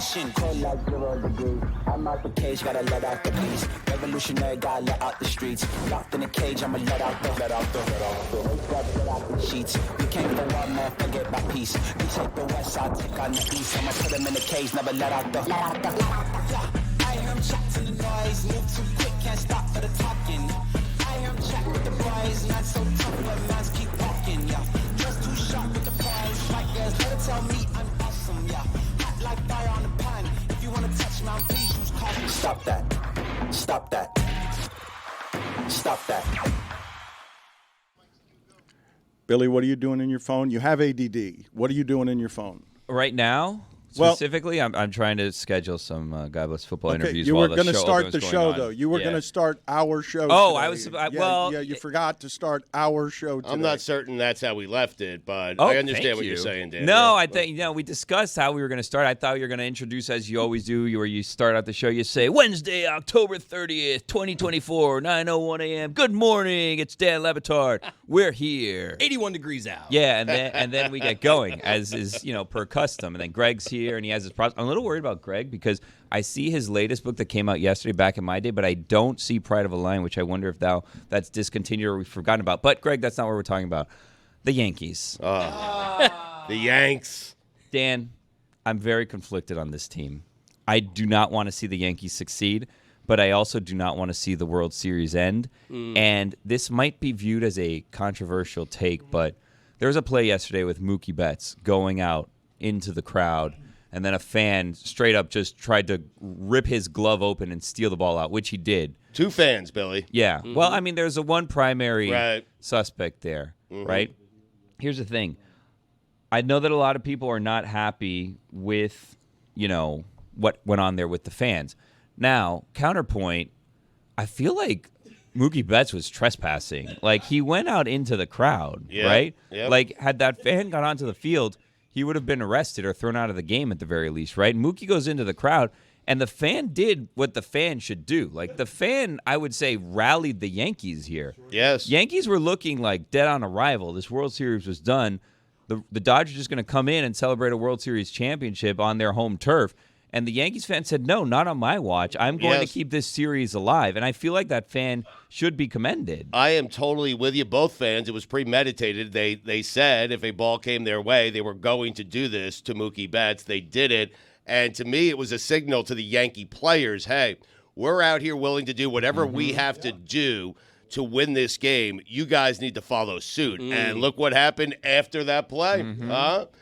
passion. Cold like 0 degrees. I'm out the cage, gotta let out the beast. Revolutionary, gotta let out the streets. Locked in a cage, I'ma let out the sheets. We came for one man, forget my peace. We take the west side, take on the east. I'ma put him in the cage, never let out the. I hear him chat to the noise, move too quick, can't stop for the talking. I hear him chat with the boys, not so tough, but man's keep walking, yeah. Just too sharp with the prize, right guys, better tell me I'm awesome, yeah. Hot like fire on the pan, if you wanna touch me, please use caution. Stop that, stop that, stop that. Billy, what are you doing in your phone? You have ADD. What are you doing in your phone? Right now? Specifically, I'm trying to schedule some God Bless Football interviews. You while were going to start the show, on. though. You were going to start our show. Oh, today. You forgot to start our show today. I'm not certain that's how we left it, but I understand what you're saying, Dan. No, I think we discussed how we were going to start. I thought you were going to introduce, as you always do, where you start out the show. You say, Wednesday, October 30th, 2024, 9:01 a.m. Good morning. It's Dan Le Batard. We're here. 81 degrees out. Yeah, and then we get going, as is per custom. And then Greg's here, and he has his process. I'm a little worried about Greg because I see his latest book that came out yesterday back in my day, but I don't see Pride of a Lion, which I wonder if that's discontinued or we've forgotten about. But, Greg, that's not what we're talking about. The Yankees. The Yanks. Dan, I'm very conflicted on this team. I do not want to see the Yankees succeed, but I also do not want to see the World Series end. And this might be viewed as a controversial take, but there was a play yesterday with Mookie Betts going out into the crowd, and then a fan straight up just tried to rip his glove open and steal the ball out, which he did. 2 fans, Billy. Yeah. Well, I mean, there's one primary suspect there, right? Here's the thing. I know that a lot of people are not happy with, what went on there with the fans. Now, counterpoint, I feel like Mookie Betts was trespassing. Like, he went out into the crowd, right? Yep. Like, had that fan gone onto the field, he would have been arrested or thrown out of the game at the very least, right? Mookie goes into the crowd, and the fan did what the fan should do. Like, the fan, I would say, rallied the Yankees here. Yes. Yankees were looking like dead on arrival. This World Series was done. The Dodgers are just going to come in and celebrate a World Series championship on their home turf. And the Yankees fan said, no, not on my watch. I'm going to keep this series alive. And I feel like that fan should be commended. I am totally with you. Both fans, it was premeditated. They said if a ball came their way, they were going to do this to Mookie Betts. They did it. And to me, it was a signal to the Yankee players, hey, we're out here willing to do whatever we have to do to win this game. You guys need to follow suit. And look what happened after that play.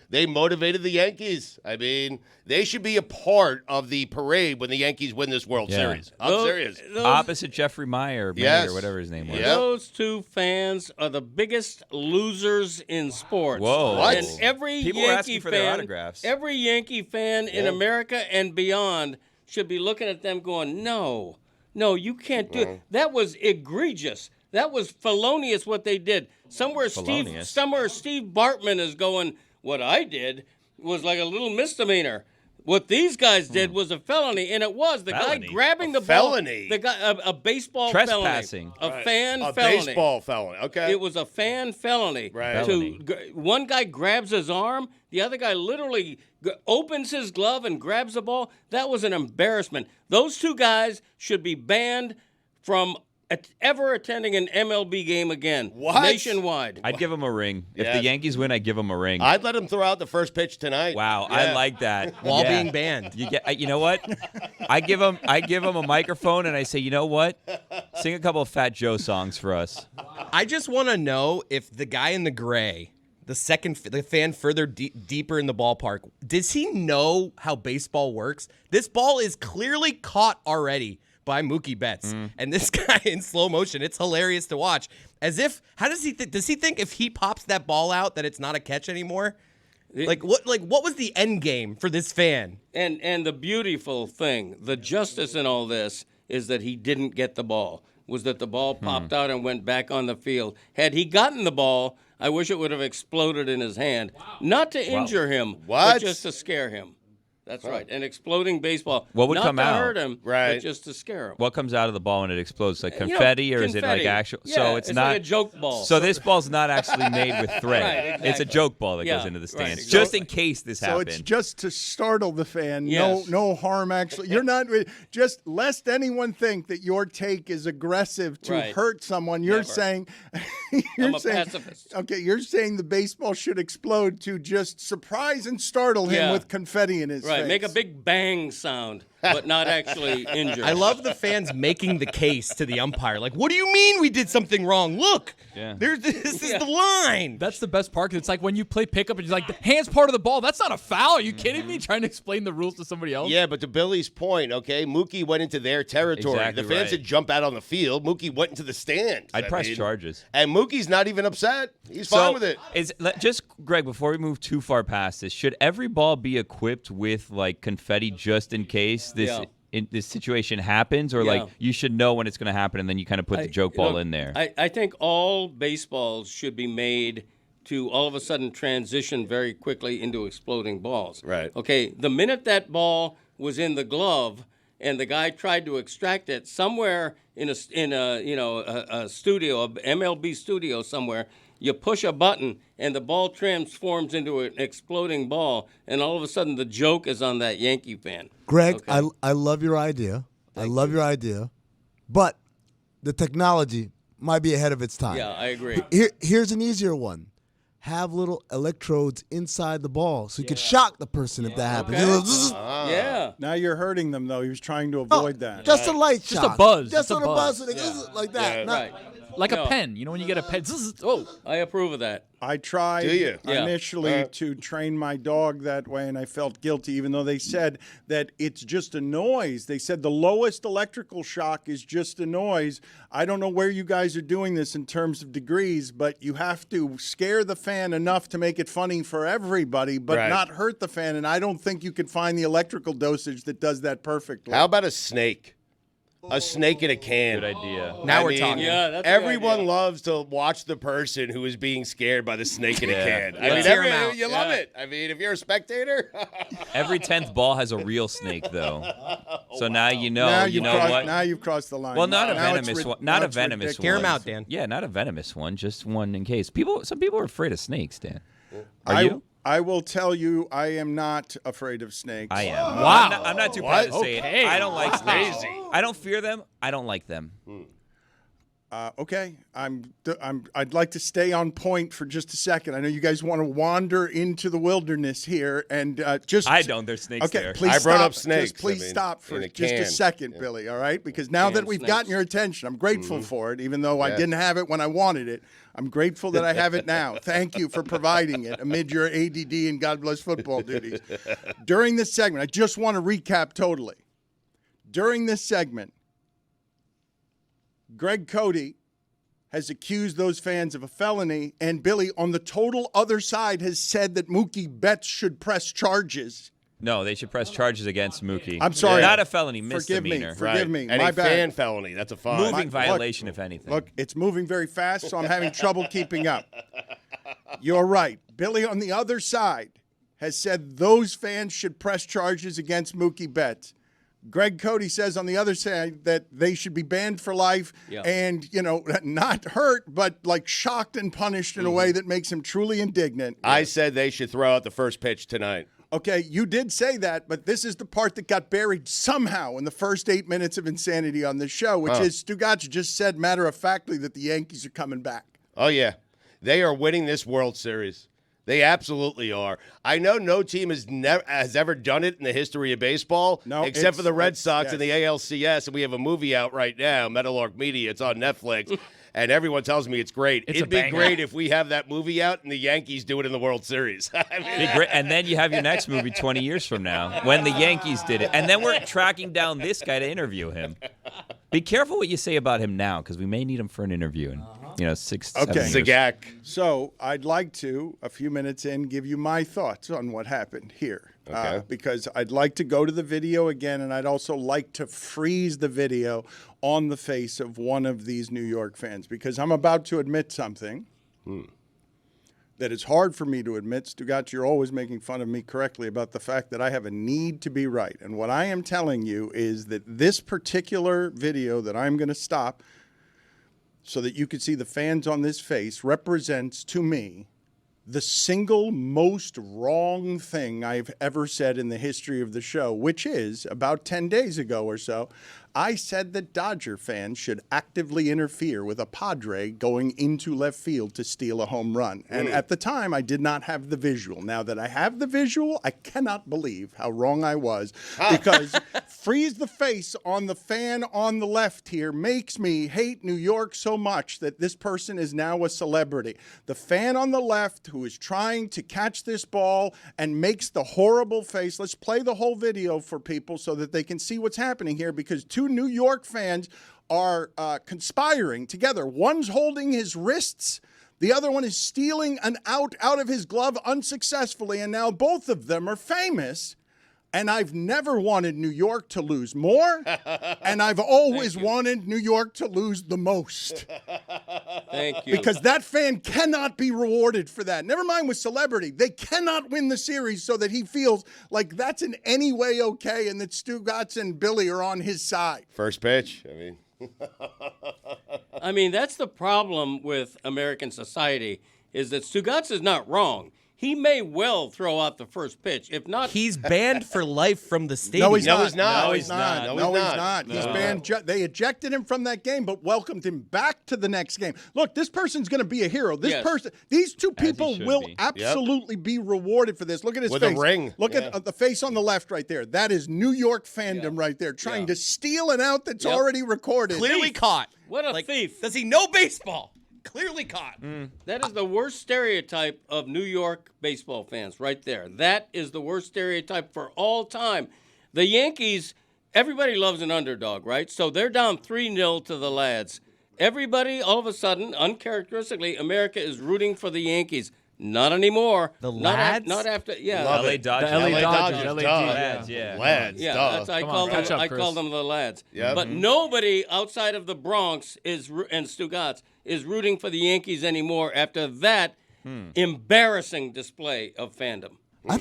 They motivated the Yankees. I mean, they should be a part of the parade when the Yankees win this World Series. I'm serious. Opposite Jeffrey Meyer, or whatever his name was. Yep. Those 2 fans are the biggest losers in sports. Whoa. What? And every People Yankee are asking for their autographs. Every Yankee fan in America and beyond should be looking at them going, no, you can't do it. That was egregious. That was felonious what they did. Somewhere Steve Bartman is going, what I did was like a little misdemeanor. What these guys did was a felony, and it was the guy grabbing the ball. Felony. The guy, a baseball Trespassing. felony, a fan A felony. baseball felony. Okay. It was a fan felony. Right. One guy grabs his arm, the other guy literally opens his glove and grabs the ball. That was an embarrassment. Those 2 guys should be banned from ever attending an MLB game again. What? Nationwide. I'd give him a ring. If Yes. the Yankees win, I'd give him a ring. I'd let him throw out the first pitch tonight. Wow, Yeah. I like that. While being banned. You know what? I give him a microphone and I say, you know what? Sing a couple of Fat Joe songs for us. I just want to know if the guy in the gray, the fan further deeper in the ballpark, does he know how baseball works? This ball is clearly caught already by Mookie Betts. And this guy in slow motion, it's hilarious to watch. As if, how does he does he think if he pops that ball out that it's not a catch anymore? What was the end game for this fan? And the beautiful thing, the justice in all this is that he didn't get the ball. Was that the ball popped out and went back on the field. Had he gotten the ball, I wish it would have exploded in his hand. Not to injure him, but just to scare him. That's right. An exploding baseball. What would not come to out? hurt him, Right. but just to scare him. What comes out of the ball when it explodes? Like confetti, or is it like confetti. actual? Yeah, so it's not like a joke ball. So this ball's not actually made with thread. Right, It's a exactly. joke ball that Yeah, goes into the right, stands, exactly. just in case this So happened. it's just to startle the fan. Yes. No harm, actually. You're not just lest anyone think that your take is aggressive to Right. hurt someone. You're Never. saying, I'm a pacifist. Okay, you're saying the baseball should explode to just surprise and startle him Yeah. with confetti in his Right, face. make a big bang sound, but not actually injure. I love the fans making the case to the umpire. Like, what do you mean we did something wrong? Look, Yeah. this is the line. That's the best part. 'Cause it's like when you play pickup and you're like, the hand's part of the ball. That's not a foul. Are you kidding me? Trying to explain the rules to somebody else? Yeah, but to Billy's point, okay, Mookie went into their territory. Exactly the fans right. had jump out on the field. Mookie went into the stands. I'd I press mean, charges. And Mookie's not even upset. He's fine with it. Just Greg, before we move too far past this, should every ball be equipped with like confetti just in case this situation happens, or Yeah. like you should know when it's going to happen and then you kind of put the joke ball in there? I think all baseballs should be made to all of a sudden transition very quickly into exploding balls. Right. Okay, the minute that ball was in the glove and the guy tried to extract it somewhere in a studio, a MLB studio somewhere, you push a button and the ball transforms into an exploding ball, and all of a sudden the joke is on that Yankee fan. Greg, Okay. I love your idea. I love your idea. But the technology might be ahead of its time. Yeah, I agree. Here's an easier one. Have little electrodes inside the ball so you could shock the person if that happens. Okay. You know, zzz, Yeah. Now you're hurting them, though. He was trying to avoid that. just a light Just a shock. buzz, Just just a on a buzz. buzz. So they zzz, like that. Yeah. Not- Right. Like No. a pen. You know when you get a pen? zzz, oh, I approve of that. I tried Do you? Yeah. initially to train my dog that way, and I felt guilty, even though they said that it's just a noise. They said the lowest electrical shock is just a noise. I don't know where you guys are doing this in terms of degrees, but you have to scare the fan enough to make it funny for everybody, but Right. not hurt the fan. And I don't think you could find the electrical dosage that does that perfectly. How about a snake? A snake in a can. Good idea. Now I we're mean, talking. Yeah, that's a good Everyone idea. loves to watch the person who is being scared by the snake in a can. I Let's mean, hear 'em out. you love Yeah. it. I mean, if you're a spectator, Every 10th ball has a real snake, though. So now you know. now, you know crossed, what? now you've crossed the line. Well, not a Now it's venomous one. now Not a it's venomous ridiculous. one. Hear 'em out, Dan. Yeah, not a venomous one. Just one in case. Some people are afraid of snakes, Dan. Are I, you? I will tell you, I am not afraid of snakes. I am. Wow. I'm not too proud to say Okay. it. I don't like snakes. I don't fear them. I don't like them. Okay, I'd like to stay on point for just a second. I know you guys want to wander into the wilderness here, and just I don't. There's snakes Okay, there. please I brought stop. up snakes, Just please I mean, stop for in a just a can. second, Billy. All right, because now that we've snakes. gotten your attention, I'm grateful for it. Even though I Yeah. didn't have it when I wanted it, I'm grateful that I have it now. Thank you for providing it amid your ADD and God bless football duties. During this segment, I just want to recap totally. During this segment, Greg Cody has accused those fans of a felony, and Billy, on the total other side, has said that Mookie Betts should press charges. No, they should press charges against Mookie. I'm sorry. Not a felony, Forgive me. misdemeanor. Forgive me. And My a bad. fan felony. That's a fine. Moving Look, violation, if anything. Look, it's moving very fast, so I'm having trouble keeping up. You're right. Billy on the other side has said those fans should press charges against Mookie Betts. Greg Cody says on the other side that they should be banned for life and, not hurt, but like shocked and punished in a way that makes him truly indignant. I said they should throw out the first pitch tonight. Okay, you did say that, but this is the part that got buried somehow in the first 8 minutes of insanity on this show, which is Stugotz just said matter-of-factly that the Yankees are coming back. Oh, yeah. They are winning this World Series. They absolutely are. I know no team has ever done it in the history of baseball, No, except for the Red Sox yes. and the ALCS, and we have a movie out right now, Meadowlark Media. It's on Netflix, and everyone tells me it's great. It's It'd a be banger. great if we have that movie out and the Yankees do it in the World Series. I mean, Be great. And then you have your next movie 20 years from now when the Yankees did it. And then we're tracking down this guy to interview him. Be careful what you say about him now because we may need him for an interview in 6 7 Okay. years. Zagak. So I'd like to, a few minutes in, give you my thoughts on what happened here. Okay. Because I'd like to go to the video again, and I'd also like to freeze the video on the face of one of these New York fans because I'm about to admit something that is hard for me to admit. Stugotz, you're always making fun of me correctly about the fact that I have a need to be right. And what I am telling you is that this particular video that I'm going to stop so that you can see the fans on this face represents to me the single most wrong thing I've ever said in the history of the show, which is about 10 days ago or so, I said that Dodger fans should actively interfere with a Padre going into left field to steal a home run. And at the time, I did not have the visual. Now that I have the visual, I cannot believe how wrong I was, because freeze the face on the fan on the left here makes me hate New York so much that this person is now a celebrity. The fan on the left who is trying to catch this ball and makes the horrible face. Let's play the whole video for people so that they can see what's happening here, because two New York fans are conspiring together. One's holding his wrists. The other one is stealing an out of his glove unsuccessfully, and now both of them are famous. And I've never wanted New York to lose more, and I've always wanted New York to lose the most. Thank you. Because that fan cannot be rewarded for that. Never mind with celebrity. They cannot win the series so that he feels like that's in any way okay and that Stugotz and Billy are on his side. First pitch. I mean, that's the problem with American society, is that Stugotz is not wrong. He may well throw out the first pitch. If not, He's banned for life from the stadium. No, he's not. No, he's not. No, he's not. No, No, he's he's not. not. He's banned. They ejected him from that game, but welcomed him back to the next game. Look, this person's going to be a hero. These two people will absolutely be rewarded for this. Look at his With face. a ring. Look at the face on the left right there. That is New York fandom right there, trying to steal an out that's already recorded. Clearly caught. What a thief. Does he know baseball? Clearly caught. That is the worst stereotype of New York baseball fans right there. That is the worst stereotype for all time. The Yankees, everybody loves an underdog, right? So they're down 3-0 to the Lads. Everybody, all of a sudden, uncharacteristically, America is rooting for the Yankees. Not anymore. The Lads? Not after, Love LA it. Dodgers. The LA Dodgers. Duh. Lads, yeah. Lads, Yeah, duh. that's, I Come call on, them. catch up, I Chris. call them the Lads. Yep. But nobody outside of the Bronx and Stugotz is rooting for the Yankees anymore after that embarrassing display of fandom.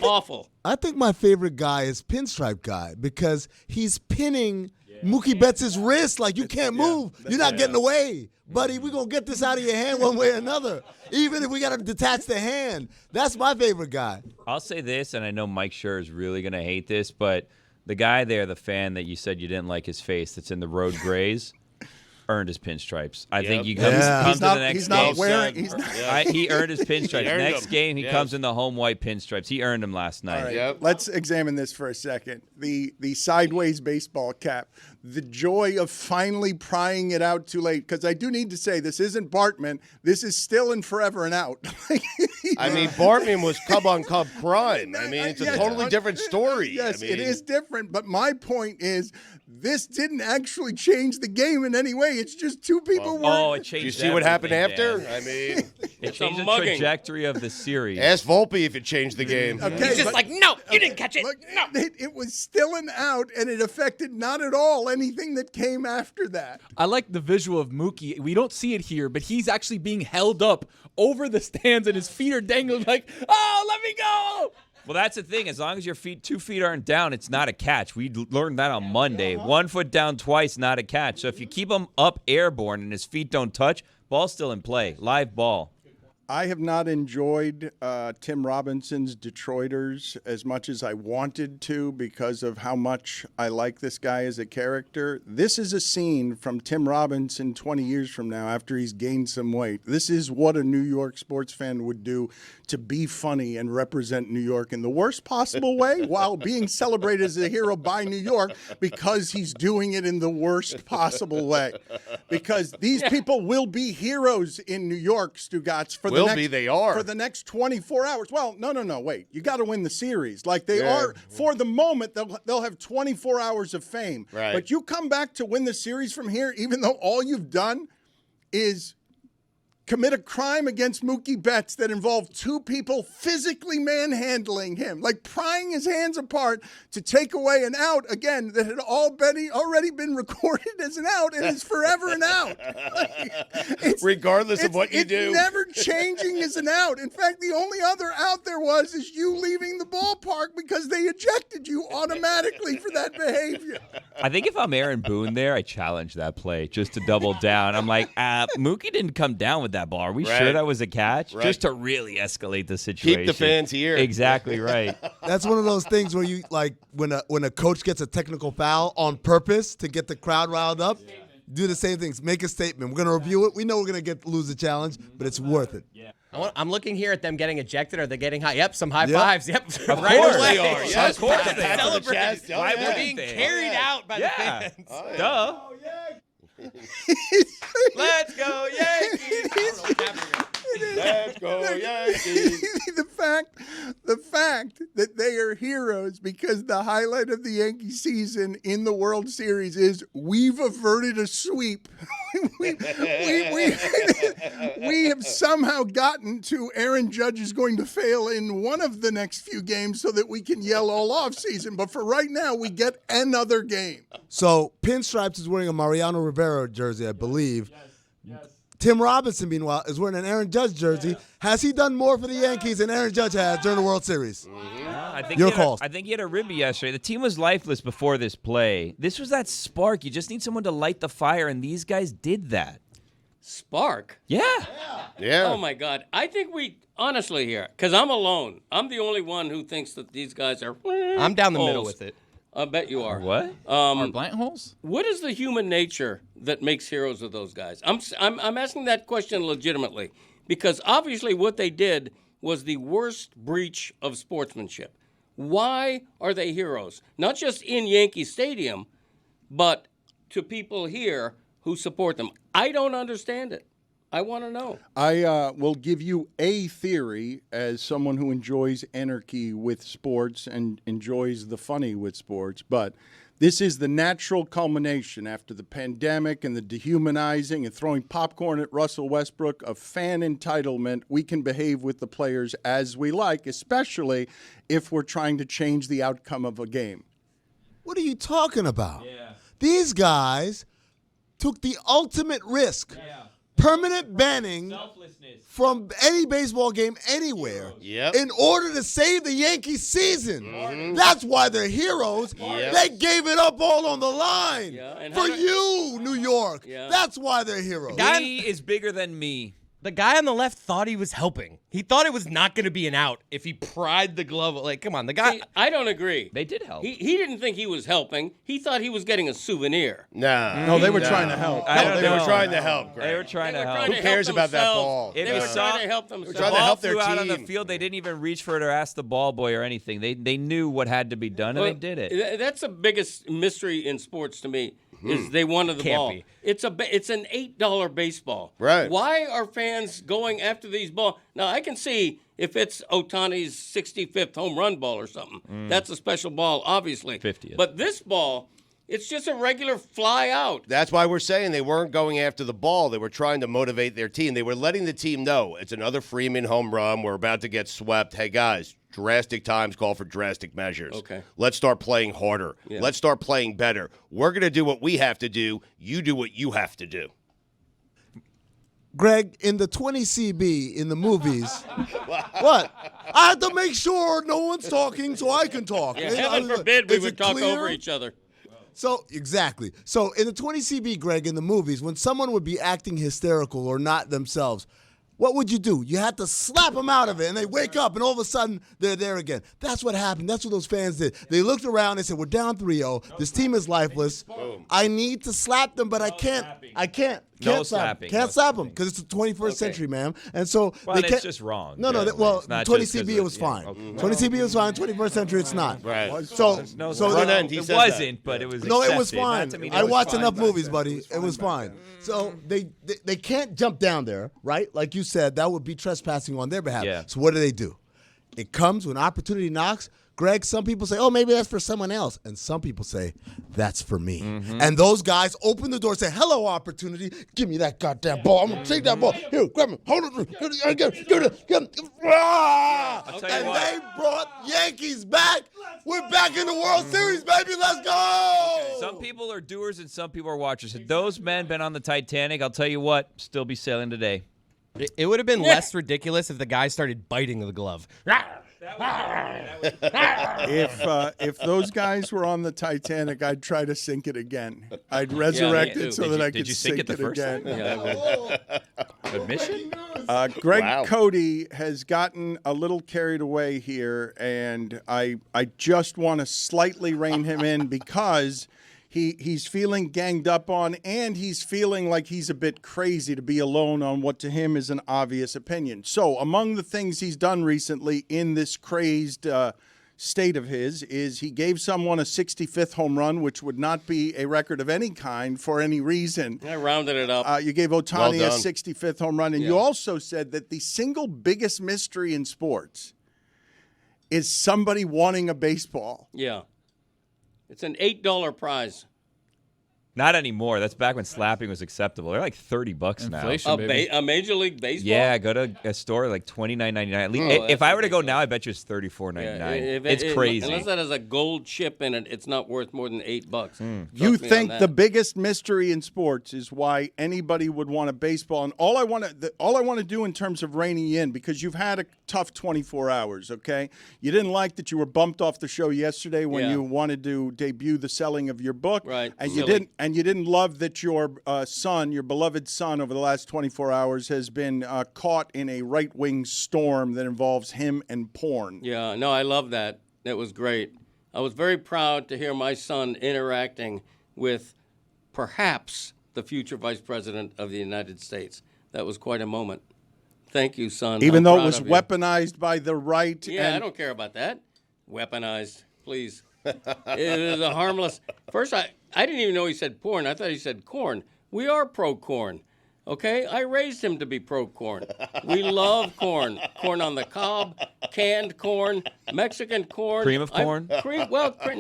Awful. I think my favorite guy is Pinstripe Guy because he's pinning Mookie Betts' wrist like you can't move. You're not getting away. Buddy, we're going to get this out of your hand one way or another. Even if we got to detach the hand. That's my favorite guy. I'll say this, and I know Mike Schur is really going to hate this, but the guy there, the fan that you said you didn't like his face that's in the road grays, earned his pinstripes. I think you come to the next He's game. not wearing. He's not. He earned his pinstripes. He earned Next them. game, he comes in the home white pinstripes. He earned them last night. All right, Yep. let's examine this for a second. The sideways baseball cap, the joy of finally prying it out too late. Because I do need to say, this isn't Bartman. This is still and forever and out. I mean, Bartman was cub on cub crime. I mean, it's a Yes, totally different story. Yes, I mean, it is different. But my point is, this didn't actually change the game in any way. It's just two people were. Oh, it changed. Did you see what happened everything, after? Dan. I mean, It changed the mugging. trajectory of the series. ask Volpe if it changed the game. Okay, He's just but- like, no, you didn't catch it. Look, No. it was still an out, and it affected not at all anything that came after that. I like the visual of Mookie. We don't see it here, but he's actually being held up over the stands and his feet are dangling like, oh, let me go. Well, that's the thing. As long as your 2 feet aren't down, it's not a catch. We learned that on Monday. 1 foot down twice, not a catch. So if you keep him up airborne and his feet don't touch, ball's still in play. Live ball. I have not enjoyed Tim Robinson's Detroiters as much as I wanted to because of how much I like this guy as a character. This is a scene from Tim Robinson 20 years from now after he's gained some weight. This is what a New York sports fan would do to be funny and represent New York in the worst possible way while being celebrated as a hero by New York because he's doing it in the worst possible way. Because these people will be heroes in New York, Stugotz, for the They are. for the next 24 hours. Well, no, wait. You got to win the series. Like they are for the moment. They'll have 24 hours of fame. Right. But you come back to win the series from here, even though all you've done is commit a crime against Mookie Betts that involved two people physically manhandling him, like prying his hands apart to take away an out, again, that had already been recorded as an out and is forever an out. Regardless of what you do. It's never changing as an out. In fact, the only other out there was is you leaving the ballpark because they ejected you automatically for that behavior. I think if I'm Aaron Boone there, I challenge that play just to double down. I'm like, Mookie didn't come down with that ball. Are we sure that was a catch? Right. Just to really escalate the situation. Keep the fans here. Exactly right. That's one of those things where you like when a coach gets a technical foul on purpose to get the crowd riled up. Do the same things. Make a statement. We're going to review it. We know we're going to lose the challenge, but it's worth it. Yeah. I'm looking here at them getting ejected. Are they getting high? Yep, some high fives. Yep, Of right course away. they are. Yes, of course pat they on the are. chest. Why They're wouldn't being they? carried out by the fans. Duh. Let's go Yankees! Let's go Yankees. The fact that they are heroes because the highlight of the Yankee season in the World Series is we've averted a sweep. we have somehow gotten to Aaron Judge is going to fail in one of the next few games so that we can yell all off season. But for right now, we get another game. So Pinstripes is wearing a Mariano Rivera jersey, I believe. Yes. Tim Robinson, meanwhile, is wearing an Aaron Judge jersey. Has he done more for the Yankees than Aaron Judge has during the World Series? I think Your calls. I think he had a ribby yesterday. The team was lifeless before this play. This was that spark. You just need someone to light the fire, and these guys did that. Spark? Yeah. Yeah. Oh, my God. I think honestly here, because I'm alone. I'm the only one who thinks that these guys are I'm down the middle with it. I bet you are. What? Are blank holes? What is the human nature that makes heroes of those guys? I'm asking that question legitimately because obviously what they did was the worst breach of sportsmanship. Why are they heroes? Not just in Yankee Stadium, but to people here who support them. I don't understand it. I want to know. I will give you a theory as someone who enjoys anarchy with sports and enjoys the funny with sports, but this is the natural culmination after the pandemic and the dehumanizing and throwing popcorn at Russell Westbrook of fan entitlement. We can behave with the players as we like, especially if we're trying to change the outcome of a game. What are you talking about? These guys took the ultimate risk. Permanent banning from any baseball game anywhere in order to save the Yankees season. That's why they're heroes. They gave it up all on the line for you, New York. That's why they're heroes. We is bigger than me. The guy on the left thought he was helping. He thought it was not going to be an out if he pried the glove. Like, come on, the guy. See, I don't agree. They did help. He didn't think he was helping. He thought he was getting a souvenir. Nah. No, they were trying to help. They were trying to help, Greg. They were trying to help. Who cares about that ball? If They you were saw- trying to help themselves. trying to ball help their flew out on the team. field. They didn't even reach for it or ask the ball boy or anything. They knew what had to be done, and they did it. That's the biggest mystery in sports to me. Is they wanted the ball. be. It's an $8 baseball. Right. Why are fans going after these balls? Now I can see if it's Ohtani's 65th home run ball or something. That's a special ball, obviously. 50th. But this ball, it's just a regular fly out. That's why we're saying they weren't going after the ball. They were trying to motivate their team. They were letting the team know it's another Freeman home run. We're about to get swept. Hey, guys, drastic times call for drastic measures. Okay. Let's start playing harder. Yeah. Let's start playing better. We're going to do what we have to do. You do what you have to do. Greg, in the 20 CB in the movies, what? I have to make sure no one's talking so I can talk. Yeah, heaven forbid we Is would it talk clear? over each other. So, exactly. So, in the 20 CB, Greg, in the movies, when someone would be acting hysterical or not themselves, what would you do? You had to slap them out of it, and they wake up, and all of a sudden, they're there again. That's what happened. That's what those fans did. They looked around and said, we're down 3-0. This team is lifeless. I need to slap them, but I can't. I can't. No Can't slap slapping. them. Can't No slap them because it's the 21st century, man. And so Well, they that's can't. just wrong. No, no. Yeah, Well, it's not 20 just 'cause CB, of- it was yeah, fine. okay. 20 CB was fine. 21st century, it's not. Right. So, No, so Front they- end, he it said wasn't, but it was. no, it was accepted. fine. Not to me, I it was watched fine enough back movies, then. buddy. It was fine. So they can't jump down there, right? Like you said, that would be trespassing on their behalf. Yeah. So what do? It comes when opportunity knocks. Greg, some people say, oh, maybe that's for someone else. And some people say, that's for me. Mm-hmm. And those guys open the door and say, hello, opportunity. Give me that goddamn ball. I'm going to take that ball. Here, grab it. Hold it. Get it. And they brought Yankees back. We're back in the World Series, baby. Let's go. Some people are doers and some people are watchers. Had those men been on the Titanic, I'll tell you what, still be sailing today. It would have been less ridiculous if the guy started biting the glove. If those guys were on the Titanic, I'd try to sink it again. I'd resurrect it so that I could sink it the first again. Admission? Greg Cody has gotten a little carried away here, and I just want to slightly rein him in because he's feeling ganged up on, and he's feeling like he's a bit crazy to be alone on what to him is an obvious opinion. So among the things he's done recently in this crazed state of his is he gave someone a 65th home run, which would not be a record of any kind for any reason. I rounded it up. You gave Ohtani Well a 65th home run, and you also said that the single biggest mystery in sports is somebody wanting a baseball. Yeah. It's an $8 prize. Not anymore. That's back when slapping was acceptable. They're like $30 now. Inflation, baby. A Major League Baseball? Yeah, go to a store like $29.99. If I were to go now, I bet you it's $34.99. It's crazy. Unless that has a gold chip in it, it's not worth more than $8. You think the biggest mystery in sports is why anybody would want a baseball? And all I want to do in terms of reining you in, because you've had a tough 24 hours. Okay, you didn't like that you were bumped off the show yesterday when you wanted to debut the selling of your book, right? And you didn't love that your son, your beloved son, over the last 24 hours has been caught in a right-wing storm that involves him and porn. Yeah, no, I love that. That was great. I was very proud to hear my son interacting with perhaps the future Vice President of the United States. That was quite a moment. Thank you, son. Even I'm though it proud was of you. weaponized by the right. Yeah, I don't care about that. Weaponized, please. It is a harmless. First, I didn't even know he said porn. I thought he said corn. We are pro-corn. Okay? I raised him to be pro-corn. We love corn. Corn on the cob, canned corn, Mexican corn. Cream of corn? Cream,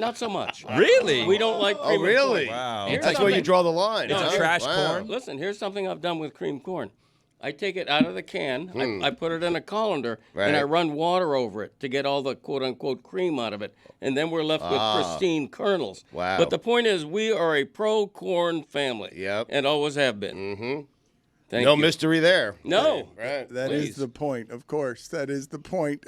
not so much. Really? We don't like cream of corn. Wow. Here's That's where you something- draw the line. No, It's here- trash Wow. corn. Listen, here's something I've done with cream corn. I take it out of the can, I put it in a colander, and I Right. run water over it to get all the quote-unquote cream out of it, and then we're left with pristine kernels. Wow. But the point is, we are a pro-corn family. Yep. And always have been. Mm-hmm. Thank No you. mystery there. No. Right. That Please. is the point, of course. That is the point.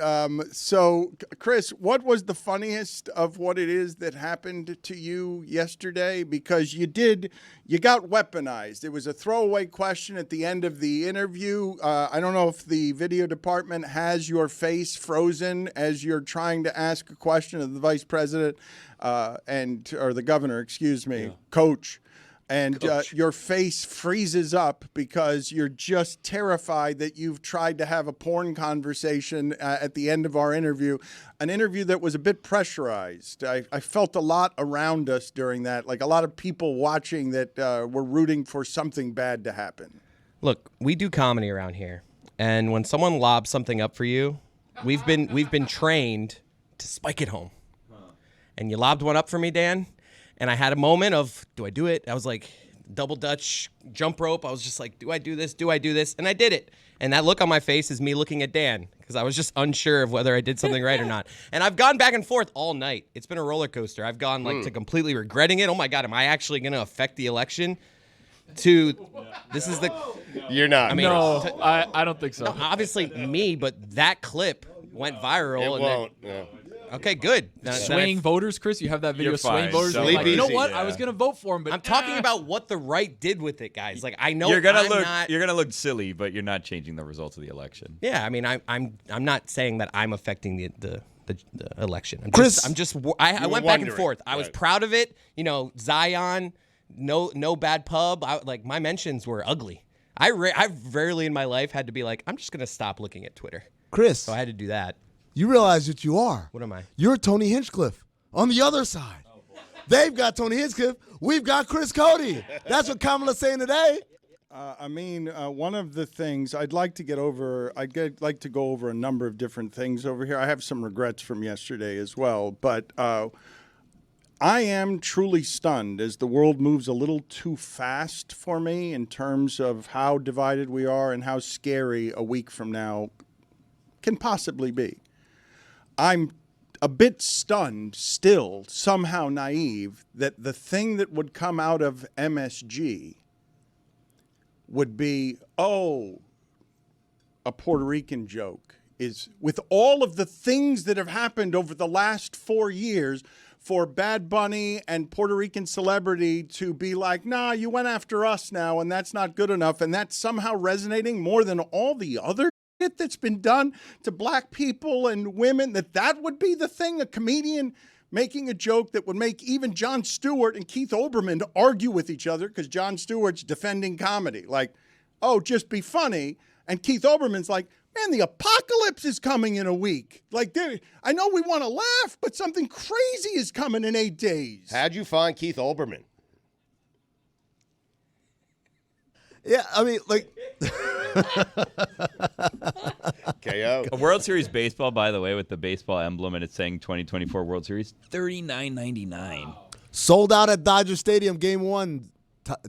So, Chris, what was the funniest of what it is that happened to you yesterday? Because you got weaponized. It was a throwaway question at the end of the interview. I don't know if the video department has your face frozen as you're trying to ask a question of the vice president or the governor, excuse me, coach. And your face freezes up because you're just terrified that you've tried to have a porn conversation at the end of our interview, an interview that was a bit pressurized. I felt a lot around us during that, like a lot of people watching that were rooting for something bad to happen. Look, we do comedy around here, and when someone lobs something up for you, we've been trained to spike it home. And you lobbed one up for me, Dan. And I had a moment of, do I do it? I was like, double Dutch jump rope. I was just like, do I do this? Do I do this? And I did it. And that look on my face is me looking at Dan because I was just unsure of whether I did something right or not. And I've gone back and forth all night. It's been a roller coaster. I've gone like to completely regretting it. Oh my God, am I actually going to affect the election? To this is the. You're not. I mean, No, I don't think so. no, obviously me, but that clip went viral. It and won't. Okay, good. Swaying voters, Chris. You have that video You're of swaying fine. voters. So I'm like, you know easy, what? yeah. I was gonna vote for him, but I'm talking about what the right did with it, guys. Like I know You're gonna I'm not. look silly, but you're not changing the results of the election. Yeah, I mean, I'm not saying that I'm affecting the election. Chris- I went back and wondering. forth. I was Right. proud of it. You know, Zion, no bad pub. Like my mentions were ugly. I've rarely in my life had to be like, I'm just gonna stop looking at Twitter. Chris, So I had to do that. you realize what you are. What am I? You're Tony Hinchcliffe on the other side. They've got Tony Hinchcliffe. We've got Chris Cody. That's what Kamala's saying today. I mean, one of the things I'd like to go over a number of different things over here. I have some regrets from yesterday as well, but I am truly stunned as the world moves a little too fast for me in terms of how divided we are and how scary a week from now can possibly be. I'm a bit stunned, still somehow naive, that the thing that would come out of MSG would be, a Puerto Rican joke. Is with all of the things that have happened over the last 4 years for Bad Bunny and Puerto Rican celebrity to be like, nah, you went after us now, and that's not good enough, and that's somehow resonating more than all the other shit that's been done to black people and women, that would be the thing, a comedian making a joke that would make even Jon Stewart and Keith Olbermann to argue with each other because Jon Stewart's defending comedy. Like, just be funny. And Keith Olbermann's like, man, the apocalypse is coming in a week. Like, I know we want to laugh, but something crazy is coming in 8 days. How'd you find Keith Olbermann? Yeah, I mean, like... KO. A World Series baseball, by the way, with the baseball emblem and it's saying 2024 World Series, $39.99. Sold out at Dodger Stadium, Game 1.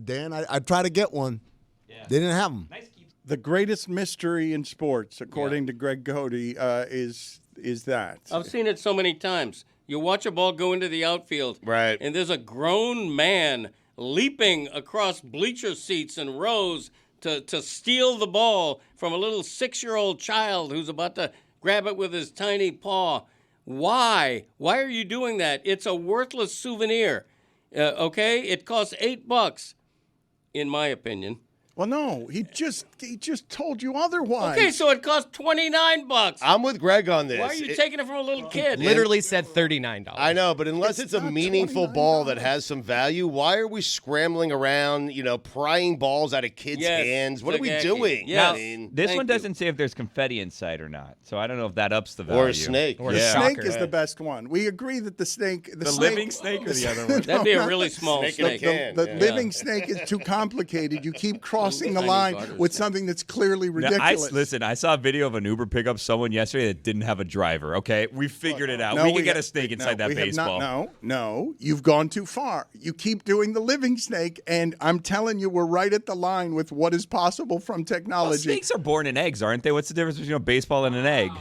Dan, I tried to get one. Yeah. They didn't have them. Nice. The greatest mystery in sports, according to Greg Cody, is that. I've seen it so many times. You watch a ball go into the outfield, right, and there's a grown man leaping across bleacher seats and rows to steal the ball from a little 6-year-old child who's about to grab it with his tiny paw. Why? Why are you doing that? It's a worthless souvenir. Okay? It costs $8, in my opinion. Well, no, he just told you otherwise. Okay, so it costs $29. I'm with Greg on this. Why are you taking it from a little kid? Literally said $39. I know, but unless it's a meaningful ball that has some value, why are we scrambling around, prying balls out of kids' hands? What are we doing? Yes. I mean, this one doesn't say if there's confetti inside or not, so I don't know if that ups the value. Or a snake. The snake is the best one. We agree that the snake... The living snake or the other one? That'd be a really small snake. The living snake is too complicated. You keep crossing the line with something that's clearly ridiculous. Listen, I saw a video of an Uber pick up someone yesterday that didn't have a driver, okay? We figured it out. We can get a snake inside that baseball. No, you've gone too far. You keep doing the living snake, and I'm telling you, we're right at the line with what is possible from technology. Well, snakes are born in eggs, aren't they? What's the difference between a baseball and an egg?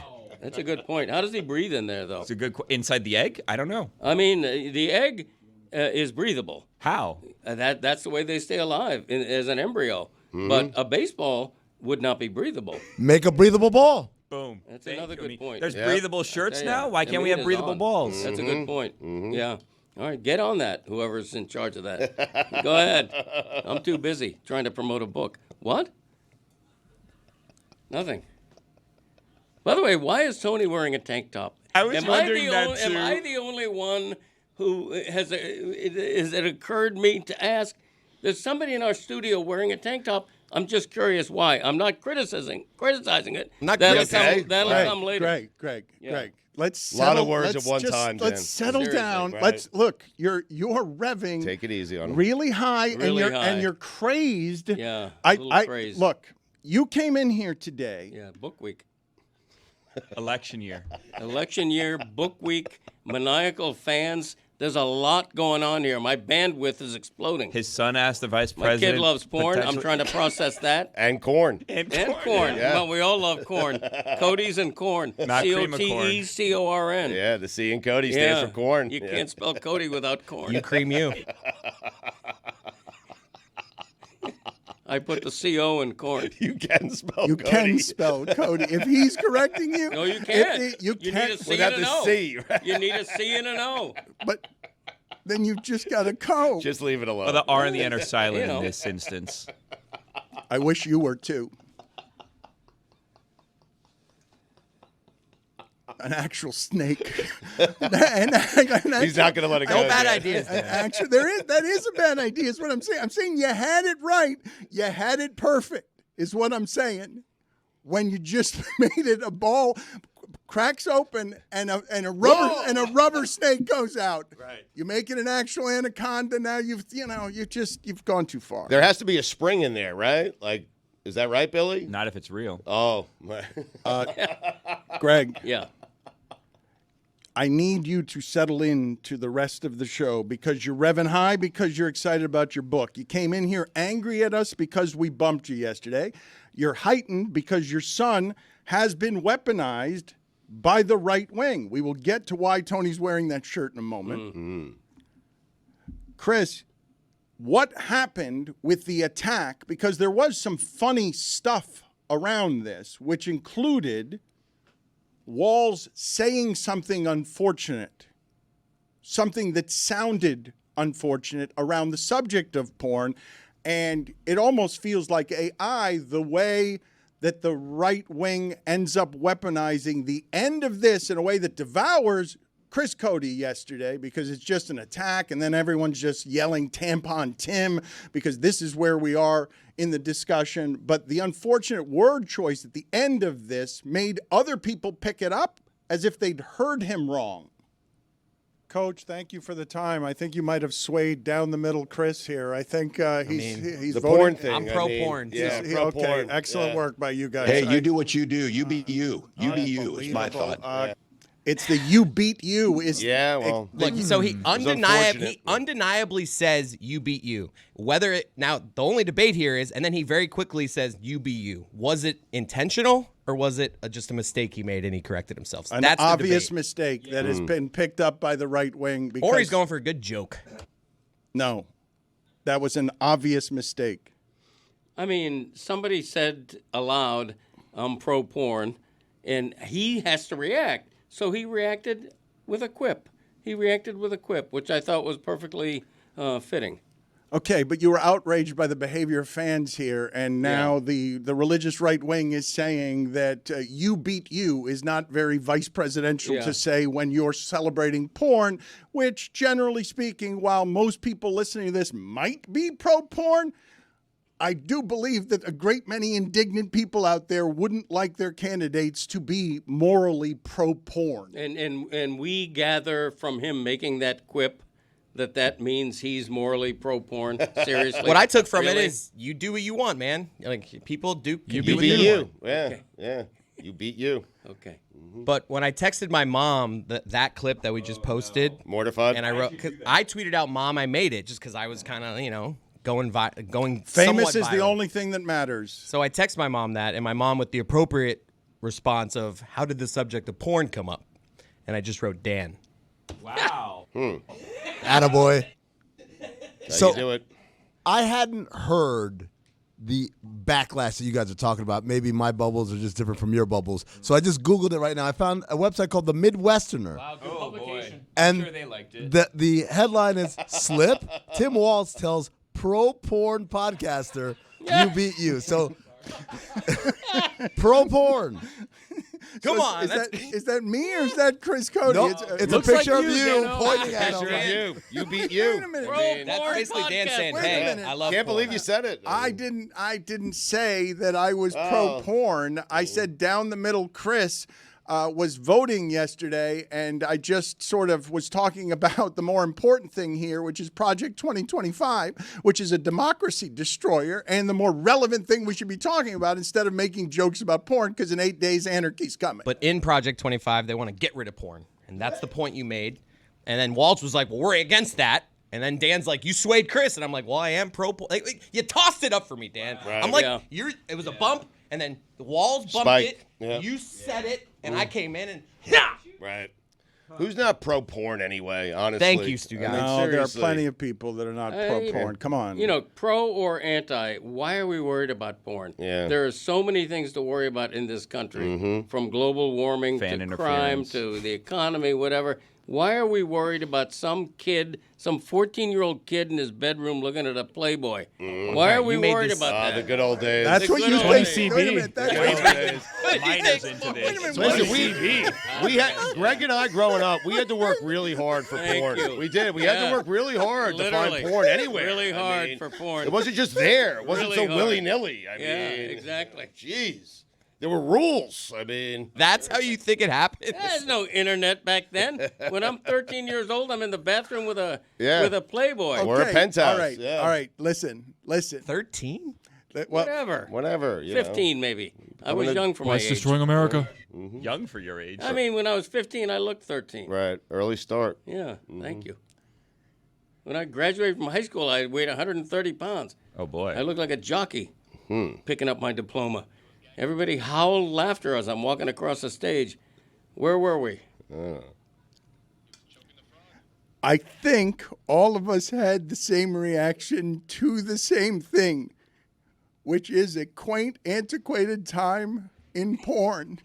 That's a good point. How does he breathe in there, though? It's a good inside the egg? I don't know. I mean, the egg is breathable. How? That's the way they stay alive as an embryo. Mm-hmm. But a baseball would not be breathable. Make a breathable ball. Boom. That's another good point. There's breathable shirts now? Why can't we have breathable balls? That's a good point. Mm-hmm. Yeah. All right, get on that, whoever's in charge of that. Go ahead. I'm too busy trying to promote a book. What? Nothing. By the way, why is Tony wearing a tank top? I was wondering that too. Am I the only one who has it occurred me to ask? There's somebody in our studio wearing a tank top. I'm just curious why. I'm not criticizing it. That'll come later. Greg. Let's settle. A lot of words at one time. Let's settle down. Right. Let's look. You're revving. Take it easy on him. Really high, and you're crazed. Yeah. Crazed. Look. You came in here today. Yeah. Book week. Election year. Election year. Book week. Maniacal fans. There's a lot going on here. My bandwidth is exploding. His son asked the vice My president. kid loves porn. I'm trying to process that. And corn. And corn. Yeah. Well, we all love corn. Cody's and corn. Not cream of corn. COTECORN. Yeah, the C in Cody stands for corn. You can't spell Cody without corn. You cream you. I put the CO in corn. You can spell You Cody. can spell Cody. If he's correcting you. No, you can't. You need can't. a C Without and the an O. C, right? You need a C and an O. But then you've just got to co. Just leave it alone. Well, the R and the N are silent in this instance. I wish you were too. An actual snake. He's not going to let it go. No bad Dan. ideas. Actually, that is a bad idea. Is what I'm saying. I'm saying you had it right. You had it perfect. Is what I'm saying. When you just made it a ball, cracks open and a rubber snake goes out. Right. You make it an actual anaconda. Now you've gone too far. There has to be a spring in there, right? Like, is that right, Billy? Not if it's real. Oh, Greg. Yeah. I need you to settle in to the rest of the show because you're revving high because you're excited about your book. You came in here angry at us because we bumped you yesterday. You're heightened because your son has been weaponized by the right wing. We will get to why Tony's wearing that shirt in a moment. Mm-hmm. Chris, what happened with the attack? Because there was some funny stuff around this, which included Walz saying something unfortunate, something that sounded unfortunate around the subject of porn, and it almost feels like AI, the way that the right wing ends up weaponizing the end of this in a way that devours Chris Cody yesterday because it's just an attack, and then everyone's just yelling Tampon Tim because this is where we are in the discussion. But the unfortunate word choice at the end of this made other people pick it up as if they'd heard him wrong. Coach, thank you for the time. I think you might have swayed down the middle Chris here. I think he's the voting. porn thing. I'm pro-porn. Yeah, Okay, pro-porn. excellent work by you guys. Hey, you do what you do. You be you. You be you is my thought. It's the you beat you. Look, so he unfortunate. undeniably says you beat you. Now the only debate here is, and then he very quickly says you be you. Was it intentional or was it just a mistake he made and he corrected himself? So An that's obvious the debate. mistake that has been picked up by the right wing. Because, Or he's going for a good joke. No, that was an obvious mistake. I mean, somebody said aloud, I'm pro-porn, and he has to react. So he reacted with a quip. Which I thought was perfectly fitting. Okay, but you were outraged by the behavior of fans here, and now the religious right wing is saying that you beat you is not very vice presidential to say when you're celebrating porn, which generally speaking, while most people listening to this might be pro-porn, I do believe that a great many indignant people out there wouldn't like their candidates to be morally pro-porn. And we gather from him making that quip that means he's morally pro-porn. Seriously. What I took from it is you do what you want, man. Like people do. You do what beat they you. want. Yeah. You beat you. Okay. But when I texted my mom that clip that we just posted, Mortified. and I tweeted out, "Mom, I made it," just because I was kind of going Famous somewhat is the viral. only thing that matters. So I text my mom that, and my mom with the appropriate response of, "How did the subject of porn come up?" And I just wrote Dan. Wow. Attaboy. So you do it. I hadn't heard the backlash that you guys are talking about. Maybe my bubbles are just different from your bubbles. So I just Googled it right now. I found a website called The Midwesterner. Wow, good publication. And I'm sure they liked it. the headline is Slip. Tim Walz tells pro-porn podcaster, you beat you. So, pro-porn. Come on. Is that me or is that Chris Cody? Nope. It's a looks like picture of you, you Dano. pointing at Picture him. of you. You beat you. Wait a minute. That's Porn basically Dan podcast. saying, Wait a "Hey, minute. I love Can't porn." believe you said it. I didn't say that I was pro-porn. I said down the middle Chris was voting yesterday, and I just sort of was talking about the more important thing here, which is Project 2025, which is a democracy destroyer, and the more relevant thing we should be talking about instead of making jokes about porn, because in 8 days, anarchy's coming. But in Project 25, they want to get rid of porn. And that's the point you made. And then Walz was like, well, we're against that. And then Dan's like, you swayed Chris. And I'm like, well, I am pro-porn. Like, you tossed it up for me, Dan. Right. I'm like, Yeah. it was a bump. And then the Walz bumped Spike. it. Yeah. You said it. And I came in and, Right. Who's not pro-porn anyway, honestly? Thank you, Stugotz. No, there are seriously. plenty of people that are not pro-porn. Come on. Pro or anti, why are we worried about porn? Yeah. There are so many things to worry about in this country, from global warming Fan to crime interference. to the economy, whatever. Why are we worried about some 14-year-old kid in his bedroom looking at a Playboy? Why are we you made worried this- about that? The good old days. That's the what good you old think. days. Wait a minute. That's The what good you old think. days. Minors into this. Listen, we had Greg and I growing up. We had to work really hard for Thank porn. you. We did. We had to work really hard Literally. to find porn anywhere. Really I hard mean, for porn. It wasn't just there. It wasn't Really so hard. willy-nilly. I Yeah, mean, exactly. Jeez. There were rules. I mean, That's how you think it happens? There's no internet back then. When I'm 13 years old, I'm in the bathroom with a Playboy. Or a penthouse. All right, yeah. all right. Listen. 13? Whatever. Whatever. 15 maybe. I was young for my age. destroying America. Young for your age. I mean, when I was 15, I looked 13. Right. Early start. Yeah, thank you. When I graduated from high school, I weighed 130 pounds. Oh, boy. I looked like a jockey picking up my diploma. Everybody howled laughter as I'm walking across the stage. Where were we? I think all of us had the same reaction to the same thing, which is a quaint, antiquated time in porn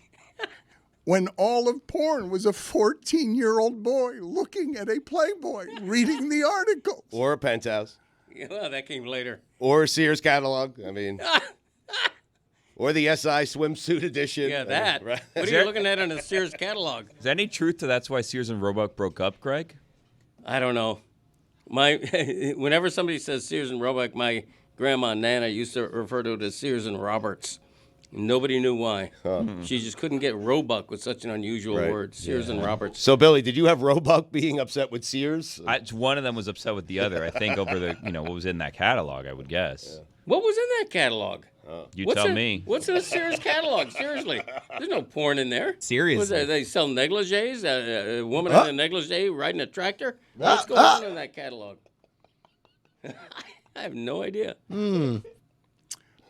when all of porn was a 14-year-old boy looking at a Playboy, reading the articles. Or a penthouse. Well, that came later. Or a Sears catalog. I mean, or the SI swimsuit edition. Yeah, that. Right. What are you looking at on a Sears catalog? Is there any truth to that's why Sears and Roebuck broke up, Greg? I don't know. Whenever somebody says Sears and Roebuck, my grandma Nana used to refer to it as Sears and Roberts. Nobody knew why. She just couldn't get Roebuck with such an unusual word. Sears and Roberts. So, Billy, did you have Roebuck being upset with Sears? One of them was upset with the other. I think over the what was in that catalog. I would guess. What was in that catalog? You tell me. What's in a Sears catalog? Seriously, there's no porn in there. Seriously. They sell negligees. A woman in a negligee riding a tractor. What's going on in that catalog? I have no idea.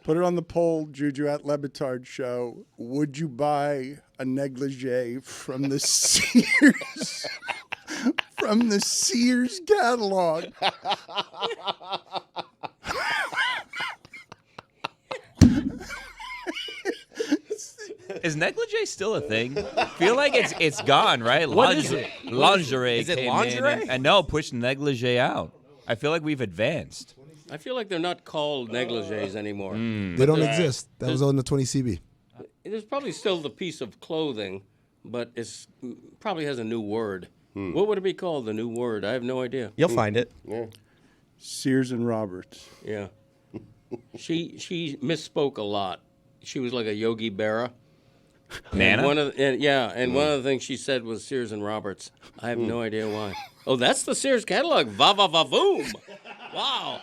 Put it on the poll, Juju at Le Batard Show. Would you buy a negligee from the Sears catalog? Is negligee still a thing? I feel like it's gone, right? What is it? Lingerie. Is it came lingerie? in and no, pushed negligee out. I feel like we've advanced. I feel like they're not called negligees anymore. They don't exist. That was on the 20 CB. There's probably still the piece of clothing, but it's probably has a new word. What would it be called? The new word? I have no idea. You'll find it. Sears and Roberts. Yeah. She misspoke a lot. She was like a Yogi Berra. Nana? One of the things she said was Sears and Roberts. I have no idea why. Oh, that's the Sears catalog. Va va va voom. Wow.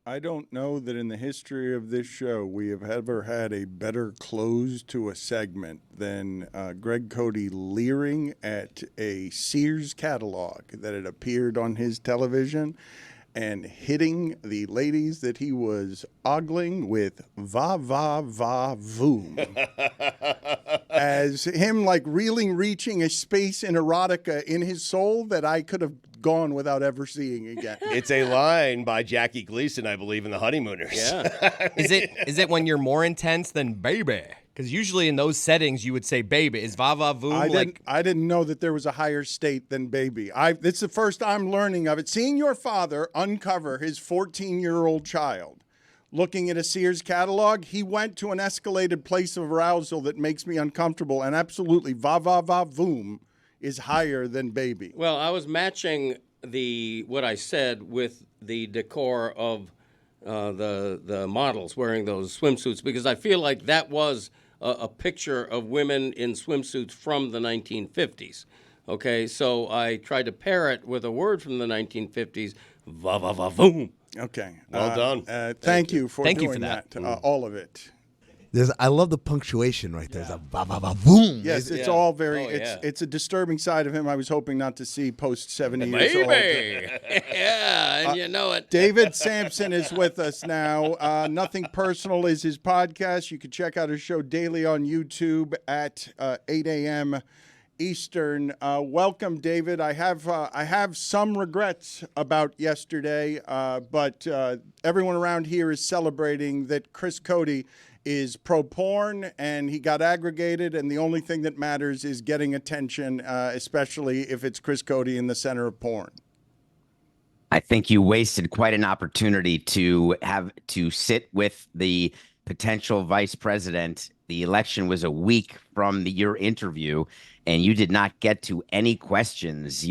I don't know that in the history of this show we have ever had a better close to a segment than Greg Cody leering at a Sears catalog that had appeared on his television and hitting the ladies that he was ogling with va va va voom. As him like reaching a space in erotica in his soul that I could have gone without ever seeing again. It's a line by Jackie Gleason, I believe, in The Honeymooners. Yeah. Is it when you're more intense than baby? Because usually in those settings you would say baby. Is va va voom I didn't know that there was a higher state than baby. It's the first I'm learning of it. Seeing your father uncover his 14-year-old child looking at a Sears catalog, he went to an escalated place of arousal that makes me uncomfortable, and absolutely va va va voom is higher than baby. Well, I was matching what I said with the decor of the models wearing those swimsuits because I feel like that was a picture of women in swimsuits from the 1950s. Okay, so I tried to pair it with a word from the 1950s, va va va voom. Okay. Well done. Thank you for Thank you doing for that. all of it. I love the punctuation right there. There's a ba ba ba boom. Yes, it's all very. It's a disturbing side of him. I was hoping not to see post 70 years old. Baby! Yeah, and you know it. David Samson is with us now. Nothing Personal is his podcast. You can check out his show daily on YouTube at 8 a.m. Eastern. Welcome, David. I have some regrets about yesterday, but everyone around here is celebrating that Chris Cody is pro-porn, and he got aggregated, and the only thing that matters is getting attention, especially if it's Chris Cody in the center of porn. I think you wasted quite an opportunity to have to sit with the potential vice president. The election was a week from your interview, and you did not get to any questions.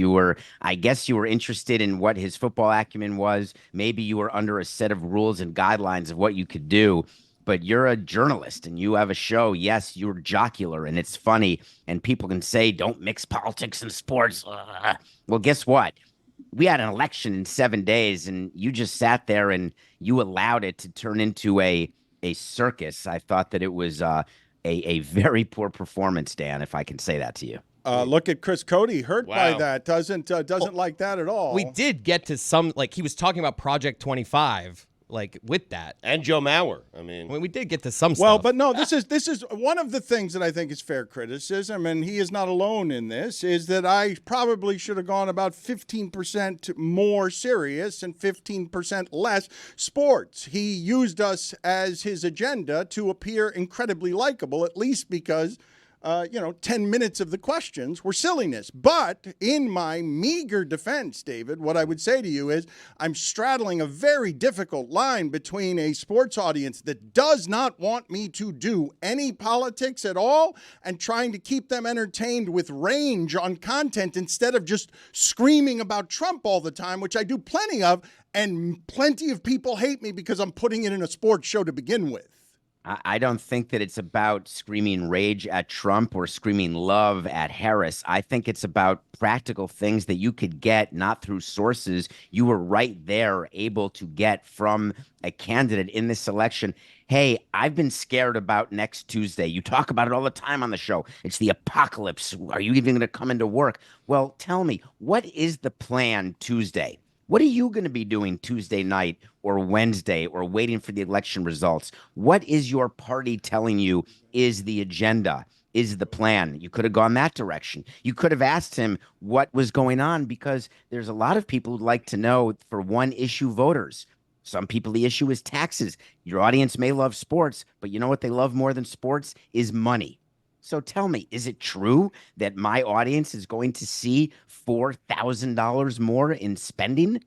I guess you were interested in what his football acumen was. Maybe you were under a set of rules and guidelines of what you could do. but you're a journalist and you have a show. Yes, you're jocular and it's funny, and people can say, don't mix politics and sports. Well, guess what? We had an election in 7 days, and you just sat there and you allowed it to turn into a circus. I thought that it was a very poor performance, Dan, if I can say that to you. Look at Chris Cody, hurt by that. Doesn't like that at all. We did get to some, like, he was talking about Project 25. Like with that, and Joe Mauer. I mean, we did get to some well, stuff. but no, this is one of the things that I think is fair criticism, and he is not alone in this. Is that I probably should have gone about 15% more serious and 15% less sports. He used us as his agenda to appear incredibly likable, at least because 10 minutes of the questions were silliness. But in my meager defense, David, what I would say to you is I'm straddling a very difficult line between a sports audience that does not want me to do any politics at all and trying to keep them entertained with range on content instead of just screaming about Trump all the time, which I do plenty of, and plenty of people hate me because I'm putting it in a sports show to begin with. I don't think that it's about screaming rage at Trump or screaming love at Harris. I think it's about practical things that you could get not through sources you were right there able to get from a candidate in this election. Hey, I've been scared about next Tuesday. You talk about it all the time on the show. It's the apocalypse. Are you even going to come into work? Well, tell me, what is the plan Tuesday? What are you going to be doing Tuesday night or Wednesday or waiting for the election results? What is your party telling you is the agenda, is the plan? You could have gone that direction. You could have asked him what was going on, because there's a lot of people who'd like to know for one-issue voters. Some people, the issue is taxes. Your audience may love sports, but you know what they love more than sports is money. So tell me, is it true that my audience is going to see $4,000 more in spending?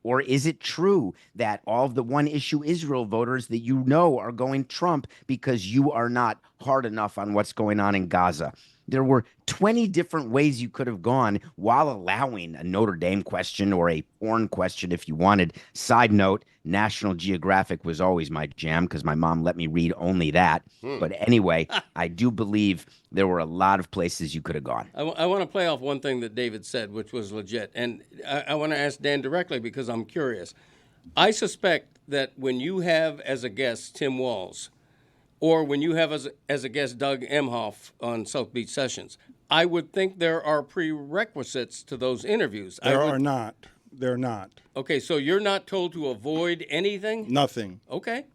Or is it true that all of the one-issue Israel voters that you know are going Trump because you are not hard enough on what's going on in Gaza? There were 20 different ways you could have gone while allowing a Notre Dame question or a porn question if you wanted. Side note, National Geographic was always my jam because my mom let me read only that. But anyway, I do believe there were a lot of places you could have gone. I want to play off one thing that David said, which was legit. And I want to ask Dan directly because I'm curious. I suspect that when you have as a guest Tim Walz, or when you have as a guest Doug Emhoff on South Beach Sessions, I would think there are prerequisites to those interviews. There are not. They're not. Okay, so you're not told to avoid anything? Nothing. Okay.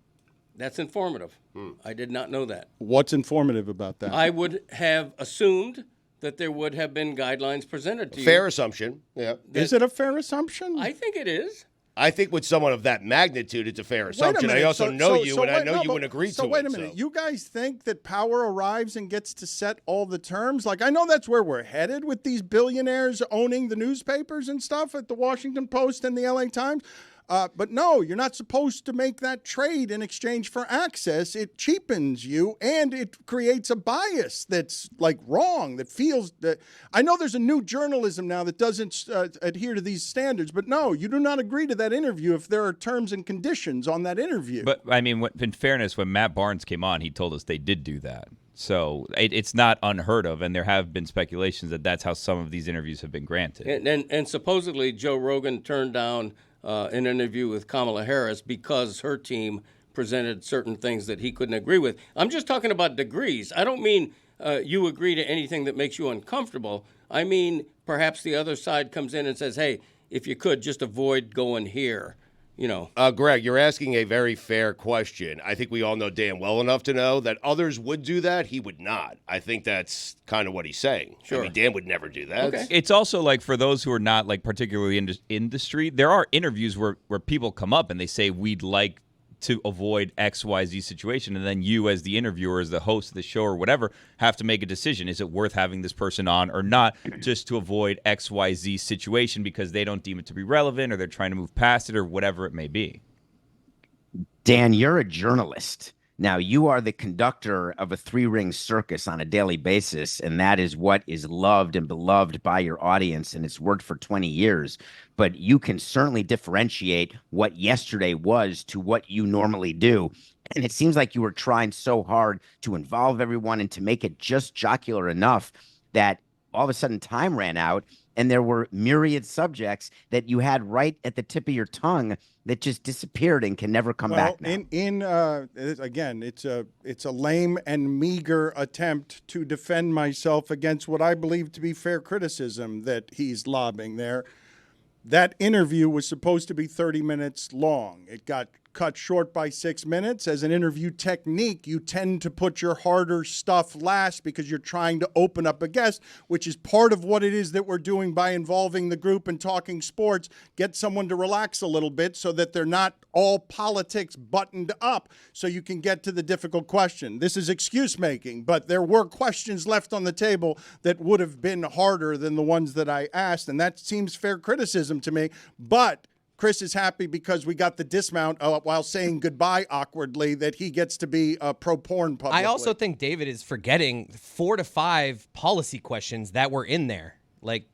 That's informative. I did not know that. What's informative about that? I would have assumed that there would have been guidelines presented to you. Fair assumption. Yeah. Is it a fair assumption? I think it is. I think with someone of that magnitude, it's a fair assumption. I also know you, and I know you wouldn't agree to it. So wait a minute. You guys think that power arrives and gets to set all the terms? Like, I know that's where we're headed with these billionaires owning the newspapers and stuff at the Washington Post and the LA Times. But no, you're not supposed to make that trade in exchange for access. It cheapens you, and it creates a bias that's like wrong, that feels that. I know there's a new journalism now that doesn't adhere to these standards, but no, you do not agree to that interview if there are terms and conditions on that interview. But I mean, in fairness, when Matt Barnes came on, he told us they did do that. So it's not unheard of, and there have been speculations that that's how some of these interviews have been granted. And supposedly Joe Rogan turned down an interview with Kamala Harris because her team presented certain things that he couldn't agree with. I'm just talking about degrees. I don't mean you agree to anything that makes you uncomfortable. I mean, perhaps the other side comes in and says, hey, if you could, just avoid going here. You know, Greg, you're asking a very fair question. I think we all know Dan well enough to know that others would do that. He would not. I think that's kind of what he's saying. Sure. I mean, Dan would never do that. Okay. It's also like for those who are not like particularly in industry, there are interviews where people come up and they say, we'd like to avoid XYZ situation. And then you as the interviewer, as the host of the show or whatever, have to make a decision. Is it worth having this person on or not, just to avoid XYZ situation because they don't deem it to be relevant or they're trying to move past it or whatever it may be? Dan, you're a journalist. Now, you are the conductor of a three-ring circus on a daily basis, and that is what is loved and beloved by your audience, and it's worked for 20 years. But you can certainly differentiate what yesterday was to what you normally do. And it seems like you were trying so hard to involve everyone and to make it just jocular enough that all of a sudden time ran out and there were myriad subjects that you had right at the tip of your tongue that just disappeared and can never come back now. Again, it's a lame and meager attempt to defend myself against what I believe to be fair criticism that he's lobbing there. That interview was supposed to be 30 minutes long. It got cut short by 6 minutes. As an interview technique, you tend to put your harder stuff last because you're trying to open up a guest, which is part of what it is that we're doing by involving the group and talking sports. Get someone to relax a little bit so that they're not all politics buttoned up so you can get to the difficult question. This is excuse making, but there were questions left on the table that would have been harder than the ones that I asked, and that seems fair criticism to me. But Chris is happy because we got the dismount while saying goodbye awkwardly that he gets to be pro-porn publicly. I also think David is forgetting 4 to 5 policy questions that were in there. Like,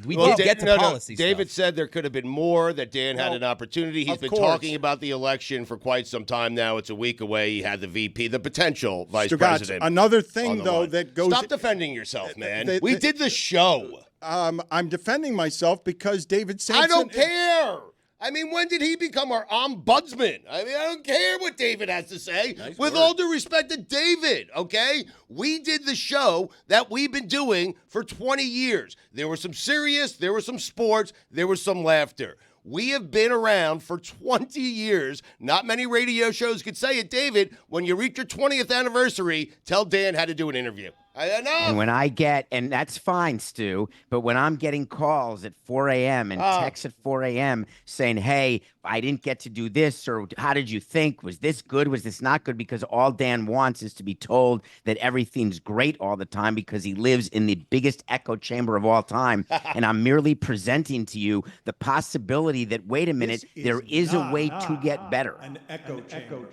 we did get to policy stuff. David said there could have been more, that Dan had an opportunity. He's been talking about the election for quite some time now. It's a week away. He had the VP, the potential vice president. Another thing, though, that goes... Stop defending yourself, man. We did the show. I'm defending myself because David Samson... I don't care. I mean, when did he become our ombudsman? I mean, I don't care what David has to say. With all due respect to David, okay? We did the show that we've been doing for 20 years. There was some serious, there was some sports, there was some laughter. We have been around for 20 years. Not many radio shows could say it. David, when you reach your 20th anniversary, tell Dan how to do an interview. I know. And when I get, and that's fine, Stu, but when I'm getting calls at 4 a.m. and texts at 4 a.m. saying, hey, I didn't get to do this, or how did you think? Was this good? Was this not good? Because all Dan wants is to be told that everything's great all the time because he lives in the biggest echo chamber of all time. And I'm merely presenting to you the possibility that, wait a minute, there is a way to get better. An echo chamber.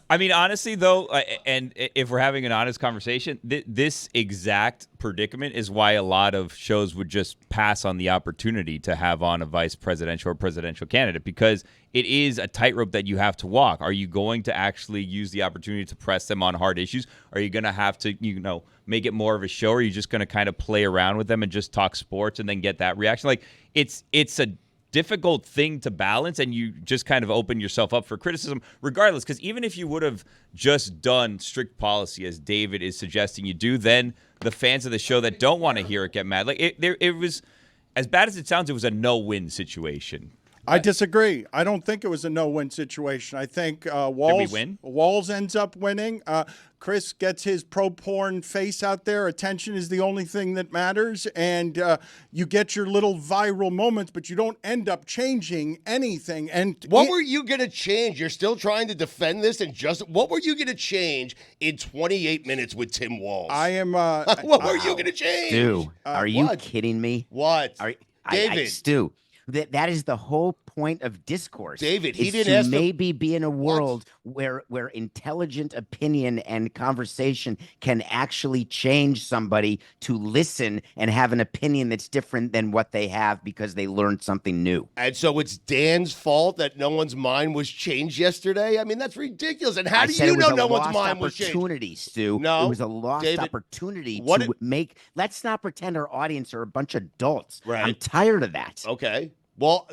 I mean, honestly, though, and if we're having an honest conversation, this exact predicament is why a lot of shows would just pass on the opportunity to have on a vice presidential or presidential candidate, because it is a tightrope that you have to walk. Are you going to actually use the opportunity to press them on hard issues? Are you going to have to, make it more of a show? Or are you just going to kind of play around with them and just talk sports and then get that reaction? Like, it's a difficult thing to balance, and you just kind of open yourself up for criticism regardless, because even if you would have just done strict policy as David is suggesting you do, then the fans of the show that don't want to hear it get mad. Like, it was, as bad as it sounds, it was a no-win situation. I disagree. I don't think it was a no-win situation. I think Walz ends up winning. Chris gets his pro-porn face out there. Attention is the only thing that matters. And you get your little viral moments, but you don't end up changing anything. And what were you going to change? You're still trying to defend this, and what were you going to change in 28 minutes with Tim Walz? I am... what were you going to change? Stu, are you kidding me? What? David. Stu, that is the whole point of discourse. David, he is didn't to ask maybe be in a world where intelligent opinion and conversation can actually change somebody to listen and have an opinion that's different than what they have because they learned something new. And so it's Dan's fault that no one's mind was changed yesterday? I mean, that's ridiculous. And how do you know no one's mind was changed? Opportunity, Stu. No, it was a lost opportunity to make. Let's not pretend our audience are a bunch of adults. Right. I'm tired of that. Okay. Well,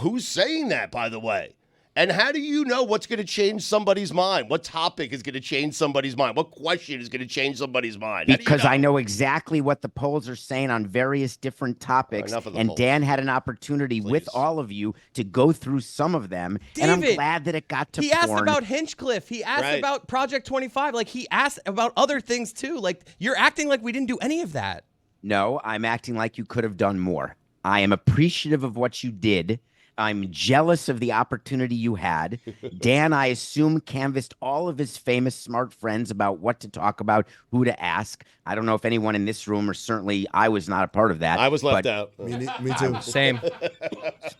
who's saying that, by the way? And how do you know what's going to change somebody's mind? What topic is going to change somebody's mind? What question is going to change somebody's mind? Because I know exactly what the polls are saying on various different topics. And polls. Dan had an opportunity with all of you to go through some of them. David, and I'm glad that it got to porn. He asked about Hinchcliffe. He asked about Project 25. Like, he asked about other things, too. Like, you're acting like we didn't do any of that. No, I'm acting like you could have done more. I am appreciative of what you did. I'm jealous of the opportunity you had. Dan, I assume, canvassed all of his famous smart friends about what to talk about, who to ask. I don't know if anyone in this room, or certainly I was not a part of that. I was left out. Me too. Same.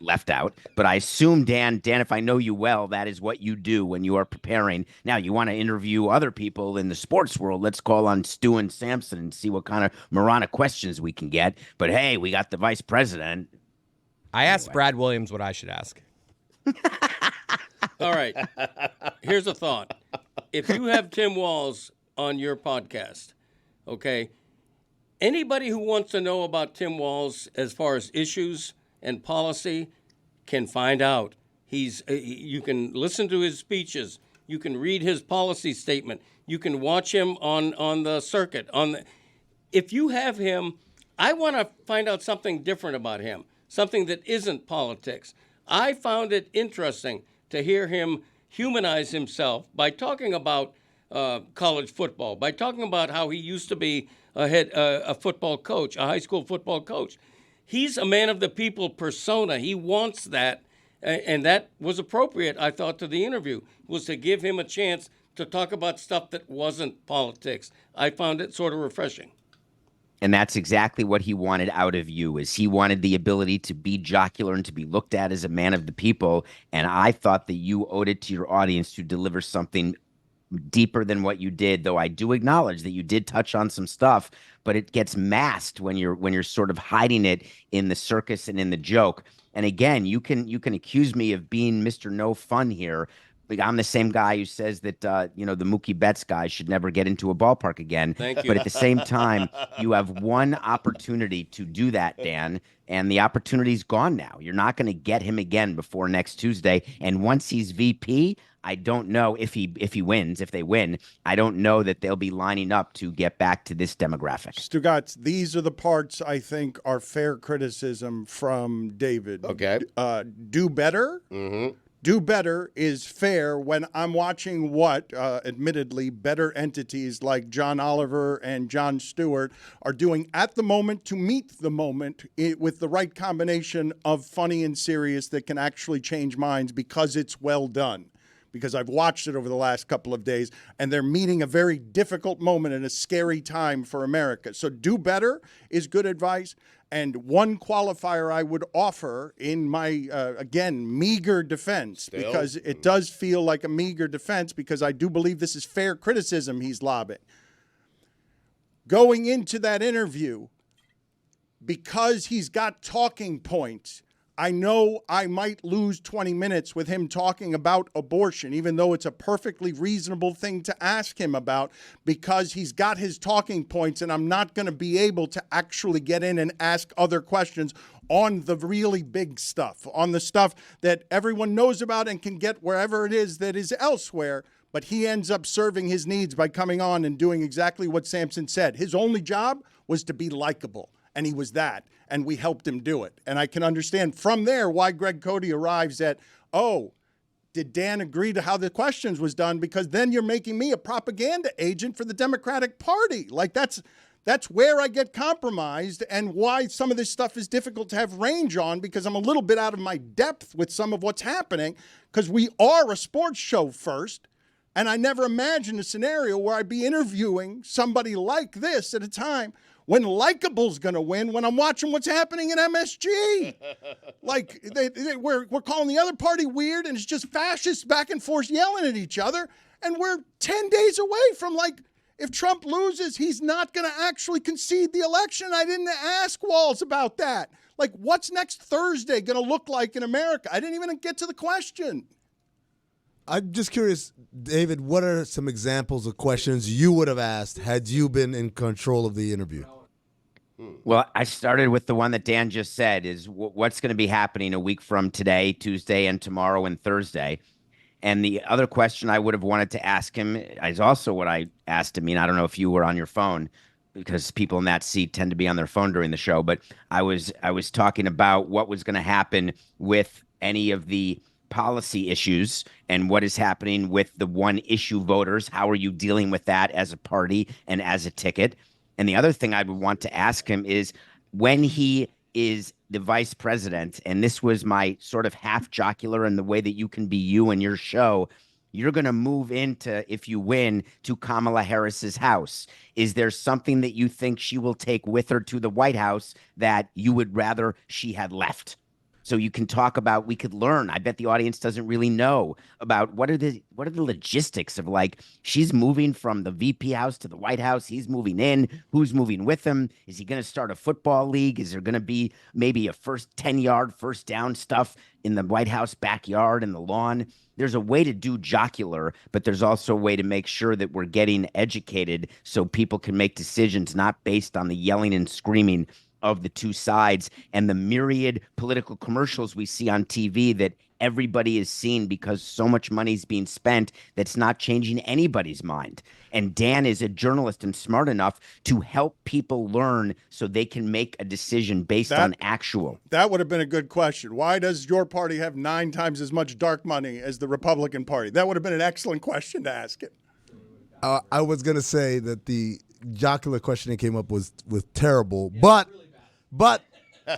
Left out. But I assume, Dan, if I know you well, that is what you do when you are preparing. Now, you want to interview other people in the sports world. Let's call on Stu and Samson and see what kind of moronic questions we can get. But hey, we got the vice president. I asked Brad Williams what I should ask. All right. Here's a thought. If you have Tim Walz on your podcast, okay, anybody who wants to know about Tim Walz as far as issues and policy can find out. You can listen to his speeches. You can read his policy statement. You can watch him on the circuit. If you have him, I want to find out something different about him, something that isn't politics. I found it interesting to hear him humanize himself by talking about college football, by talking about how he used to be a football coach, a high school football coach. He's a man of the people persona. He wants that, and that was appropriate, I thought, to the interview, was to give him a chance to talk about stuff that wasn't politics. I found it sort of refreshing. And that's exactly what he wanted out of you, is he wanted the ability to be jocular and to be looked at as a man of the people. And I thought that you owed it to your audience to deliver something deeper than what you did, though I do acknowledge that you did touch on some stuff, but it gets masked when you're sort of hiding it in the circus and in the joke. And again, you can accuse me of being Mr. No Fun here. Like, I'm the same guy who says that the Mookie Betts guy should never get into a ballpark again. Thank you. But at the same time, you have one opportunity to do that, Dan, and the opportunity's gone now. You're not going to get him again before next Tuesday. And once he's VP, I don't know if he wins. If they win, I don't know that they'll be lining up to get back to this demographic. Stugotz, these are the parts I think are fair criticism from David. Okay. Do better. Mm-hmm. Do better is fair when I'm watching what, admittedly, better entities like John Oliver and Jon Stewart are doing at the moment to meet the moment with the right combination of funny and serious that can actually change minds because it's well done. Because I've watched it over the last couple of days, and they're meeting a very difficult moment and a scary time for America. So do better is good advice. And one qualifier I would offer in my, again, meager defense, because it does feel like a meager defense, because I do believe this is fair criticism he's lobbing. Going into that interview, because he's got talking points, I know I might lose 20 minutes with him talking about abortion, even though it's a perfectly reasonable thing to ask him about, because he's got his talking points, and I'm not going to be able to actually get in and ask other questions on the really big stuff, on the stuff that everyone knows about and can get wherever it is that is elsewhere. But he ends up serving his needs by coming on and doing exactly what Samson said. His only job was to be likable, and he was that. And we helped him do it. And I can understand from there why Greg Cody arrives at, oh, did Dan agree to how the questions was done? Because then you're making me a propaganda agent for the Democratic Party. Like, that's where I get compromised, and why some of this stuff is difficult to have range on, because I'm a little bit out of my depth with some of what's happening, because we are a sports show first. And I never imagined a scenario where I'd be interviewing somebody like this at a time when likable's going to win, when I'm watching what's happening in MSG. Like, we're calling the other party weird, and it's just fascists back and forth yelling at each other. And we're 10 days away from, like, if Trump loses, he's not going to actually concede the election. I didn't ask Walz about that. Like, what's next Thursday going to look like in America? I didn't even get to the question. I'm just curious, David, what are some examples of questions you would have asked had you been in control of the interview? Well, I started with the one that Dan just said, is what's going to be happening a week from today, Tuesday, and tomorrow and Thursday. And the other question I would have wanted to ask him is also what I asked him. I mean, I don't know if you were on your phone, because people in that seat tend to be on their phone during the show, but I was talking about what was going to happen with any of the policy issues and what is happening with the one issue voters. How are you dealing with that as a party and as a ticket? And the other thing I would want to ask him is, when he is the vice president, and this was my sort of half jocular in the way that you can be you and your show, you're going to move into, if you win, to Kamala Harris's house. Is there something that you think she will take with her to the White House that you would rather she had left? So you can talk about, we could learn. I bet the audience doesn't really know about what are the logistics of, like, she's moving from the VP house to the White House. He's moving in. Who's moving with him? Is he going to start a football league? Is there going to be maybe a 10-yard first down stuff in the White House backyard and the lawn? There's a way to do jocular, but there's also a way to make sure that we're getting educated so people can make decisions not based on the yelling and screaming of the two sides and the myriad political commercials we see on TV that everybody is seeing because so much money is being spent that's not changing anybody's mind. And Dan is a journalist and smart enough to help people learn so they can make a decision based on actual. That would have been a good question. Why does your party have 9 times as much dark money as the Republican Party? That would have been an excellent question to ask it. I was going to say that the jocular question that came up was terrible, but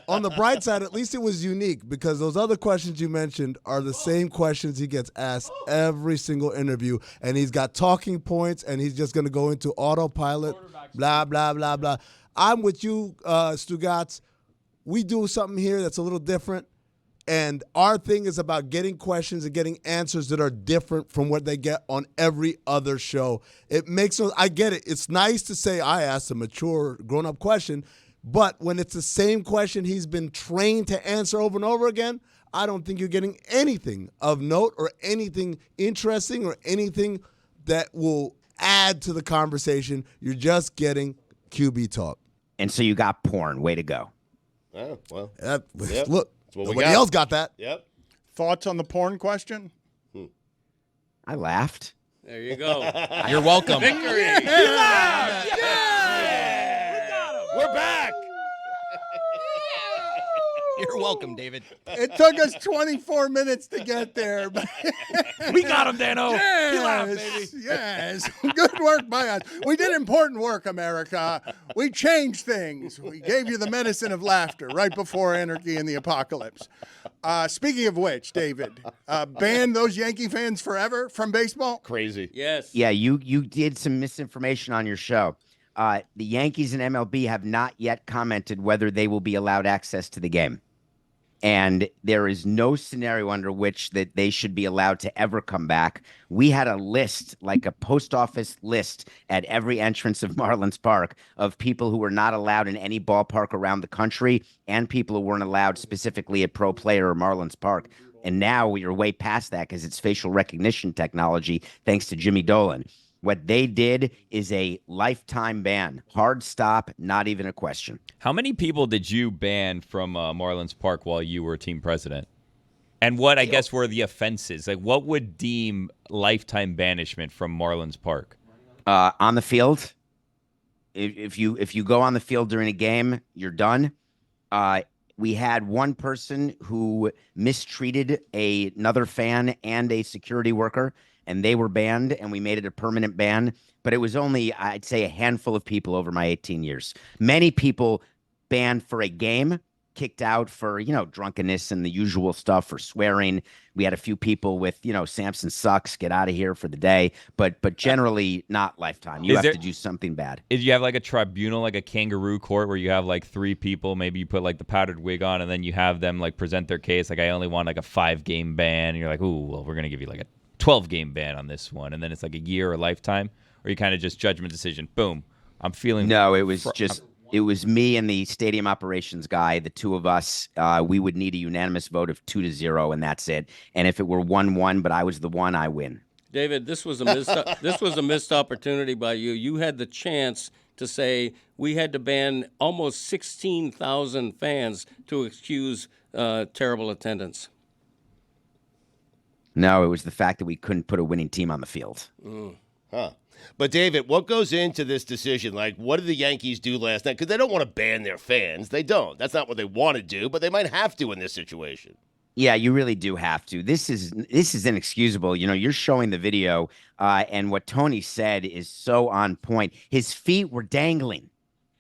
on the bright side, at least it was unique because those other questions you mentioned are the same questions he gets asked every single interview, and he's got talking points, and he's just going to go into autopilot, blah, blah, blah, blah. I'm with you, Stugotz. We do something here that's a little different, and our thing is about getting questions and getting answers that are different from what they get on every other show. It makes – I get it. It's nice to say I asked a mature, grown-up question, but when it's the same question he's been trained to answer over and over again, I don't think you're getting anything of note or anything interesting or anything that will add to the conversation. You're just getting QB talk. And so you got porn. Way to go. Oh, well. Look, nobody else got that. Yep. Thoughts on the porn question? I laughed. There you go. You're welcome. Victory. We're back. You're welcome, David. It took us 24 minutes to get there. But We got him, Dano. He laughed, baby. Yes. Good work by us. We did important work, America. We changed things. We gave you the medicine of laughter right before anarchy and the apocalypse. Speaking of which, David, ban those Yankee fans forever from baseball? Crazy. Yes. Yeah, you did some misinformation on your show. The Yankees and MLB have not yet commented whether they will be allowed access to the game. And there is no scenario under which that they should be allowed to ever come back. We had a list, like a post office list at every entrance of Marlins Park of people who were not allowed in any ballpark around the country and people who weren't allowed specifically at Pro Player or Marlins Park. And now we are way past that because it's facial recognition technology, thanks to Jimmy Dolan. What they did is a lifetime ban. Hard stop, not even a question. How many people did you ban from Marlins Park while you were team president? And what, I guess, were the offenses? Like, what would deem lifetime banishment from Marlins Park? On the field, if you go on the field during a game, you're done. We had one person who mistreated another fan and a security worker, and they were banned, and we made it a permanent ban. But it was only, I'd say, a handful of people over my 18 years. Many people banned for a game, kicked out for, drunkenness and the usual stuff, for swearing. We had a few people with, Samson sucks, get out of here for the day. But generally not lifetime. You have to do something bad. Is you have like a tribunal, like a kangaroo court, where you have like 3 people, maybe you put like the powdered wig on, and then you have them like present their case. Like, I only want like a 5-game ban. And you're like, ooh, well, we're going to give you like a 12-game ban on this one, and then it's like a year or lifetime, or you kind of just judgment decision, boom, I'm feeling. No, it was it was me and the stadium operations guy, the two of us. We would need a unanimous vote of 2-0, and that's it. And if it were 1-1, but I was the one, I win. David, this was a missed opportunity by you. You had the chance to say we had to ban almost 16,000 fans to excuse terrible attendance. No, it was the fact that we couldn't put a winning team on the field. Huh. But, David, what goes into this decision? Like, what did the Yankees do last night? Because they don't want to ban their fans. They don't. That's not what they want to do, but they might have to in this situation. Yeah, you really do have to. This is inexcusable. You're showing the video, and what Tony said is so on point. His feet were dangling.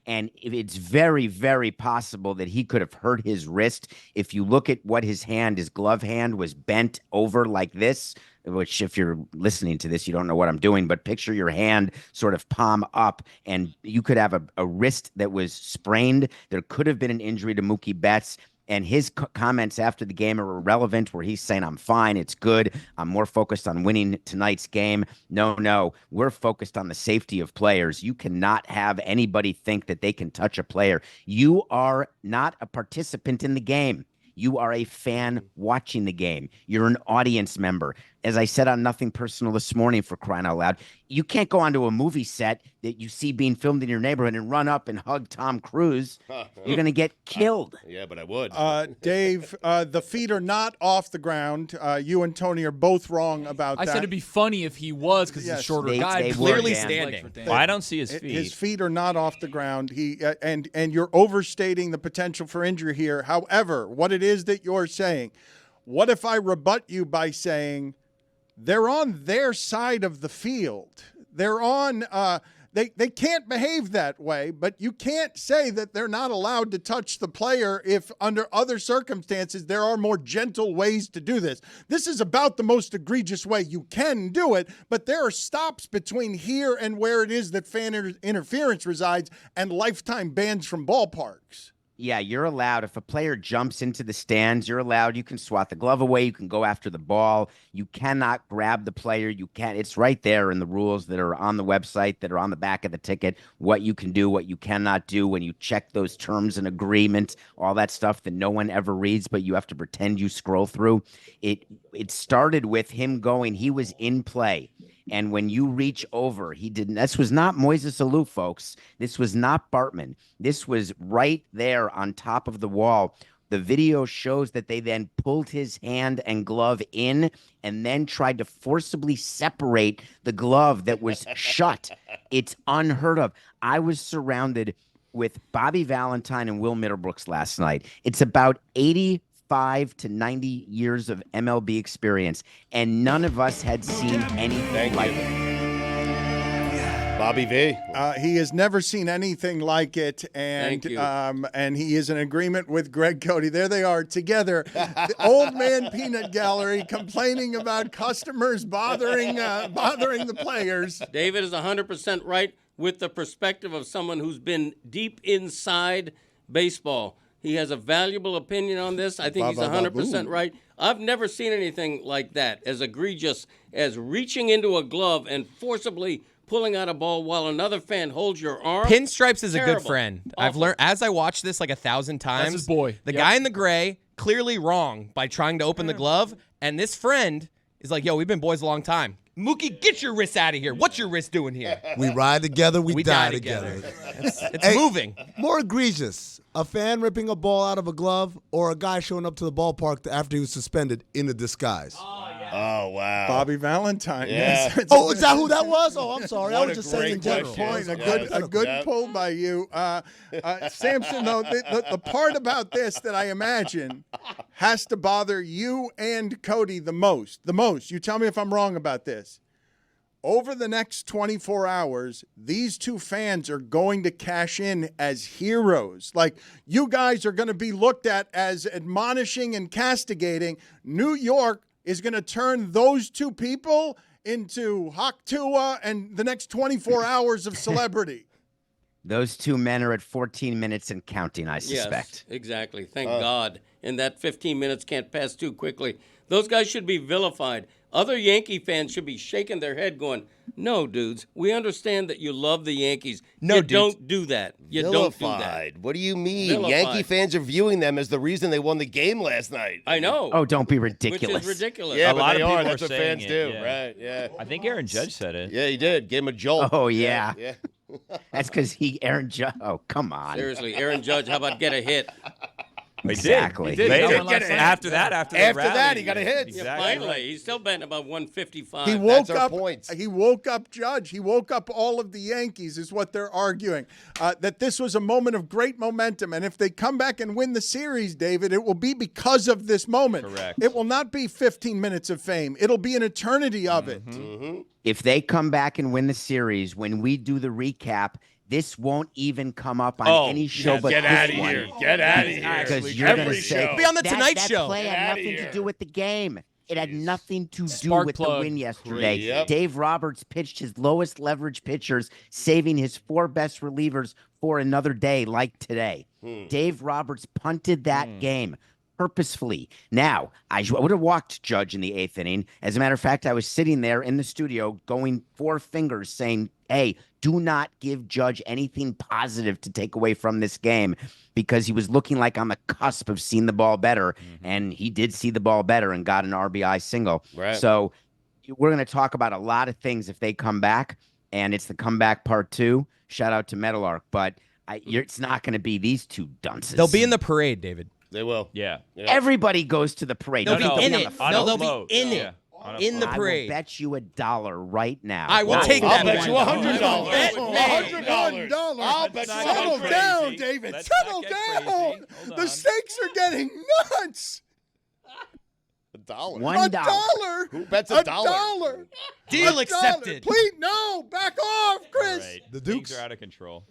And it's very, very possible that he could have hurt his wrist. If you look at what his glove hand was bent over like this, which if you're listening to this, you don't know what I'm doing, but picture your hand sort of palm up, and you could have a wrist that was sprained. There could have been an injury to Mookie Betts. And his comments after the game are irrelevant, where he's saying, I'm fine, it's good, I'm more focused on winning tonight's game. No, we're focused on the safety of players. You cannot have anybody think that they can touch a player. You are not a participant in the game. You are a fan watching the game. You're an audience member. As I said on Nothing Personal this morning, for crying out loud, you can't go onto a movie set that you see being filmed in your neighborhood and run up and hug Tom Cruise. You're going to get killed. Yeah, but I would. Dave, the feet are not off the ground. You and Tony are both wrong about that. I said it'd be funny if he was, because he's a shorter guy. they Clearly were, standing. Well, I don't see his feet. His feet are not off the ground. And you're overstating the potential for injury here. However, what it is that you're saying, what if I rebut you by saying they're on their side of the field? They're on they can't behave that way, but you can't say that they're not allowed to touch the player if under other circumstances there are more gentle ways to do this. This is about the most egregious way you can do it, but there are stops between here and where it is that fan interference resides and lifetime bans from ballparks. Yeah, you're allowed. If a player jumps into the stands, you're allowed. You can swat the glove away. You can go after the ball. You cannot grab the player. You can't. It's right there in the rules that are on the website, that are on the back of the ticket, what you can do, what you cannot do when you check those terms and agreements, all that stuff that no one ever reads, but you have to pretend you scroll through. It started with him going, he was in play. And when you reach over, he didn't. This was not Moises Alou, folks. This was not Bartman. This was right there on top of the wall. The video shows that they then pulled his hand and glove in and then tried to forcibly separate the glove that was shut. It's unheard of. I was surrounded with Bobby Valentine and Will Middlebrooks last night. It's about 85 to 90 years of MLB experience, and none of us had seen anything like it. Bobby V. He has never seen anything like it, and he is in agreement with Greg Cody. There they are together, the Old Man Peanut Gallery, complaining about customers bothering the players. David is 100% right with the perspective of someone who's been deep inside baseball. He has a valuable opinion on this. I think he's 100% right. I've never seen anything like that, as egregious as reaching into a glove and forcibly pulling out a ball while another fan holds your arm. Pinstripes is Terrible. a good friend. Awful. I've learned, as I watch this like 1,000 times. That's his boy. The guy in the gray, clearly wrong by trying to open the glove. And this friend is like, yo, we've been boys a long time. Mookie, get your wrist out of here. What's your wrist doing here? We ride together, we die together. It's moving. More egregious, a fan ripping a ball out of a glove or a guy showing up to the ballpark after he was suspended in a disguise. Oh, wow. Bobby Valentine. Yeah. Yes. Oh, is that who that was? Oh, I'm sorry. I What was a just saying in great general. Point. Yes. A good Yep. pull by you. Samson, though, the part about this that I imagine has to bother you and Cody the most. You tell me if I'm wrong about this. Over the next 24 hours, these two fans are going to cash in as heroes. Like, you guys are going to be looked at as admonishing and castigating. New York is going to turn those two people into Hak Tua and the next 24 hours of celebrity. Those two men are at 14 minutes and counting, I suspect. Yes, exactly. Thank God. And that 15 minutes can't pass too quickly. Those guys should be vilified. Other Yankee fans should be shaking their head going, no, dudes, we understand that you love the Yankees. No, you dudes. don't do that. You don't do that. Vilified. What do you mean? Vilified. Yankee fans are viewing them as the reason they won the game last night. I know. Oh, don't be Which ridiculous. is ridiculous. Yeah, A but lot they of are. people That's are what saying fans it, do, yeah. right? Yeah. I think Aaron Judge said it. Yeah, he did. Gave him a jolt. Oh, yeah. Yeah. That's because Aaron Judge. Oh, come on. Seriously, Aaron Judge, how about get a hit? Exactly. He did. He got Later. one last night. After that, after After the rally, that, he got a hit. Yeah, Exactly. finally. He's still betting about 155. He woke our up. points. He woke up Judge. He woke up all of the Yankees, is what they're arguing. That this was a moment of great momentum, and if they come back and win the series, David, it will be because of this moment. Correct. It will not be 15 minutes of fame. It'll be an eternity of it. If they come back and win the series, when we do the recap, this won't even come up on any show but Get this out of one. here. Get out of here. Because you're going to say, Be on the that Tonight Show. play Get had outta nothing here. to do with the game. It had nothing to do Spark with plug. the win yesterday. Yep. Dave Roberts pitched his lowest leverage pitchers, saving his 4 best relievers for another day like today. Dave Roberts punted that game purposefully. Now, I would have walked Judge in the 8th inning. As a matter of fact, I was sitting there in the studio going 4 fingers saying, hey, do not give Judge anything positive to take away from this game, because he was looking like on the cusp of seeing the ball better, and he did see the ball better and got an RBI single. Right. So we're going to talk about a lot of things if they come back, and it's the comeback part 2. Shout out to Metalark, but it's not going to be these two dunces. They'll be in the parade, David. They will. Yeah. Everybody goes to the parade. They'll Don't be be in on it. the No, they'll float. be in Yeah. it. In the I parade. will bet you $1 right now. I will Not take $1. that. I'll bet you $100. $101. I'll bet you Settle crazy. down, David. Let's Settle not get down. crazy. Hold The on. stakes are getting nuts. $1. $1. Who bets $1. $1? Deal $1. accepted. Please, no. Back off, Chris. All right. The Things Dukes. are out of control.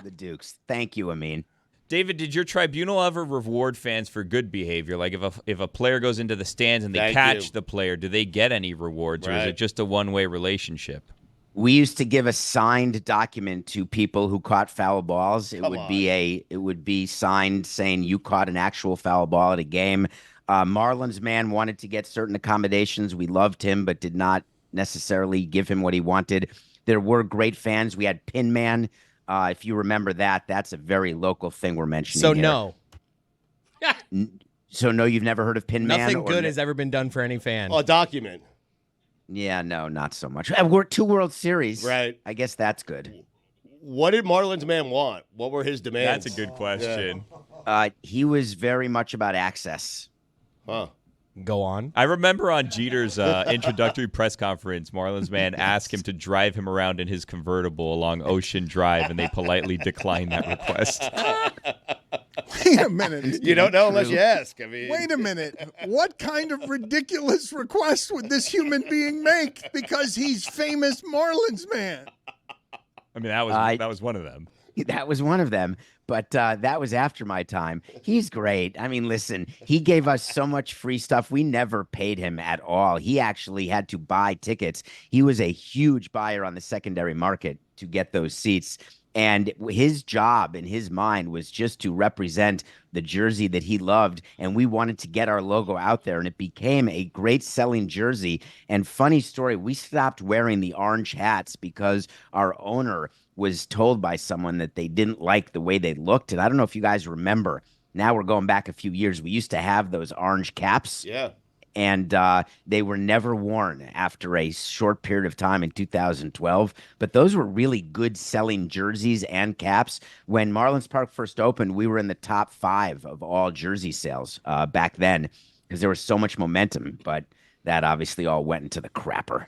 The Dukes. Thank you, Amin. David, did your tribunal ever reward fans for good behavior? Like if a player goes into the stands and they Thank catch you. the player, do they get any rewards, or is Right. it just a one-way relationship? We used to give a signed document to people who caught foul balls. It Come would be signed saying you caught an actual foul ball at a game. Marlins man wanted to get certain accommodations. We loved him, but did not necessarily give him what he wanted. There were great fans. We had Pin Man. If you remember that, that's a very local thing we're mentioning. So here. no, So no, you've never heard of Pin Man? nothing or good no- has ever been done for any fan. A document. Yeah, no, not so much. We're 2 World Series. Right. I guess that's good. What did Marlins man want? What were his demands? That's a good question. He was very much about access. Huh. Go on. I remember on Jeter's introductory press conference, Marlins man asked him to drive him around in his convertible along Ocean Drive, and they politely declined that request. Wait a minute. You don't know unless you ask. I mean, Wait a minute. What kind of ridiculous request would this human being make because he's famous Marlins man? I mean, that was one of them. That was one of them, but that was after my time. He's great. I mean, listen, he gave us so much free stuff. We never paid him at all. He actually had to buy tickets. He was a huge buyer on the secondary market to get those seats. And his job in his mind was just to represent the jersey that he loved. And we wanted to get our logo out there. And it became a great selling jersey. And funny story, we stopped wearing the orange hats because our owner was told by someone that they didn't like the way they looked. And I don't know if you guys remember. Now we're going back a few years. We used to have those orange caps. yeah. And they were never worn after a short period of time in 2012. But those were really good selling jerseys and caps. When Marlins Park first opened, we were in the top 5 of all jersey sales back then because there was so much momentum. But that obviously all went into the crapper.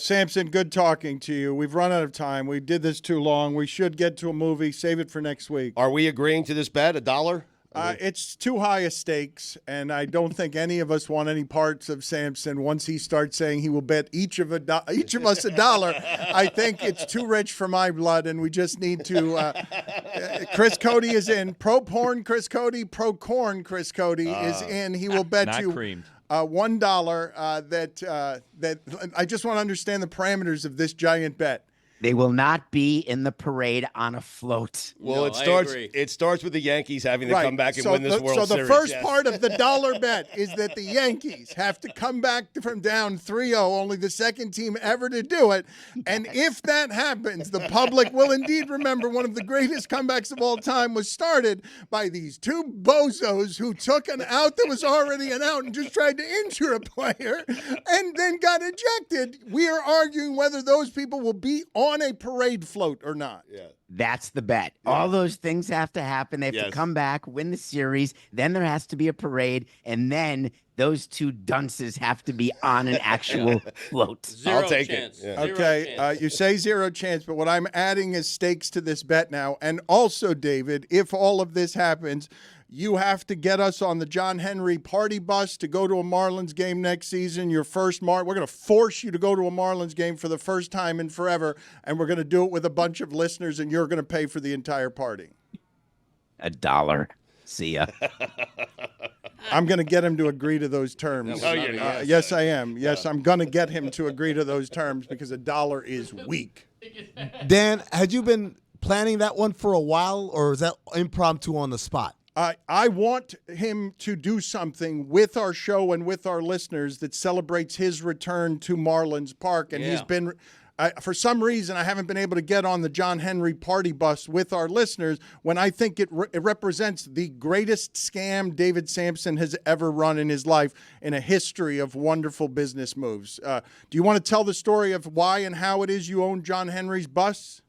Samson, good talking to you. We've run out of time. We did this too long. We should get to a movie. Save it for next week. Are we agreeing to this bet? $1? It's too high a stakes, and I don't think any of us want any parts of Samson. Once he starts saying he will bet each of us $1, I think it's too rich for my blood, and we just need to. Chris Cody is in. Pro porn Chris Cody, pro corn Chris Cody is in. He will bet Not you creamed. $1 that I just want to understand the parameters of this giant bet. They will not be in the parade on a float. Well, No, it I starts. agree. It starts with the Yankees having to come back and so win this World So the Series. first yes. part of the dollar bet is that the Yankees have to come back from down 3-0, only the second team ever to do it. And if that happens, the public will indeed remember one of the greatest comebacks of all time was started by these 2 bozos who took an out that was already an out and just tried to injure a player and then got ejected. We are arguing whether those people will be on a parade float or not. Yeah. That's the bet. All those things have to happen. They have to Yes. come back, win the series. Then there has to be a parade. And then those 2 dunces have to be on an actual float. Zero I'll take it. chance. Yeah. Zero Okay, chance. you say 0 chance, but what I'm adding is stakes to this bet now. And also, David, if all of this happens, you have to get us on the John Henry party bus to go to a Marlins game next season. Your first we're going to force you to go to a Marlins game for the first time in forever, and we're going to do it with a bunch of listeners, and you're going to pay for the entire party. $1. See ya. I'm going to get him to agree to those terms. No, you're not. Yes, I am. Yes, I'm going to get him to agree to those terms because $1 is weak. Dan, had you been planning that one for a while, or is that impromptu on the spot? I want him to do something with our show and with our listeners that celebrates his return to Marlins Park. And he's been, for some reason, I haven't been able to get on the John Henry party bus with our listeners when I think it represents the greatest scam David Samson has ever run in his life in a history of wonderful business moves. Do you want to tell the story of why and how it is you own John Henry's bus?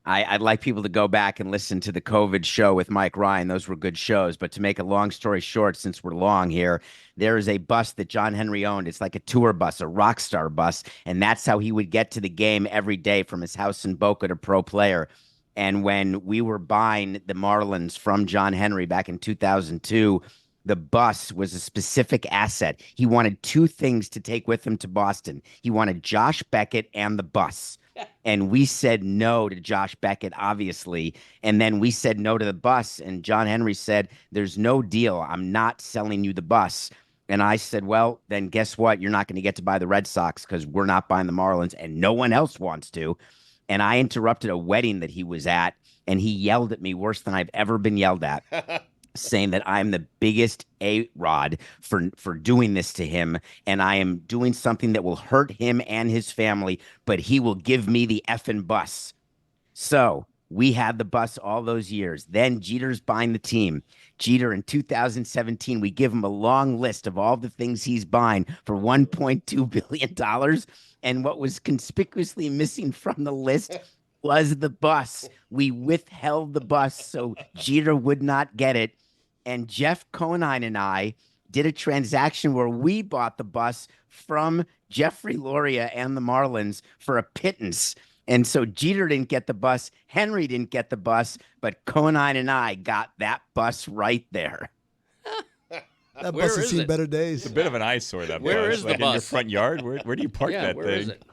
I'd like people to go back and listen to the COVID show with Mike Ryan. Those were good shows. But to make a long story short, since we're long here, there is a bus that John Henry owned. It's like a tour bus, a rock star bus. And that's how he would get to the game every day from his house in Boca to pro player. And when we were buying the Marlins from John Henry back in 2002, the bus was a specific asset. He wanted two things to take with him to Boston. He wanted Josh Beckett and the bus. And we said no to Josh Beckett, obviously. And then we said no to the bus. And John Henry said, there's no deal. I'm not selling you the bus. And I said, well, then guess what? You're not going to get to buy the Red Sox because we're not buying the Marlins and no one else wants to. And I interrupted a wedding that he was at, and he yelled at me worse than I've ever been yelled at. Saying that I'm the biggest A-Rod for doing this to him, and I am doing something that will hurt him and his family, but he will give me the effing bus. So we had the bus all those years. Then Jeter's buying the team. Jeter in 2017, we give him a long list of all the things he's buying for $1.2 billion. And what was conspicuously missing from the list was the bus. We withheld the bus so Jeter would not get it. And Jeff Conine and I did a transaction where we bought the bus from Jeffrey Loria and the Marlins for a pittance. And so Jeter didn't get the bus, Henry didn't get the bus, but Conine and I got that bus right there. That bus has seen better days. It's a bit of an eyesore, that Where bus. is the like in your bus? front yard? Where do you park that where thing? is it?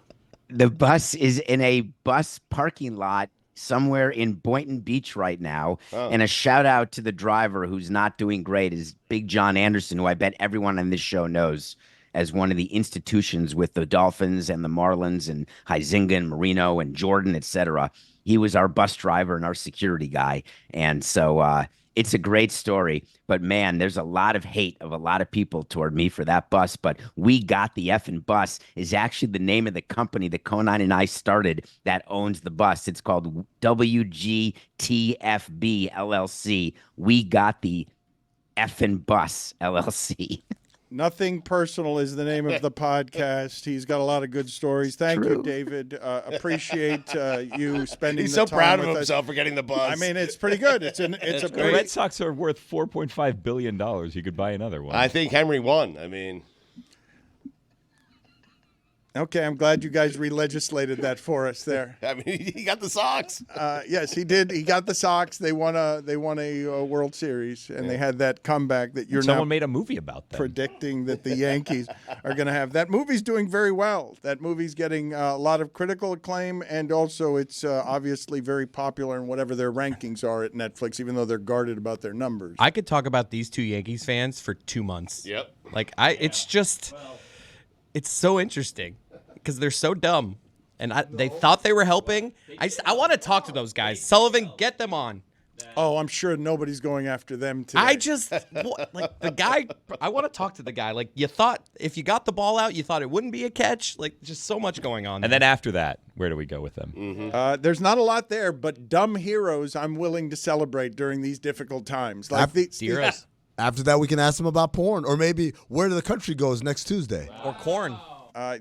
The bus is in a bus parking lot somewhere in Boynton Beach right now. Oh. And a shout out to the driver who's not doing great is Big John Anderson, who I bet everyone on this show knows as one of the institutions with the Dolphins and the Marlins and Huizinga and Marino and Jordan, etc. He was our bus driver and our security guy. And so it's a great story. But, man, there's a lot of hate of a lot of people toward me for that bus. But we got the effing bus is actually the name of the company that Conine and I started that owns the bus. It's called WGTFB LLC. We got the effing bus LLC. Nothing Personal is the name of the podcast. He's got a lot of good stories. Thank you, David. Appreciate you spending He's the so time proud with of us. himself for getting the bus. I mean, it's pretty good. It's a The great. Red Sox are worth $4.5 billion. You could buy another one. I think Henry won. I mean, Okay, I'm glad you guys re-legislated that for us there. he got the Sox. Yes, he did. He got the Sox. They won a World Series, and they had that comeback that you're Someone now made a movie about them. predicting that the Yankees are going to have. That movie's doing very well. That movie's getting a lot of critical acclaim, and also it's obviously very popular in whatever their rankings are at Netflix, even though they're guarded about their numbers. I could talk about these two Yankees fans for 2 months. Yep. It's just, it's so interesting because they're so dumb. And they thought they were helping. I want to talk to those guys. Sullivan, get them on. Oh, I'm sure nobody's going after them today. The guy, I want to talk to the guy. Like, you thought if you got the ball out, you thought it wouldn't be a catch. Like, just so much going on. And then after that, where do we go with them? There's not a lot there, but dumb heroes I'm willing to celebrate during these difficult times. Like Heroes. After that, we can ask them about porn, or maybe where the country goes next Tuesday. Or corn.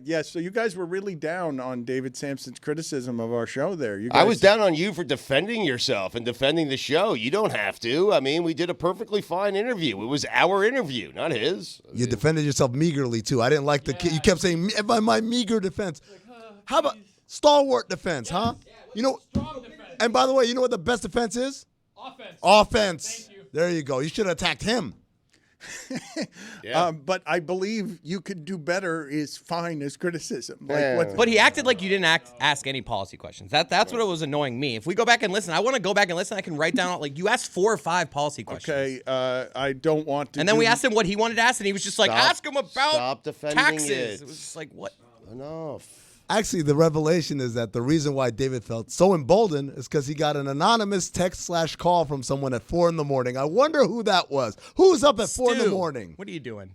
Yes, so you guys were really down on David Sampson's criticism of our show there. You guys, I was down on you for defending yourself and defending the show. You don't have to. I mean, we did a perfectly fine interview. It was our interview, not his. You defended yourself meagerly, too. I didn't like you kept saying, my meager defense. How about stalwart defense, huh? Strong defense. And by the way, you know what the best defense is? Offense. Offense. Thank you. There you go. You should have attacked him. But I believe you could do better is fine as criticism. But he acted like you didn't ask any policy questions. That's what was annoying me. If we go back and listen, I want to go back and listen. I can write down, like, you asked 4 or 5 policy questions. Okay, I don't want to. And then we asked him what he wanted to ask, and he was just like, ask him about defending taxes. It was just like, what? Enough. Actually, the revelation is that the reason why David felt so emboldened is because he got an anonymous text/call from someone at 4 a.m. I wonder who that was. Who's up at 4 a.m? What are you doing?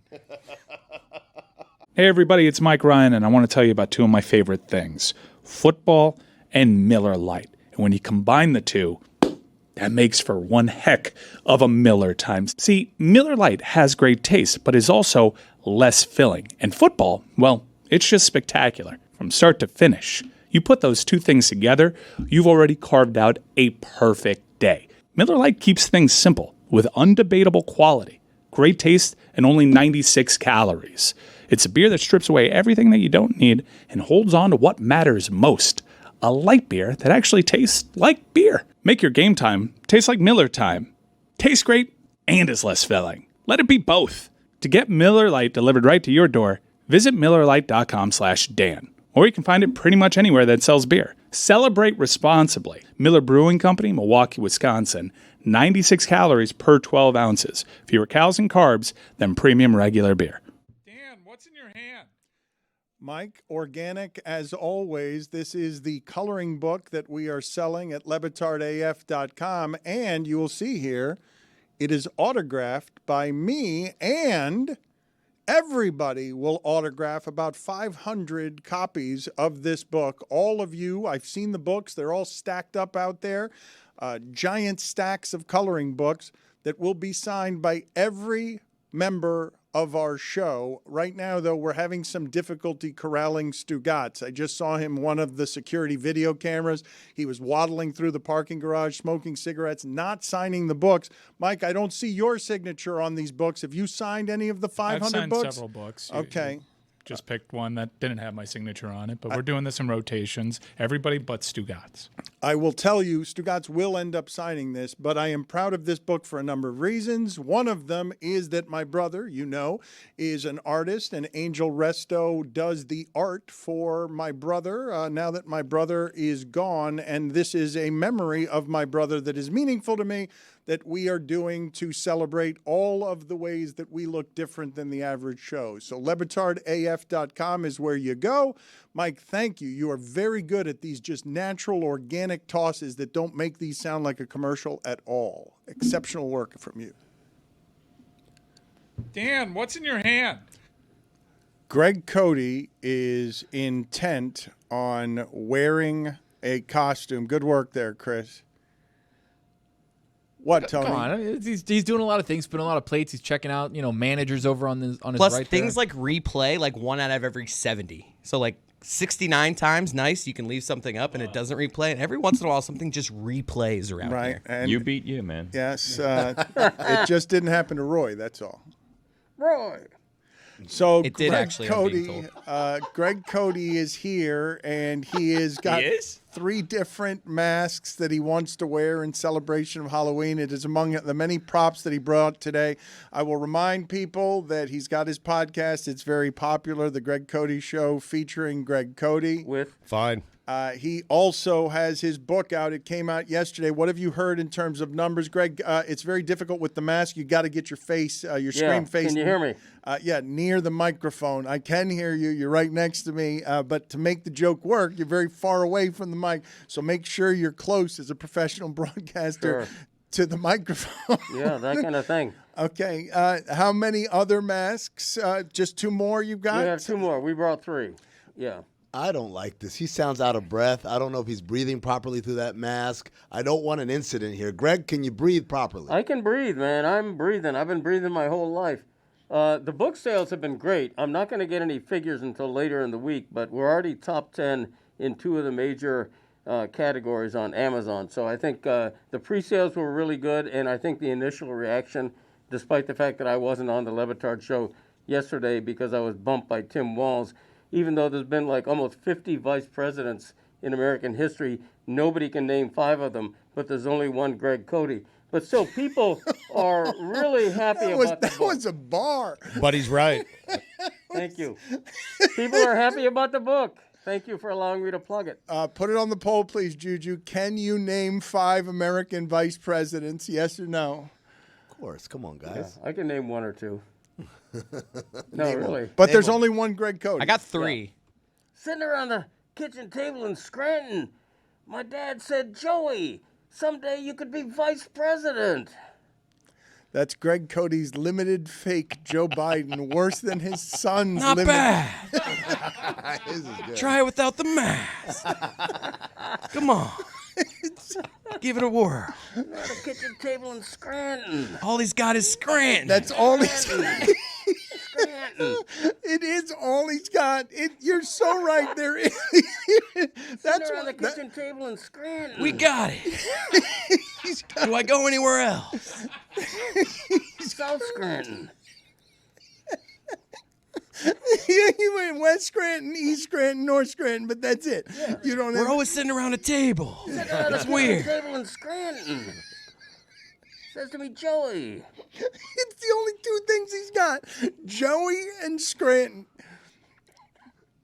Hey, everybody, it's Mike Ryan, and I want to tell you about 2 of my favorite things, football and Miller Lite. And when you combine the 2, that makes for one heck of a Miller time. See, Miller Lite has great taste, but is also less filling. And football, well, it's just spectacular. From start to finish. You put those 2 things together, you've already carved out a perfect day. Miller Lite keeps things simple with undebatable quality, great taste, and only 96 calories. It's a beer that strips away everything that you don't need and holds on to what matters most. A light beer that actually tastes like beer. Make your game time taste like Miller time. Tastes great and is less filling. Let it be both. To get Miller Lite delivered right to your door, visit MillerLite.com/Dan. Or you can find it pretty much anywhere that sells beer. Celebrate responsibly. Miller Brewing Company, Milwaukee, Wisconsin. 96 calories per 12 ounces. Fewer calories and carbs than premium regular beer. Dan, what's in your hand? Mike, organic as always. This is the coloring book that we are selling at LeBatardAF.com. And you will see here, it is autographed by me, and everybody will autograph about 500 copies of this book. All of you, I've seen the books. They're all stacked up out there. Giant stacks of coloring books that will be signed by every member of our show. Right now, though, we're having some difficulty corralling Stugotz. I just saw him one of the security video cameras. He was waddling through the parking garage, smoking cigarettes, not signing the books. Mike, I don't see your signature on these books. Have you signed any of the 500 I've signed books? several books. Okay. Just picked one that didn't have my signature on it, but we're doing this in rotations. Everybody but Stugotz. I will tell you, Stugotz will end up signing this, but I am proud of this book for a number of reasons. One of them is that my brother, you know, is an artist, and Angel Resto does the art for my brother now that my brother is gone, and this is a memory of my brother that is meaningful to me, that we are doing to celebrate all of the ways that we look different than the average show. So LeBatardAF.com is where you go. Mike, thank you. You are very good at these just natural, organic tosses that don't make these sound like a commercial at all. Exceptional work from you. Dan, what's in your hand? Greg Cody is intent on wearing a costume. Good work there, Chris. What, Tony? Come on, he's doing a lot of things, putting a lot of plates. He's checking out, managers over on his Plus, right things there. like replay, like 1 out of every 70. So, like, 69 times, nice. You can leave something up and it doesn't replay. And every once in a while, something just replays around Right. here. And You beat you, man. yes, it just didn't happen to Roy, that's all. Roy. So It did Greg actually, I'm being Cody, Greg Cody is here, and he has got He is? 3 different masks that he wants to wear in celebration of Halloween. It is among the many props that he brought today. I will remind people that he's got his podcast. It's very popular, The Greg Cody Show, featuring Greg Cody. Fine. He also has his book out. It came out yesterday. What have you heard in terms of numbers, Greg? It's very difficult with the mask. You got to get your face, your screen face. Can you hear me? Near the microphone. I can hear you. You're right next to me. But to make the joke work, you're very far away from the mic. So make sure you're close as a professional broadcaster to the microphone. Yeah, that kind of thing. Okay. How many other masks? Just 2 more you've got? We have 2 more. We brought 3. Yeah. I don't like this. He sounds out of breath. I don't know if he's breathing properly through that mask. I don't want an incident here. Greg, can you breathe properly? I can breathe, man. I'm breathing. I've been breathing my whole life. The book sales have been great. I'm not going to get any figures until later in the week, but we're already top 10 in 2 of the major categories on Amazon. So I think the pre-sales were really good, and I think the initial reaction, despite the fact that I wasn't on the Le Batard Show yesterday because I was bumped by Tim Walz, even though there's been like almost 50 vice presidents in American history, nobody can name 5 of them, but there's only one Greg Cody. But still, people are really happy about the That book. was a bar. But he's right. Thank you. People are happy about the book. Thank you for allowing me to plug it. Put it on the poll, please, Juju. Can you name 5 American vice presidents? Yes or no? Of course. Come on, Yeah, guys. I can name 1 or 2. No, really. But there's only one Greg Cody. I got 3. Sitting around the kitchen table in Scranton, my dad said, Joey, someday you could be vice president. That's Greg Cody's limited fake Joe Biden, worse than his son's Not limited. bad. This is good. Try it without the mask. Come on. Give it a whirl. At the kitchen table in Scranton. All he's got is Scranton. That's all he's Scranton. It is all he's got. You're so right. There is. That's Sitting around the what. kitchen table in Scranton. We got it. Do I go anywhere else? South Scranton. You went West Scranton, East Scranton, North Scranton, but that's it. You don't. We're always sitting around a table. That's weird. Table in Scranton. Says to me, Joey. It's the only 2 things he's got: Joey and Scranton.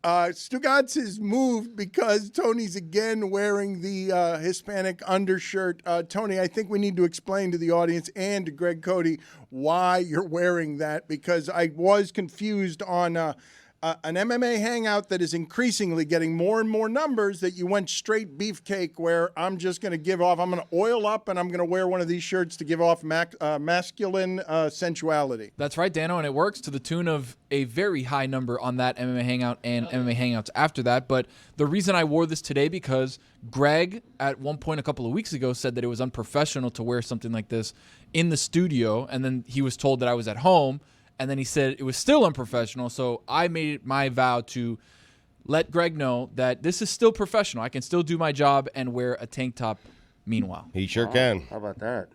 Stugotz is moved because Tony's again wearing the Hispanic undershirt. Tony, I think we need to explain to the audience and to Greg Cody why you're wearing that, because I was confused on an MMA hangout that is increasingly getting more and more numbers, that you went straight beefcake, where I'm just going to give off, I'm going to oil up and I'm going to wear one of these shirts to give off masculine sensuality. That's right, Dano, and it works to the tune of a very high number on that MMA Hangout and MMA Hangouts after that. But the reason I wore this today, because Greg, at one point a couple of weeks ago, said that it was unprofessional to wear something like this in the studio, and then he was told that I was at home, and then he said it was still unprofessional, so I made it my vow to let Greg know that this is still professional. I can still do my job and wear a tank top meanwhile. He sure can. How about that?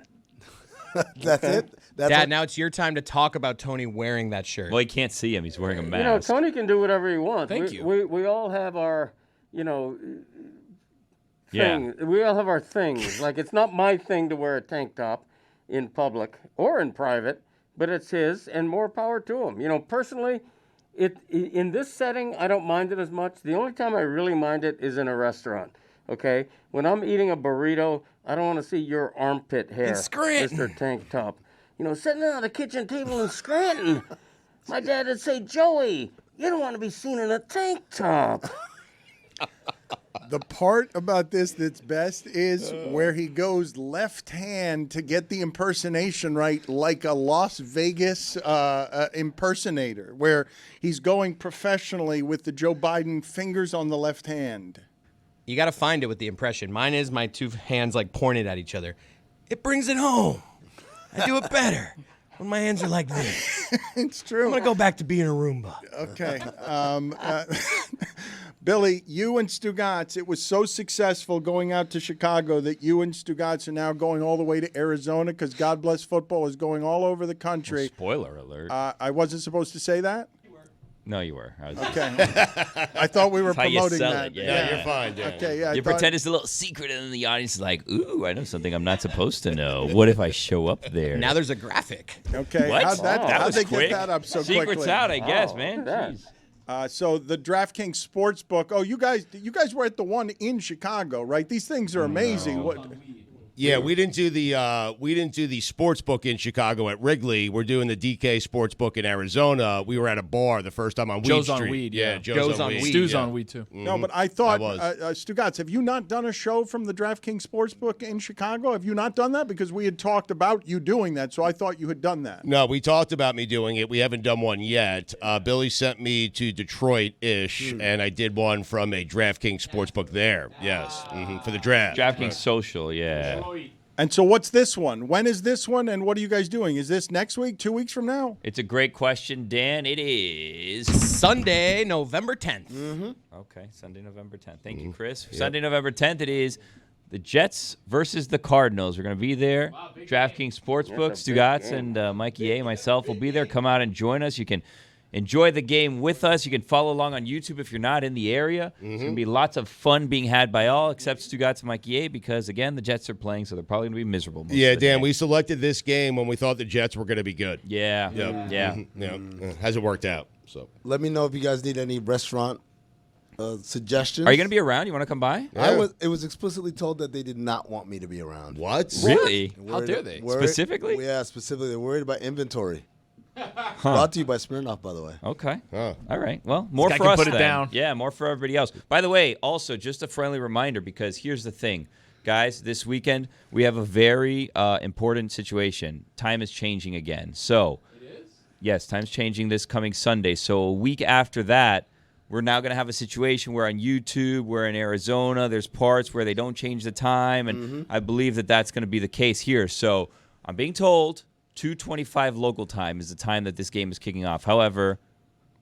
That's it. That's Dad, what- now it's your time to talk about Tony wearing that shirt. Well, you can't see him. He's wearing a mask. You know, Tony can do whatever he wants. Thank we, you. We all have our, thing. Yeah. We all have our things. Like, it's not my thing to wear a tank top in public or in private, but it's his, and more power to him. Personally, in this setting, I don't mind it as much. The only time I really mind it is in a restaurant, okay? When I'm eating a burrito, I don't want to see your armpit hair, Scranton. Mr. Tank Top. Sitting at the kitchen table in Scranton, my dad would say, Joey, you don't want to be seen in a tank top. The part about this that's best is where he goes left hand to get the impersonation right, like a Las Vegas impersonator, where he's going professionally with the Joe Biden fingers on the left hand. You got to find it with the impression. Mine is my 2 hands like pointed at each other. It brings it home. I do it better when my hands are like this. It's true. I'm going to go back to being a Roomba. Okay. Billy, you and Stugotz, it was so successful going out to Chicago that you and Stugotz are now going all the way to Arizona, because God Bless Football is going all over the country. Spoiler alert. I wasn't supposed to say that? No, you were. I was Okay. I thought we were That's how you promoting sell that. it, yeah. You're fine, Dan. Okay, yeah. I You thought- pretend it's a little secret, and then the audience is like, ooh, I know something I'm not supposed to know. What if I show up there? Now there's a graphic. Okay. What? How'd That how'd was they quick. get that up so Secret's quickly? out, I guess, man. look at that. Jeez. So the DraftKings Sportsbook. Oh, you guys were at the one in Chicago, right? These things are amazing. What? Yeah, we didn't do the sports book in Chicago at Wrigley. We're doing the DK sports book in Arizona. We were at a bar the first time on Weed Joe's Street. on weed, Yeah, yeah. Joe's on weed. Stu's yeah. on weed, too. No, but I thought, I was. Stugotz, have you not done a show from the DraftKings Sportsbook in Chicago? Have you not done that? Because we had talked about you doing that, so I thought you had done that. No, we talked about me doing it. We haven't done one yet. Billy sent me to Detroit-ish, and I did one from a DraftKings sportsbook there. Yes, for the draft. DraftKings Social, yeah. And so what's this one? When is this one, and what are you guys doing? Is this next week, 2 weeks from now? It's a great question, Dan. It is Sunday, November 10th. Okay, Sunday, November 10th. Thank you, Chris. Sunday, November 10th, it is the Jets versus the Cardinals. We're going to be there. DraftKings Sportsbook, Stugotz and Mikey A, myself will be there. Come out and join us. You can enjoy the game with us. You can follow along on YouTube if you're not in the area. There's going to be lots of fun being had by all except Stugotz and Mikey A because, again, the Jets are playing, so they're probably going to be miserable most of the Dan, day. we selected this game when we thought the Jets were going to be good. Yeah. Hasn't worked out. So Let me know if you guys need any restaurant suggestions. Are you going to be around? You want to come by? It was explicitly told that they did not want me to be around. What? Really? How dare they? Specifically? Yeah, specifically. They're worried about inventory. Brought to you by Smirnoff, by the way. Okay. Huh. All right. Well, more guy for can us put it then. down. Yeah, more for everybody else. By the way, also, just a friendly reminder, because here's the thing. Guys, this weekend, we have a very important situation. Time is changing again. So, yes, time's changing this coming Sunday. So a week after that, we're now going to have a situation where on YouTube, we're in Arizona, there's parts where they don't change the time, and I believe that that's going to be the case here. So I'm being told 2:25 local time is the time that this game is kicking off. However,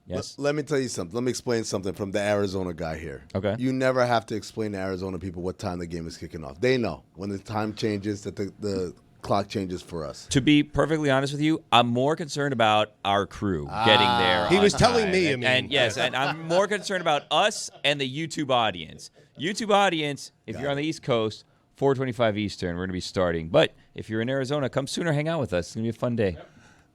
yes. Let me tell you something. Let me explain something from the Arizona guy here. Okay. You never have to explain to Arizona people what time the game is kicking off. They know when the time changes that the clock changes for us. To be perfectly honest with you, I'm more concerned about our crew getting there. He on was telling time. me, and, Amin. and yes, and I'm more concerned about us and the YouTube audience. YouTube audience, if you're on the East Coast, 4:25 Eastern, we're going to be starting. But if you're in Arizona, come sooner, hang out with us. It's going to be a fun day.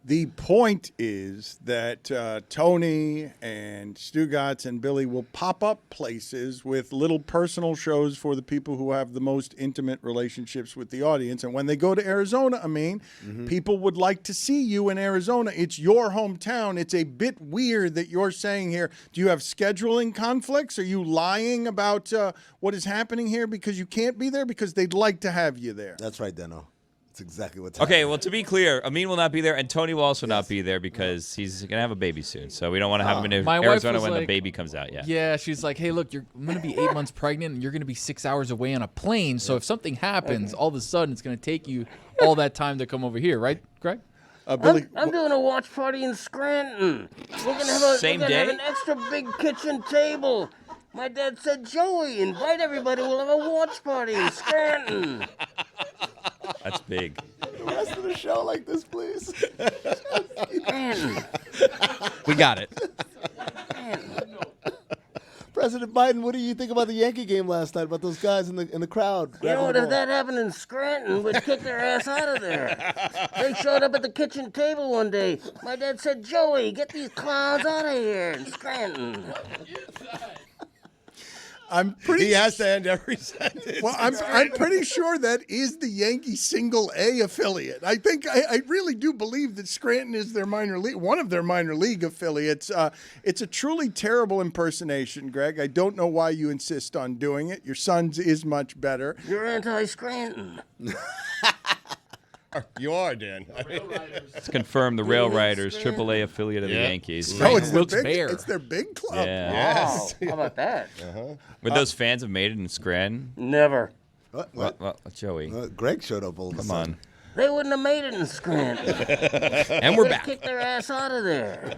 The point is that Tony and Stugotz and Billy will pop up places with little personal shows for the people who have the most intimate relationships with the audience. And when they go to Arizona, people would like to see you in Arizona. It's your hometown. It's a bit weird that you're saying here, do you have scheduling conflicts? Are you lying about what is happening here because you can't be there? Because they'd like to have you there. That's right, Deno. That's exactly what's Okay, happening. well, to be clear, Amin will not be there, and Tony will also not be there because he's going to have a baby soon. So we don't want to have him in My wife Arizona was when the like- baby comes out. Yeah. Yeah, she's like, hey, look, I'm going to be 8 months pregnant, and you're going to be 6 hours away on a plane. So if something happens, all of a sudden, it's going to take you all that time to come over here, right, Greg? Billy, I'm doing a watch party in Scranton. We're gonna have Same we're gonna have day? an extra big kitchen table. My dad said, Joey, invite everybody. We'll have a watch party in Scranton. That's big. The rest of the show like this, please. Scranton. We got it. President Biden, what do you think about the Yankee game last night? About those guys in the crowd? You know grabbing what? the If ball? that happened in Scranton, we'd kick their ass out of there. They showed up at the kitchen table one day. My dad said, Joey, get these clowns out of here in Scranton. I'm pretty He has to end every sentence. Well, I'm pretty sure that is the Yankee Single A affiliate. I think I really do believe that Scranton is their minor league, one of their minor league affiliates. It's a truly terrible impersonation, Greg. I don't know why you insist on doing it. Your son's is much better. You're anti-Scranton. You are, Dan. It's confirmed the Rail Riders, AAA affiliate of the Yankees. Oh, it's Wilkes their big, Barre. it's their big club. Yeah. Yes. How about that? Would those fans have made it in Scranton? Never. What? Well, Joey, Greg showed up all of a come sudden. on. They wouldn't have made it in Scranton. And we're They'd back. kick their ass out of there.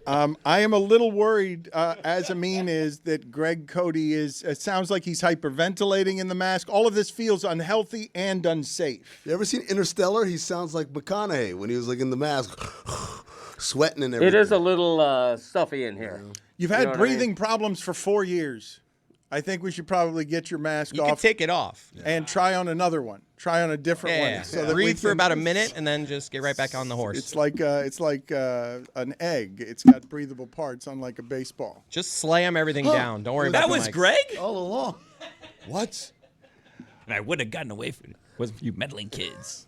I am a little worried, as Amin is, that Greg Cody is. It sounds like he's hyperventilating in the mask. All of this feels unhealthy and unsafe. You ever seen Interstellar? He sounds like McConaughey when he was like in the mask, sweating and everything. It is a little stuffy in here. You've You had know what I mean? breathing problems for 4 years. I think we should probably get your mask You can off take it off. and try on another one. Try on a different Yeah. one. So that we Breathe for can- about a minute and then just get right back on the horse. It's like an egg. It's got breathable parts, unlike a baseball. Just slam everything down. Don't worry about That the was mics. Greg? all along. What? And I would have gotten away from it. Wasn't for you meddling kids.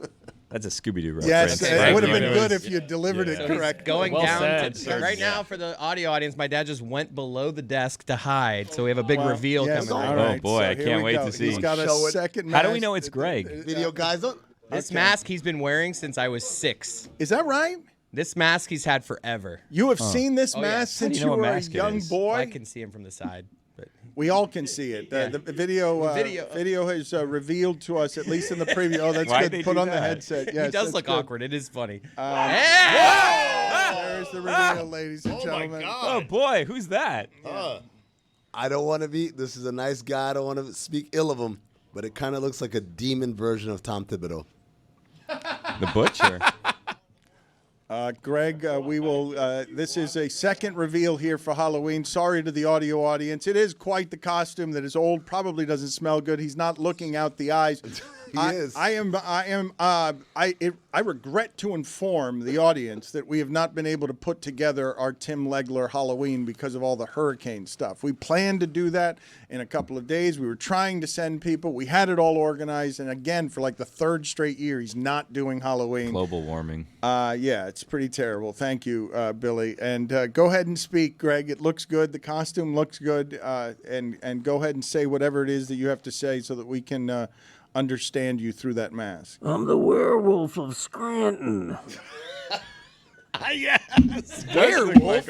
That's a Scooby-Doo reference. Yes, Right. it would have been Right. good if you delivered it correctly. Going Well down said, to, sir. right now for the audio audience, my dad just went below the desk to hide, so we have a big reveal Yes, coming. all Right. right, Oh, boy, I here can't we wait go. to see. He's got a Show it. second How do mask. we know it's Greg? Video guys, don't. This mask he's been wearing since I was 6. Is that right? This mask he's had forever. You have seen this yeah. mask How do since you know you what were a mask it young is? boy? I can see him from the side. But We all can see it. The video has revealed to us, at least in the preview. Oh, that's Why'd good. they Put do on the that? headset. Yes, he does that's look good. awkward. It is funny. There's the reveal, ladies and gentlemen. Oh, boy, who's that? I don't want to be. This is a nice guy. I don't want to speak ill of him, but it kind of looks like a demon version of Tom Thibodeau. The Butcher. Greg, we will. This is a second reveal here for Halloween. Sorry to the audio audience. It is quite the costume that is old. Probably doesn't smell good. He's not looking out the eyes. He is. I regret to inform the audience that we have not been able to put together our Tim Legler Halloween because of all the hurricane stuff. We planned to do that in a couple of days. We were trying to send people. We had it all organized, and again, for like the third straight year, he's not doing Halloween. Global warming. Yeah, it's pretty terrible. Thank you, Billy. And go ahead and speak, Greg. It looks good. The costume looks good. And go ahead and say whatever it is that you have to say so that we can understand you through that mask. I'm the werewolf of Scranton. Yes. Werewolf?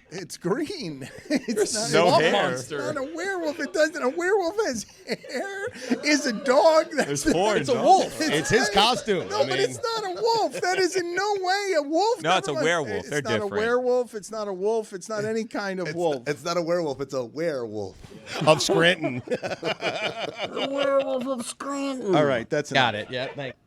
It's green. It's not no a hair. monster. It's not a werewolf. It doesn't. A werewolf has hair. Is a dog. There's horns. It's a wolf. It's his costume. No, but it's not a wolf. That is in no way a wolf. No, it's a Never mind. werewolf. It's They're not different. a werewolf. It's not a wolf. It's not any kind of wolf. It's not a werewolf. It's a werewolf. Of Scranton. The werewolf of Scranton. All right, that's enough. Got it. Yeah. Thanks.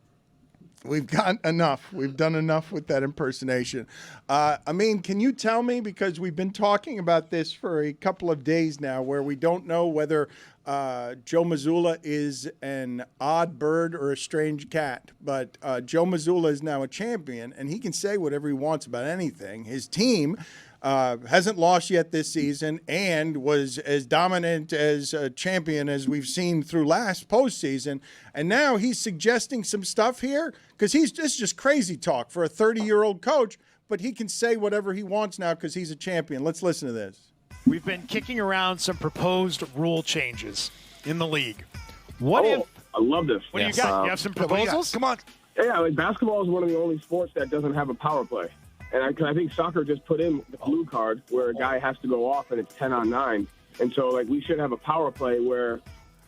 We've got enough. We've done enough with that impersonation. Amin, can you tell me, because we've been talking about this for a couple of days now, where we don't know whether Joe Mazzulla is an odd bird or a strange cat, but Joe Mazzulla is now a champion, and he can say whatever he wants about anything. His team hasn't lost yet this season and was as dominant as a champion as we've seen through last postseason. And now he's suggesting some stuff here because it's just crazy talk for a 30-year-old coach, but he can say whatever he wants now because he's a champion. Let's listen to this. We've been kicking around some proposed rule changes in the league. What if? I love this. What do you got? You have some proposals? Come on. Yeah, like basketball is one of the only sports that doesn't have a power play. And I think soccer just put in the blue card where a guy has to go off and it's 10-on-9. And so, like, we should have a power play where,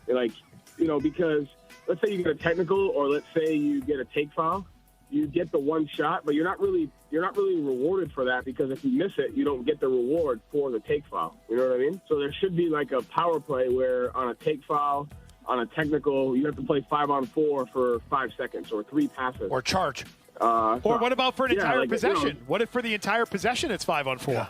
like, you know, because let's say you get a technical or let's say you get a take foul, you get the one shot, but you're not really rewarded for that because if you miss it, you don't get the reward for the take foul. You know what I mean? So there should be like a power play where on a take foul, on a technical, you have to play 5-on-4 for 5 seconds or 3 passes. Or charge. Or what about for an entire possession? You know, what if for the entire possession it's 5-on-4? Yeah.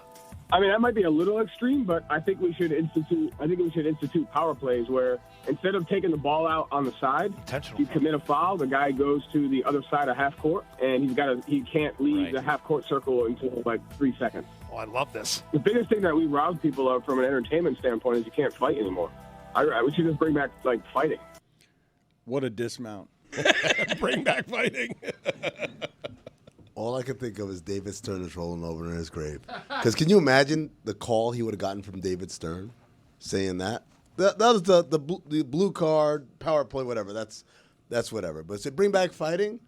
I mean, that might be a little extreme, but I think we should institute power plays where instead of taking the ball out on the side, you commit a foul, the guy goes to the other side of half court, and he can't leave the half court circle until like 3 seconds. Oh, I love this. The biggest thing that we rob people of from an entertainment standpoint is you can't fight anymore. We should just bring back like fighting. What a dismount. Bring back fighting. All I can think of is David Stern is rolling over in his grave. Because can you imagine the call he would have gotten from David Stern saying that? That was the blue card, power play, whatever. That's whatever. But to bring back fighting,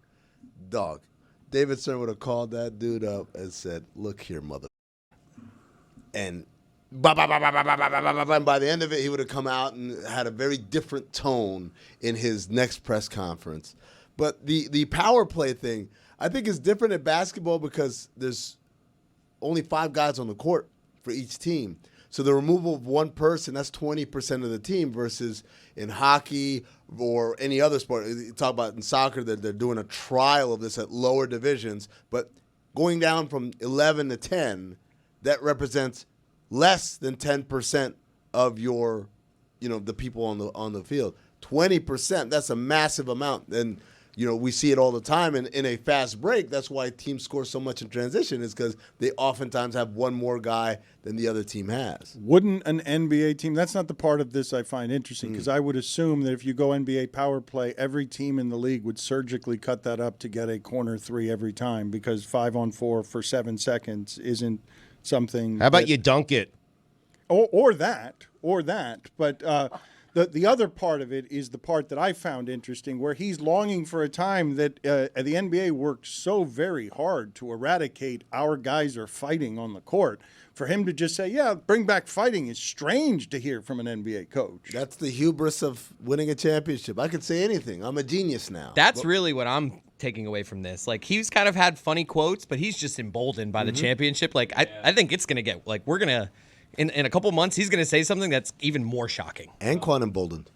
dog. David Stern would have called that dude up and said, "Look here, mother." And by the end of it, he would have come out and had a very different tone in his next press conference. But the power play thing, I think, is different in basketball because there's only 5 guys on the court for each team. So the removal of one person, that's 20% of the team versus in hockey or any other sport. You talk about in soccer that they're doing a trial of this at lower divisions. But going down from 11 to 10, that represents less than 10% of your, the people on the field. 20%, that's a massive amount. And we see it all the time. And in a fast break, that's why teams score so much in transition is because they oftentimes have one more guy than the other team has. Wouldn't an NBA team – that's not the part of this I find interesting because I would assume that if you go NBA power play, every team in the league would surgically cut that up to get a corner 3 every time because 5-on-4 for 7 seconds isn't something – How about you dunk it? Or that. But the other part of it is the part that I found interesting, where he's longing for a time that the NBA worked so very hard to eradicate our guys are fighting on the court. For him to just say, yeah, bring back fighting is strange to hear from an NBA coach. That's the hubris of winning a championship. I could say anything. I'm a genius now. That's really what I'm taking away from this. Like, he's kind of had funny quotes, but he's just emboldened by the championship. Like, I think it's going to get, like, we're going to, in a couple months, he's going to say something that's even more shocking. And quite emboldened.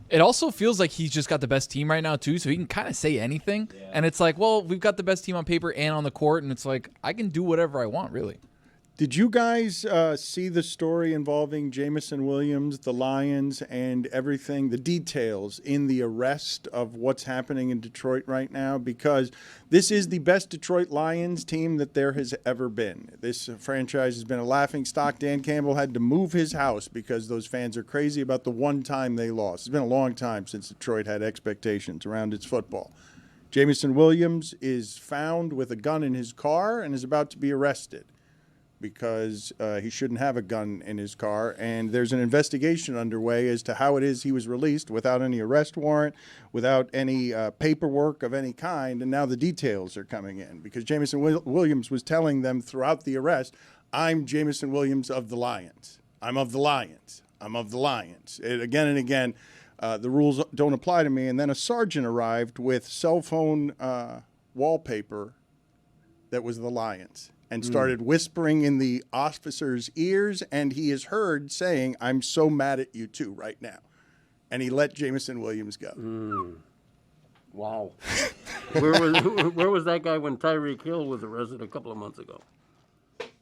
It also feels like he's just got the best team right now, too, so he can kind of say anything. Yeah. And it's like, well, we've got the best team on paper and on the court, and it's like, I can do whatever I want, really. Did you guys see the story involving Jamison Williams, the Lions, and everything, the details in the arrest of what's happening in Detroit right now? Because this is the best Detroit Lions team that there has ever been. This franchise has been a laughingstock. Dan Campbell had to move his house because those fans are crazy about the one time they lost. It's been a long time since Detroit had expectations around its football. Jamison Williams is found with a gun in his car and is about to be arrested, because he shouldn't have a gun in his car. And there's an investigation underway as to how it is he was released without any arrest warrant, without any paperwork of any kind. And now the details are coming in because Jamison Williams was telling them throughout the arrest, I'm Jamison Williams of the Lions. I'm of the Lions. I'm of the Lions. Again and again, the rules don't apply to me. And then a sergeant arrived with cell phone wallpaper that was the Lions, and started whispering in the officer's ears, and he is heard saying, I'm so mad at you too right now. And he let Jamison Williams go. Wow. Where was that guy when Tyreek Hill was arrested a couple of months ago?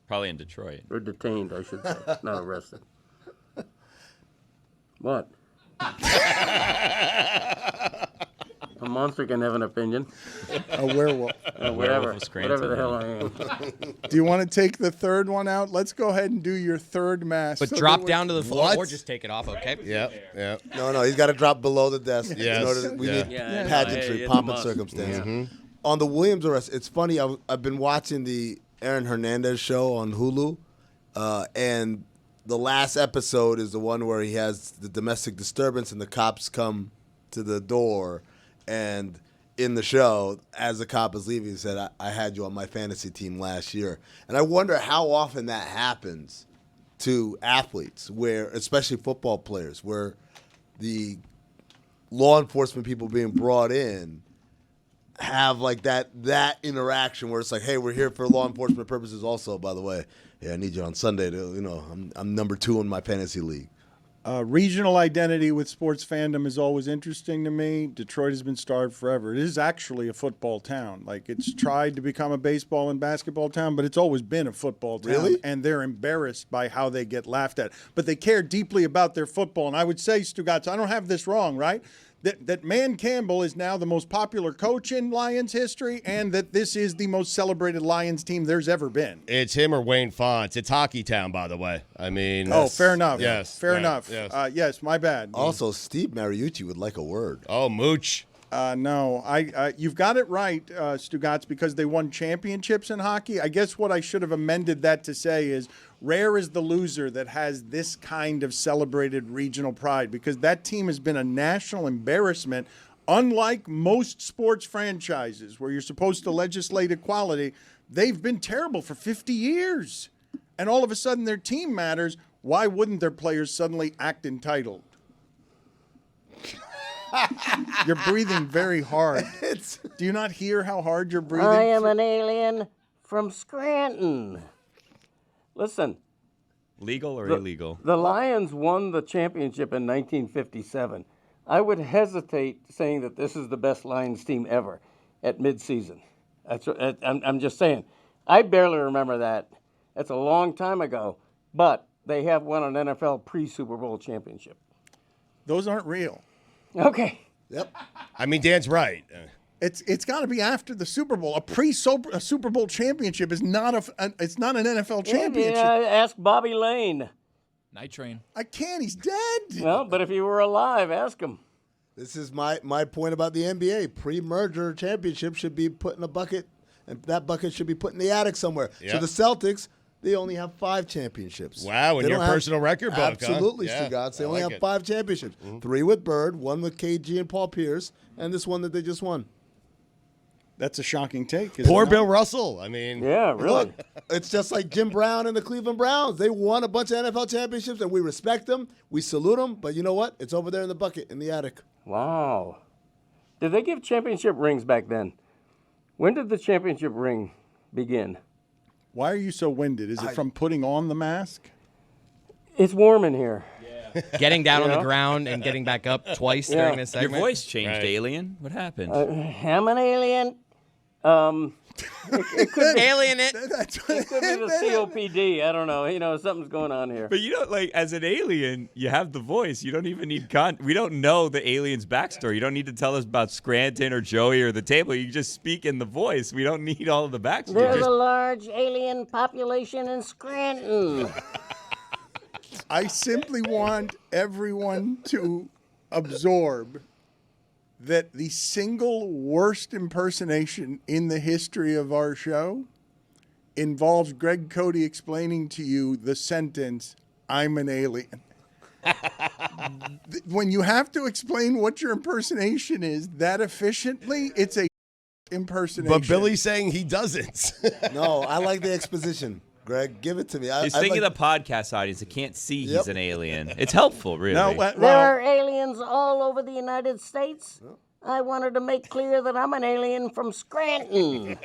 Probably in Detroit. Or detained, I should say, not arrested. What? A monster can have an opinion. A werewolf. Whatever the hell I am. Do you want to take the third one out? Let's go ahead and do your third mask. But drop down to the floor or just take it off, okay? Yeah. No, he's got to drop below the desk. Yes. We need Yeah, pageantry, it's pomp a and must. circumstance. Mm-hmm. On the Williams arrest, it's funny. I've been watching the Aaron Hernandez show on Hulu, and the last episode is the one where he has the domestic disturbance and the cops come to the door. And in the show, as the cop is leaving, he said, I had you on my fantasy team last year. And I wonder how often that happens to athletes, where, especially football players, where the law enforcement people being brought in have like that interaction where it's like, hey, we're here for law enforcement purposes also, by the way. Yeah, I need you on Sunday to, I'm number 2 in my fantasy league. Regional identity with sports fandom is always interesting to me. Detroit has been starved forever. It is actually a football town. Like, it's tried to become a baseball and basketball town, but it's always been a football town. Really? And they're embarrassed by how they get laughed at. But they care deeply about their football. And I would say, Stugotz, I don't have this wrong, right? That Man Campbell is now the most popular coach in Lions history, and that this is the most celebrated Lions team there's ever been. It's him or Wayne Fonts. It's Hockey Town, by the way. I mean, fair enough. Yes, fair right, enough. yes. Yes, my bad. Also, Steve Mariucci would like a word. Oh, Mooch. No, you've got it right, Stugotz, because they won championships in hockey. I guess what I should have amended that to say is rare is the loser that has this kind of celebrated regional pride, because that team has been a national embarrassment. Unlike most sports franchises where you're supposed to legislate equality, they've been terrible for 50 years. And all of a sudden their team matters. Why wouldn't their players suddenly act entitled? You're breathing very hard. Do you not hear how hard you're breathing? I am an alien from Scranton. Listen. Legal or illegal? The Lions won the championship in 1957. I would hesitate saying that this is the best Lions team ever at midseason. I'm just saying. I barely remember that. That's a long time ago. But they have won an NFL pre-Super Bowl championship. Those aren't real. Okay. Yep. I mean, Dan's right. It's got to be after the Super Bowl. A Super Bowl championship is not it's not an NFL championship. Yeah, ask Bobby Lane. Night Train. I can't. He's dead. Well, but if he were alive, ask him. This is my point about the NBA. Pre-merger championship should be put in a bucket, and that bucket should be put in the attic somewhere. Yep. So the Celtics, they only have 5 championships. Wow, in They your don't have- personal record book, Absolutely, huh? Yeah, Stugotz. They I only like have it. 5 championships. 3 with Bird, 1 with KG and Paul Pierce, and this one that they just won. That's a shocking take. isn't Poor it? Bill Russell. I mean, Yeah, really. Look, it's just like Jim Brown and the Cleveland Browns. They won a bunch of NFL championships, and we respect them. We salute them. But you know what? It's over there in the bucket in the attic. Wow. Did they give championship rings back then? When did the championship ring begin? Why are you so winded? Is it from putting on the mask? It's warm in here. Getting down on the ground and getting back up twice during this Your segment. voice changed, alien. What happened? I'm an alien. It could be, Alien it. it could be the COPD. I don't know. Something's going on here. But as an alien, you have the voice. You don't even need we don't know the alien's backstory. You don't need to tell us about Scranton or Joey or the table. You just speak in the voice. We don't need all of the backstory. There's a large alien population in Scranton. I simply want everyone to absorb that the single worst impersonation in the history of our show involves Greg Cody explaining to you the sentence, "I'm an alien." When you have to explain what your impersonation is that efficiently, it's a impersonation. But Billy's saying he doesn't. No, I like the exposition. Greg, give it to me. He's thinking of the podcast audience that can't see he's an alien. It's helpful, really. There are aliens all over the United States. I wanted to make clear that I'm an alien from Scranton.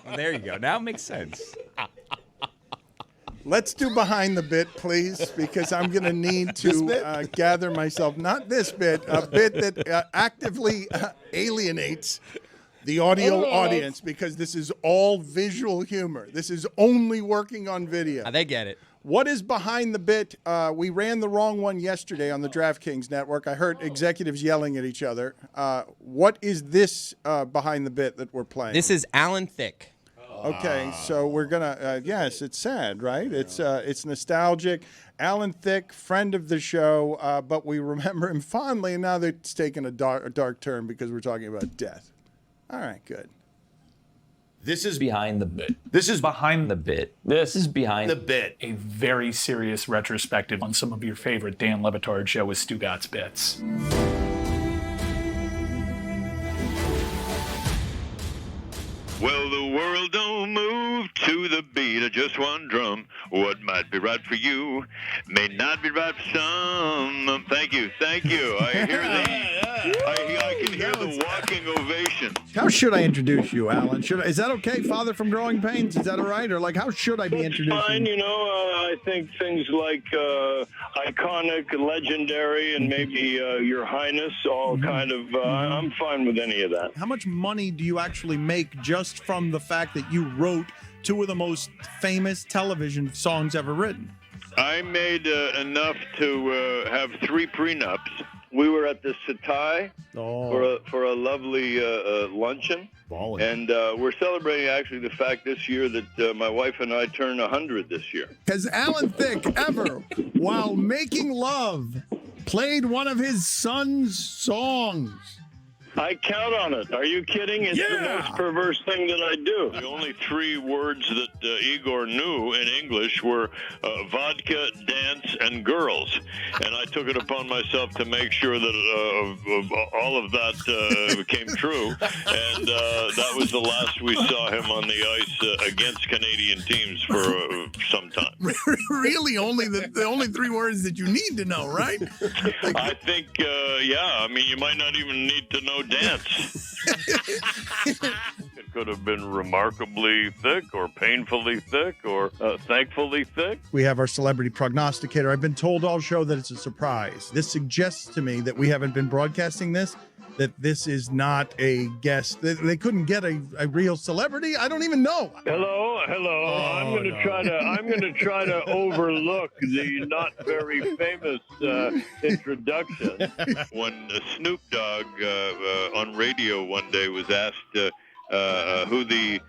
Well, there you go. Now it makes sense. Let's do behind the bit, please, because I'm going to need to gather myself. Not this bit, a bit that actively alienates the audio audience, because this is all visual humor. This is only working on video. They get it. What is behind the bit? We ran the wrong one yesterday on the DraftKings network. I heard executives yelling at each other. What is this behind the bit that we're playing? This is Alan Thicke. Okay, so we're gonna. Yes, it's sad, right? It's nostalgic. Alan Thicke, friend of the show, but we remember him fondly, and now it's taken a dark turn because we're talking about death. All right, good. This is behind the bit. This is behind the bit. This is behind the bit. A very serious retrospective on some of your favorite Dan Le Batard Show with Stugotz bits. Well, the world don't move to the beat of just one drum. What might be right for you may not be right for some. Thank you. I hear I can hear the walking ovation. How should I introduce you, Alan? Is that okay, Father from Growing Pains? Is that all right? Or how should I be introducing? Fine, I think things like iconic, legendary, and maybe Your Highness, all kind of, I'm fine with any of that. How much money do you actually make just from the fact that you wrote two of the most famous television songs ever written? I made enough to have 3 prenups. We were at the Satai for a lovely luncheon. And we're celebrating actually the fact this year that my wife and I turn 100 this year. Has Alan Thicke ever, while making love, played one of his son's songs? I count on it. Are you kidding? It's the most perverse thing that I do. The only 3 words that Igor knew in English were vodka, dance, and girls. And I took it upon myself to make sure that all of that came true. And that was the last we saw him on the ice against Canadian teams for some time. Really? The only 3 words that you need to know, right? I think, I mean, you might not even need to know dance. It could have been remarkably thick or painfully thick or thankfully thick. We have our celebrity prognosticator. I've been told all show that it's a surprise. This suggests to me that we haven't been broadcasting this, that this is not a guest. They couldn't get a real celebrity. I don't even know. Hello. I'm going to try to overlook the not very famous introduction. When Snoop Dogg on radio one day was asked who the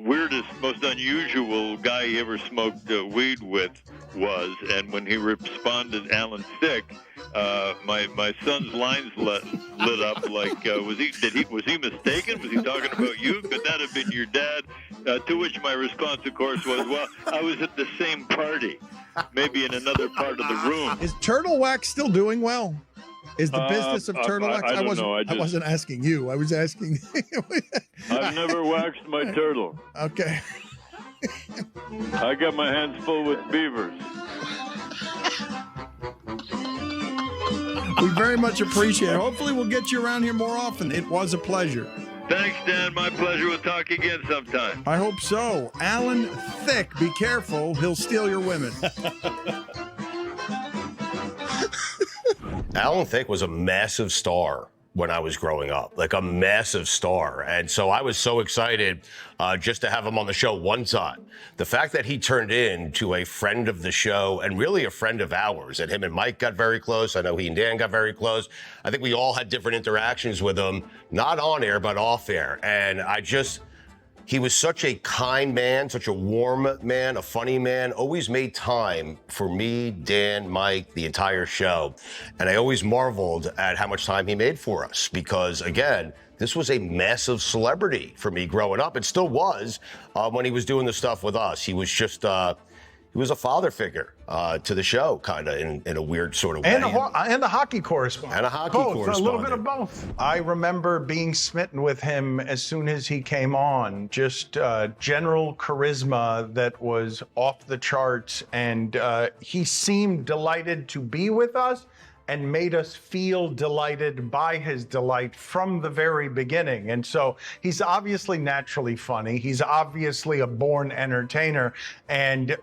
weirdest, most unusual guy he ever smoked weed with was, and when he responded, Alan Thicke, my son's lines lit up like, was he mistaken? Was he talking about you? Could that have been your dad? To which my response, of course, was, well, I was at the same party, maybe in another part of the room. Is Turtle Wax still doing well? Is the business of turtle wax? I don't know. I wasn't asking you. I was asking. I've never waxed my turtle. Okay. I got my hands full with beavers. We very much appreciate it. Hopefully we'll get you around here more often. It was a pleasure. Thanks, Dan. My pleasure. We'll talk again sometime. I hope so. Alan Thicke, be careful. He'll steal your women. Alan Thicke was a massive star when I was growing up, like a massive star. And so I was so excited just to have him on the show one time. The fact that he turned into a friend of the show and really a friend of ours, and him and Mike got very close. I know he and Dan got very close. I think we all had different interactions with him, not on air, but off air. And he was such a kind man, such a warm man, a funny man, always made time for me, Dan, Mike, the entire show. And I always marveled at how much time he made for us because, again, this was a massive celebrity for me growing up. It still was when he was doing the stuff with us. He was just, he was a father figure to the show, kind of in a weird sort of way. And a hockey correspondent. And a hockey correspondent. A little bit of both. I remember being smitten with him as soon as he came on. Just general charisma that was off the charts. And he seemed delighted to be with us and made us feel delighted by his delight from the very beginning. And so he's obviously naturally funny. He's obviously a born entertainer. And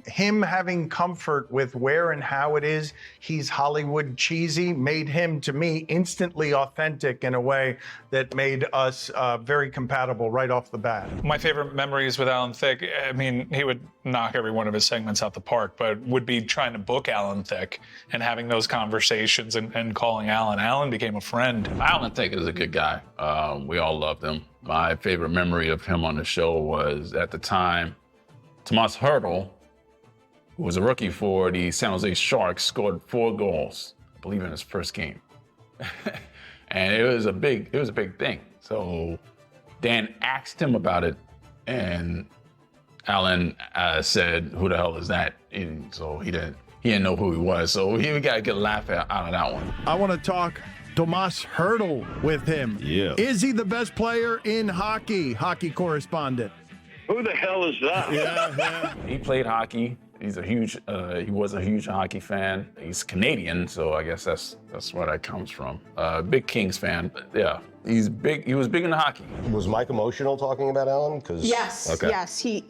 him having comfort with where and how it is he's Hollywood cheesy made him, to me, instantly authentic in a way that made us very compatible right off the bat. My favorite memories with Alan Thicke, I mean, he would knock every one of his segments out the park, but would be trying to book Alan Thicke and having those conversations and calling Alan. Alan became a friend. Alan Thicke is a good guy. We all loved him. My favorite memory of him on the show was at the time, Tomas Hertl, who was a rookie for the San Jose Sharks, scored 4 goals, I believe, in his first game. And it was a big thing. So Dan asked him about it, and Alan said, "Who the hell is that?" And so he didn't know who he was. So we got to get a laugh out of that one. I want to talk Tomas Hertl with him. Yeah. Is he the best player in hockey correspondent? Who the hell is that? Yeah. He played hockey. He was a huge hockey fan. He's Canadian, so I guess that's where that comes from. Big Kings fan. But yeah, he's big. He was big into hockey. Was Mike emotional talking about Alan? Yes. He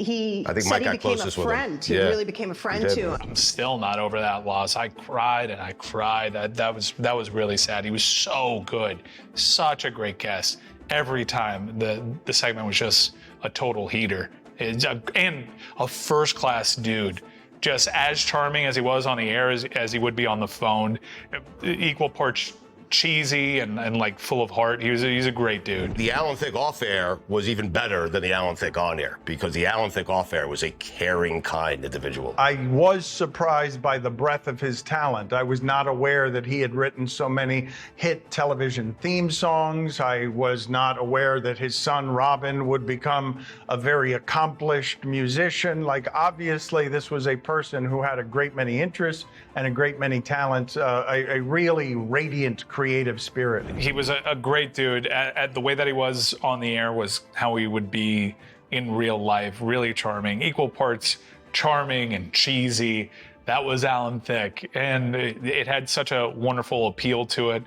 I think said Mike he got became a closest with him. friend. He Yeah. really became a friend He did. to him. I'm still not over that loss. I cried and I cried. That was really sad. He was so good, such a great guest. Every time the segment was just a total heater, and a first class dude. Just as charming as he was on the air as he would be on the phone, equal parts cheesy and like full of heart. He's a great dude. The Alan Thicke off air was even better than the Alan Thicke on air because the Alan Thicke off air was a caring, kind individual. I was surprised by the breadth of his talent. I was not aware that he had written so many hit television theme songs. I was not aware that his son Robin would become a very accomplished musician. Like, obviously, this was a person who had a great many interests and a great many talents, a really radiant creative spirit. He was a great dude. At the way that he was on the air was how he would be in real life. Really charming, equal parts charming and cheesy. That was Alan Thicke, and it had such a wonderful appeal to it.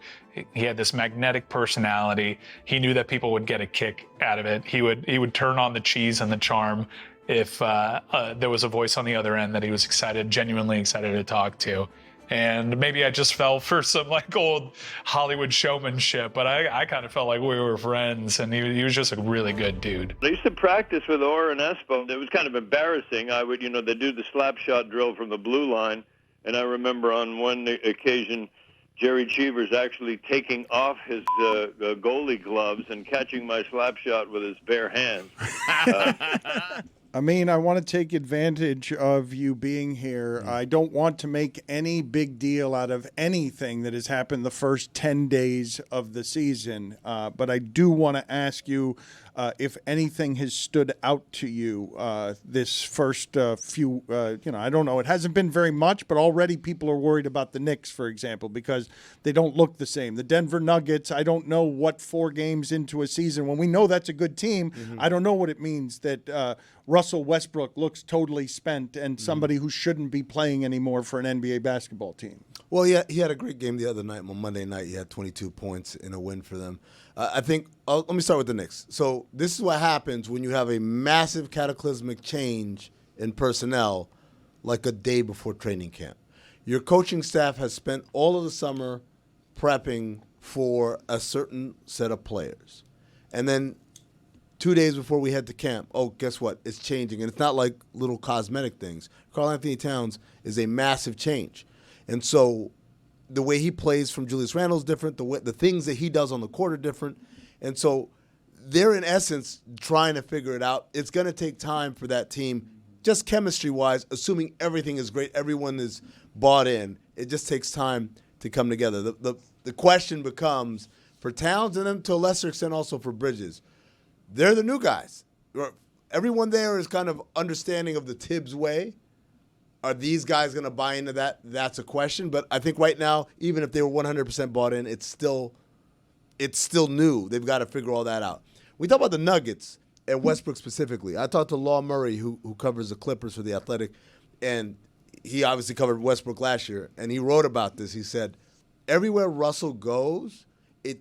He had this magnetic personality. He knew that people would get a kick out of it. He would turn on the cheese and the charm if there was a voice on the other end that he was genuinely excited to talk to. And maybe I just fell for some like old Hollywood showmanship, but I kind of felt like we were friends, and he was just a really good dude. They used to practice with Orr and Espo. It was kind of embarrassing. I would, they do the slap shot drill from the blue line, and I remember on one occasion, Jerry Cheevers actually taking off his goalie gloves and catching my slap shot with his bare hands. Amin, I want to take advantage of you being here. I don't want to make any big deal out of anything that has happened the first 10 days of the season, but I do want to ask you if anything has stood out to you this first few, I don't know. It hasn't been very much, but already people are worried about the Knicks, for example, because they don't look the same. The Denver Nuggets, I don't know what 4 games into a season, when we know that's a good team, I don't know what it means that Russell Westbrook looks totally spent and somebody who shouldn't be playing anymore for an NBA basketball team. Well, yeah, he had a great game the other night. On Monday night, he had 22 points in a win for them. I think, let me start with the Knicks. So this is what happens when you have a massive cataclysmic change in personnel like a day before training camp. Your coaching staff has spent all of the summer prepping for a certain set of players. And then 2 days before we head to camp, oh, guess what? It's changing. And it's not like little cosmetic things. Karl Anthony Towns is a massive change. And so the way he plays from Julius Randle is different. The things that he does on the court are different. And so they're, in essence, trying to figure it out. It's going to take time for that team, just chemistry-wise, assuming everything is great, everyone is bought in. It just takes time to come together. The question becomes, for Towns and then to a lesser extent also for Bridges, they're the new guys. Everyone there is kind of understanding of the Tibbs way. Are these guys going to buy into that? That's a question. But I think right now, even if they were 100% bought in, it's still new. They've got to figure all that out. We talk about the Nuggets and Westbrook specifically. I talked to Law Murray, who covers the Clippers for The Athletic, and he obviously covered Westbrook last year, and he wrote about this. He said, everywhere Russell goes,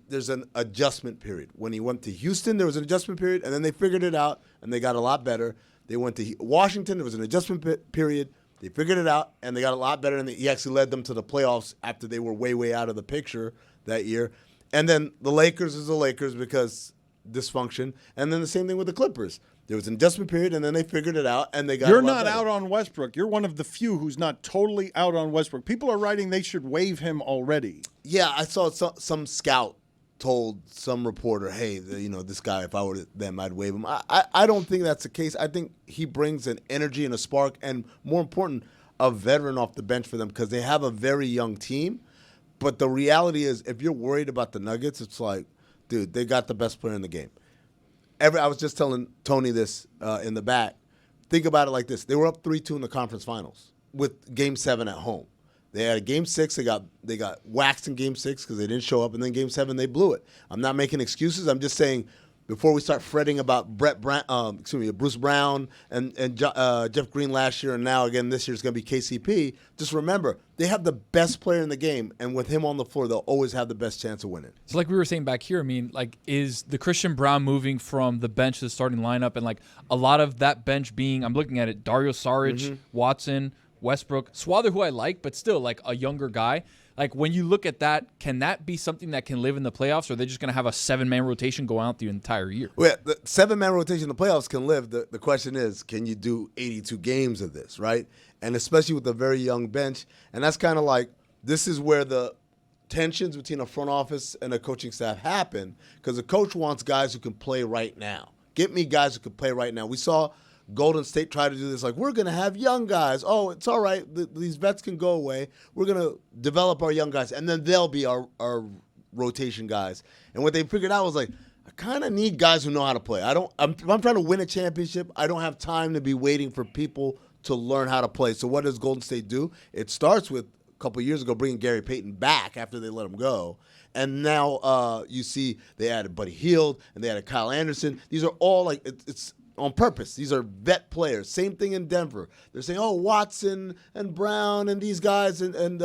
there's an adjustment period. When he went to Houston, there was an adjustment period, and then they figured it out, and they got a lot better. They went to Washington, there was an adjustment period. They figured it out, and they got a lot better, and he actually led them to the playoffs after they were way, way out of the picture that year. And then the Lakers is the Lakers because dysfunction, and then the same thing with the Clippers. There was an adjustment period, and then they figured it out, and they got. You're a lot not better. out on Westbrook. You're one of the few who's not totally out on Westbrook. People are writing they should waive him already. Yeah, I saw some scout told some reporter, hey, this guy, if I were them, I'd waive him. I don't think that's the case. I think he brings an energy and a spark, and more important, a veteran off the bench for them because they have a very young team. But the reality is, if you're worried about the Nuggets, it's like, dude, they got the best player in the game. I was just telling Tony this in the back. Think about it like this. They were up 3-2 in the conference finals with Game 7 at home. They had a Game 6. They got waxed in Game 6 because they didn't show up. And then Game 7, they blew it. I'm not making excuses. I'm just saying, before we start fretting about Bruce Brown and Jeff Green last year, and now again this year is going to be KCP, just remember, they have the best player in the game, and with him on the floor, they'll always have the best chance of winning. So like we were saying back here, I mean, like, is the Christian Brown moving from the bench to the starting lineup, and like a lot of that bench being, I'm looking at it, Dario Saric, Watson, Westbrook, Swather, who I like, but still like a younger guy. Like, when you look at that, can that be something that can live in the playoffs, or are they just going to have a 7-man rotation go out the entire year? Well, the 7-man rotation in the playoffs can live. The question is, can you do 82 games of this, right? And especially with a very young bench. And that's kind of like, this is where the tensions between a front office and a coaching staff happen, because the coach wants guys who can play right now. Get me guys who can play right now. We saw Golden State try to do this, like, we're going to have young guys. Oh, it's all right. These vets can go away. We're going to develop our young guys, and then they'll be our rotation guys. And what they figured out was, like, I kind of need guys who know how to play. If I'm trying to win a championship, I don't have time to be waiting for people to learn how to play. So what does Golden State do? It starts with a couple of years ago bringing Gary Payton back after they let him go. And now you see they added Buddy Hield, and they added Kyle Anderson. These are all, like, it's on purpose. These are vet players. Same thing in Denver. They're saying, oh, Watson and Brown and these guys and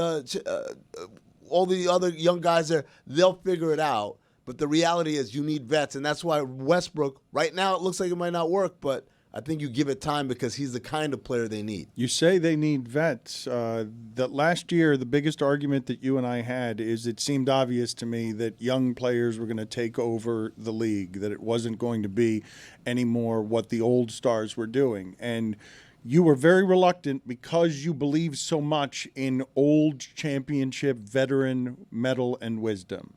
all the other young guys there, they'll figure it out. But the reality is you need vets, and that's why Westbrook, right now it looks like it might not work, but I think you give it time because he's the kind of player they need. You say they need vets. That last year, the biggest argument that you and I had is it seemed obvious to me that young players were going to take over the league, that it wasn't going to be anymore what the old stars were doing. And you were very reluctant because you believe so much in old championship veteran mettle and wisdom.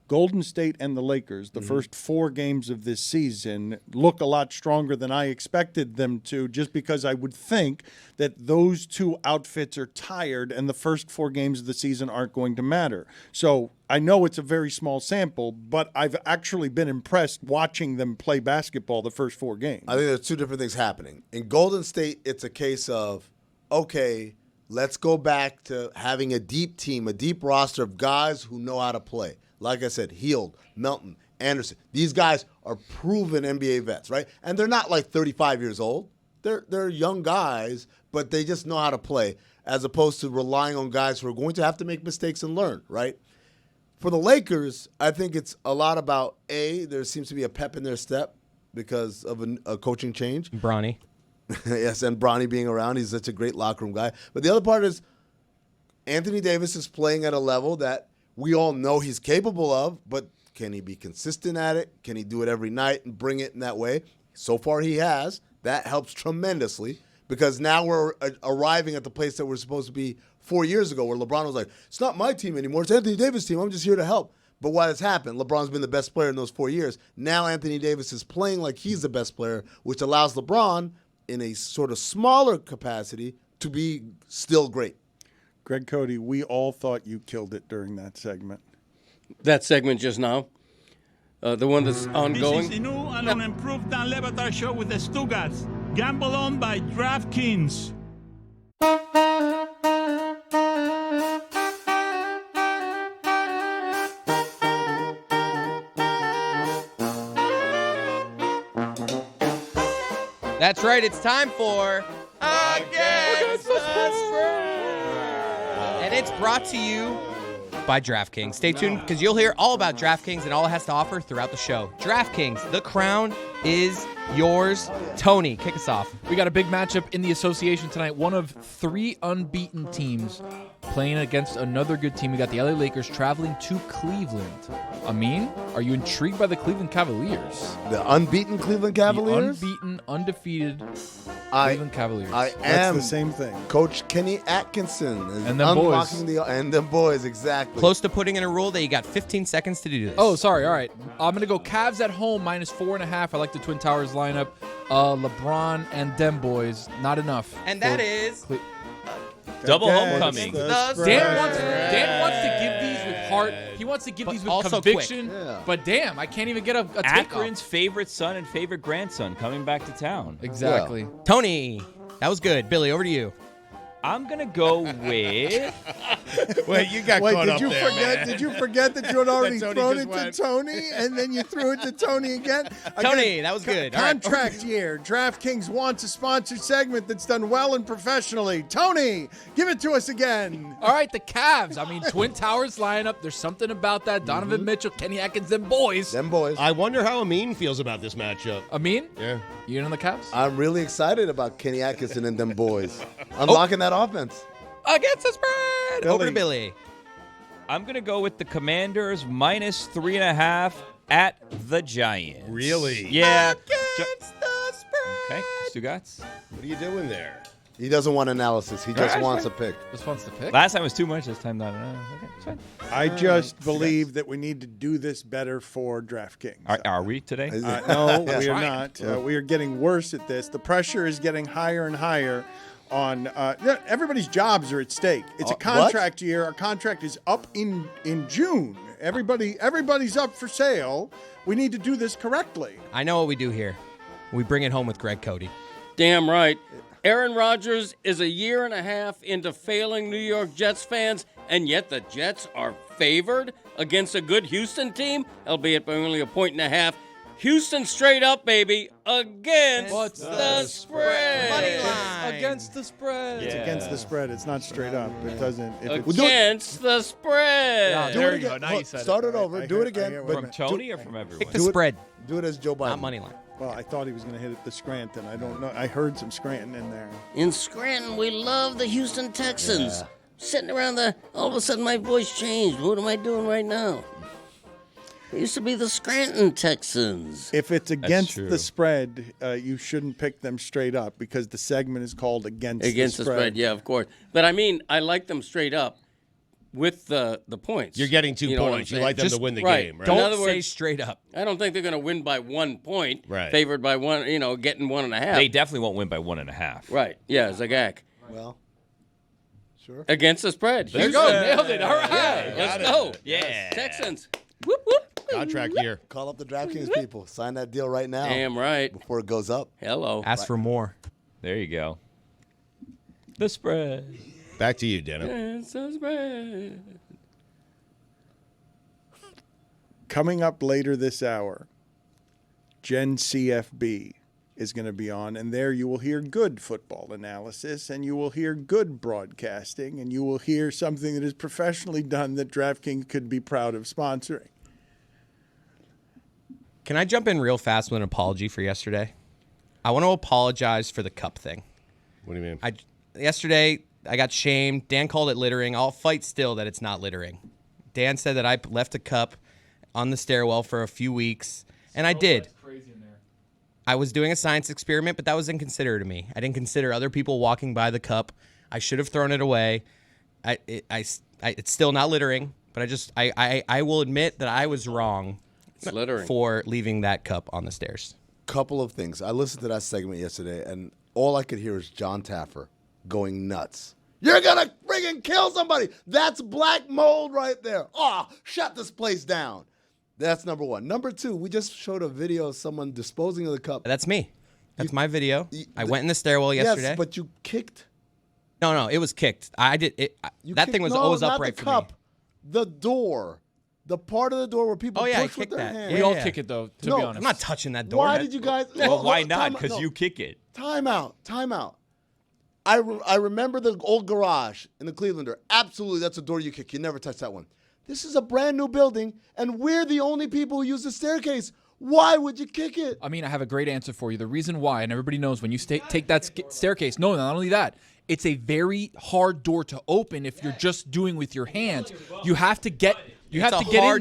Golden State and the Lakers, the first 4 games of this season, look a lot stronger than I expected them to, just because I would think that those two outfits are tired and the first 4 games of the season aren't going to matter. So I know it's a very small sample, but I've actually been impressed watching them play basketball the first 4 games. I think there's 2 different things happening. In Golden State, it's a case of, okay, let's go back to having a deep team, a deep roster of guys who know how to play. Like I said, Hield, Melton, Anderson. These guys are proven NBA vets, right? And they're not like 35 years old. They're young guys, but they just know how to play, as opposed to relying on guys who are going to have to make mistakes and learn, right? For the Lakers, I think it's a lot about, there seems to be a pep in their step because of a coaching change. Bronny. Yes, and Bronny being around. He's such a great locker room guy. But the other part is Anthony Davis is playing at a level that we all know he's capable of, but can he be consistent at it? Can he do it every night and bring it in that way? So far he has. That helps tremendously because now we're arriving at the place that we're supposed to be 4 years ago where LeBron was like, it's not my team anymore. It's Anthony Davis' team. I'm just here to help. But what has happened? LeBron's been the best player in those 4 years. Now Anthony Davis is playing like he's the best player, which allows LeBron in a sort of smaller capacity to be still great. Greg Cody, we all thought you killed it during that segment. That segment just now? The one that's ongoing? This is the new and unimproved Dan Le Batard Show with the Stugotz. Gamble on by DraftKings. That's right. It's time for Against the Spread. And it's brought to you by DraftKings. Stay tuned because you'll hear all about DraftKings and all it has to offer throughout the show. DraftKings, the crown is yours. Tony, kick us off. We got a big matchup in the association tonight. One of 3 unbeaten teams playing against another good team. We got the LA Lakers traveling to Cleveland. Amin, are you intrigued by the Cleveland Cavaliers? The unbeaten Cleveland Cavaliers? The unbeaten, undefeated Cleveland Cavaliers. I That's am the same thing. Coach Kenny Atkinson is And them boys. and them boys, exactly. Close to putting in a rule that you got 15 seconds to do this. Oh, sorry. All right. I'm going to go Cavs at home -4.5. I like the Twin Towers lineup. LeBron and them boys, not enough. And that is... Double Okay, homecoming. it's the Dan spread. wants to give these with heart. He wants to give these with also conviction. quick. Yeah. But damn, I can't even get a take Akron's off. favorite son and favorite grandson coming back to town. Exactly. Tony, that was good. Billy, over to you. I'm going to go with... Wait, you got Wait, caught did up you there, forget? man. Did you forget that you had already Tony thrown just it went. to Tony, and then you threw it to Tony again? Tony, that was good. All right. Contract year. DraftKings wants a sponsored segment that's done well and professionally. Tony, give it to us again. All right, the Cavs. I mean, Twin Towers lineup. There's something about that. Donovan Mitchell, Kenny Atkins, them boys. Them boys. I wonder how Amin feels about this matchup. Amin, Yeah. you in on the Cavs? I'm really excited about Kenny Atkinson and them boys. Unlocking that offense. Against the spread. Over to Billy. I'm going to go with the Commanders -3.5 at the Giants. Really? Yeah. Against the spread. Okay, Stugotz. What are you doing there? He doesn't want analysis. He just Right, wants right. a pick. Just wants to pick. Last time was too much. This time not enough. Okay, it's fine. I just believe that we need to do this better for DraftKings. Are we today? No, Yeah. we are Right. not. We are getting worse at this. The pressure is getting higher and higher on everybody's jobs are at stake. It's a contract year. Our contract is up in June. Everybody's up for sale. We need to do this correctly. I know what we do here. We bring it home with Greg Cody. Damn right. Aaron Rodgers is a year and a half into failing New York Jets fans, and yet the Jets are favored against a good Houston team, albeit by only 1.5 points. Houston straight up, baby, against the spread. Money line. Against the spread. It's against the spread. It's not straight up. It doesn't. If it's, Against the spread. Do There it you go. again. Now you said Start it. it over. Do it again. Wait a but From Tony or from everyone? Pick the Do it- spread, do it as Joe Biden. not money line. well, I thought he was going to hit it the Scranton. I don't know. I heard some Scranton in there. In Scranton, we love the Houston Texans. Sitting around all of a sudden my voice changed. What am I doing right now? It used to be the Scranton Texans. If it's against true. the spread, you shouldn't pick them straight up because the segment is called against Against the spread, yeah, of course. But I mean, I like them straight up with the points. You're getting 2 You know what I'm points. You saying? like them to win the right. game, right? Don't In other say words, straight up. I don't think they're going to win by 1 point. Right. Favored by one, getting 1.5. They definitely won't win by 1.5. Right. Yeah, Zagak. Well, sure. Against the spread. There you go. Nailed it. All right. Yeah, let's go. Yeah. Texans. Whoop, whoop. Contract year. Call up the DraftKings people. Sign that deal right now Damn right. before it goes up. Hello. Ask for more. There you go. The spread. Back to you, Dana. Against the spread. Coming up later this hour, GenCFB is going to be on, and there you will hear good football analysis, and you will hear good broadcasting, and you will hear something that is professionally done that DraftKings could be proud of sponsoring. Can I jump in real fast with an apology for yesterday? I want to apologize for the cup thing. What do you mean? Yesterday, I got shamed. Dan called it littering. I'll fight still that it's not littering. Dan said that I left a cup on the stairwell for a few weeks, and I did. I was doing a science experiment, but that was inconsiderate of me. I didn't consider other people walking by the cup. I should have thrown it away. It's still not littering, but I will admit that I was wrong. It's littering. For leaving that cup on the stairs. Couple of things. I listened to that segment yesterday, and all I could hear is John Taffer going nuts. You're going to friggin' kill somebody. That's black mold right there. Oh, shut this place down. That's number one. Number two, we just showed a video of someone disposing of the cup. That's me. That's my video. I went in the stairwell yesterday. Yes, but you kicked. No, it was kicked. I did it. That thing was always upright for me. The door. The part of the door where people push with their hands. We all kick it, though, to be honest. I'm not touching that door. Why did you guys? Well, why not? Because you kick it. Time out. I remember the old garage in the Clevelander. Absolutely, that's a door you kick. You never touch that one. This is a brand new building, and we're the only people who use the staircase. Why would you kick it? I mean, I have a great answer for you. The reason why, and everybody knows when you take that staircase, no, not only that, it's a very hard door to open if you're just doing with your hands. You have to get in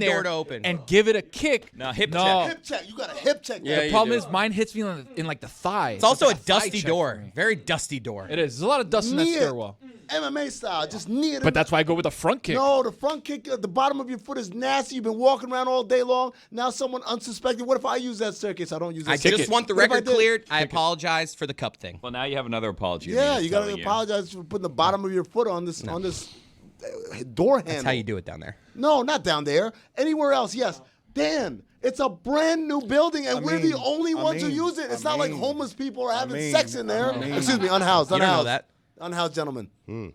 there to open. and give it a kick. Hip check. Hip check. You got a hip check. Yeah, the problem is mine hits me in like the thigh. It's also like a dusty door. Very dusty door. It is. There's a lot of dust in that stairwell. MMA style. Just knee it. But that's why I go with a front kick. No, the front kick at the bottom of your foot is nasty. You've been walking around all day long. Now someone unsuspecting. What if I use that staircase? I don't use that I just want the record cleared. I apologize for the cup thing. Well, now you have another apology. Yeah, you got to apologize for putting the bottom of your foot on this door handle. That's how you do it down there. No, not down there. Anywhere else, yes. Dan, it's a brand new building, and we're the only ones who use it. It's not like homeless people are having sex in there. Excuse me, unhoused. You don't know that. Unhoused gentlemen.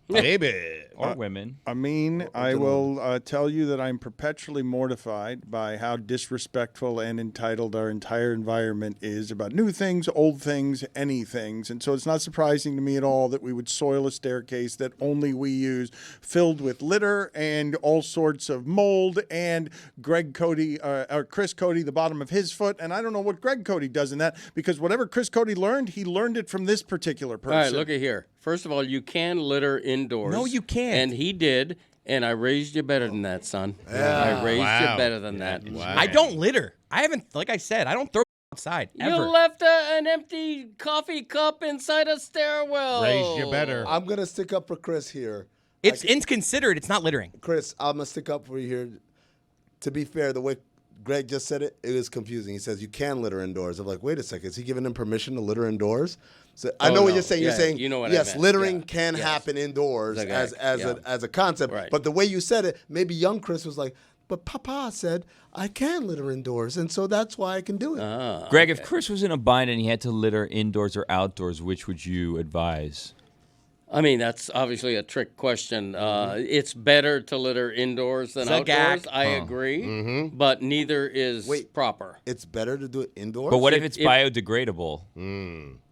Maybe. Or women. I mean, I will tell you that I'm perpetually mortified by how disrespectful and entitled our entire environment is about new things, old things, any things. And so it's not surprising to me at all that we would soil a staircase that only we use, filled with litter and all sorts of mold, and Chris Cody, the bottom of his foot. And I don't know what Greg Cody does in that, because whatever Chris Cody learned, he learned it from this particular person. All right, look at here. First of all, you can litter indoors. No, you can't. And he did, and I raised you better than that, son. I raised you better than that. Wow. I don't litter. I haven't, like I said, I don't throw outside ever. You left an empty coffee cup inside a stairwell. Raised you better. I'm going to stick up for Chris here. It's inconsiderate. It's not littering. Chris, I'm going to stick up for you here. To be fair, the way Greg just said it, it was confusing. He says you can litter indoors. I'm like, wait a second. Is he giving him permission to litter indoors? So I know what you're saying. You're saying, you know what yes, I meant. littering can happen indoors as a concept. Right. But the way you said it, maybe young Chris was like, but Papa said I can litter indoors, and so that's why I can do it. Greg, if Chris was in a bind and he had to litter indoors or outdoors, which would you advise? I mean, that's obviously a trick question. It's better to litter indoors than outdoors. I agree, but neither is proper. It's better to do it indoors? But what if it's biodegradable?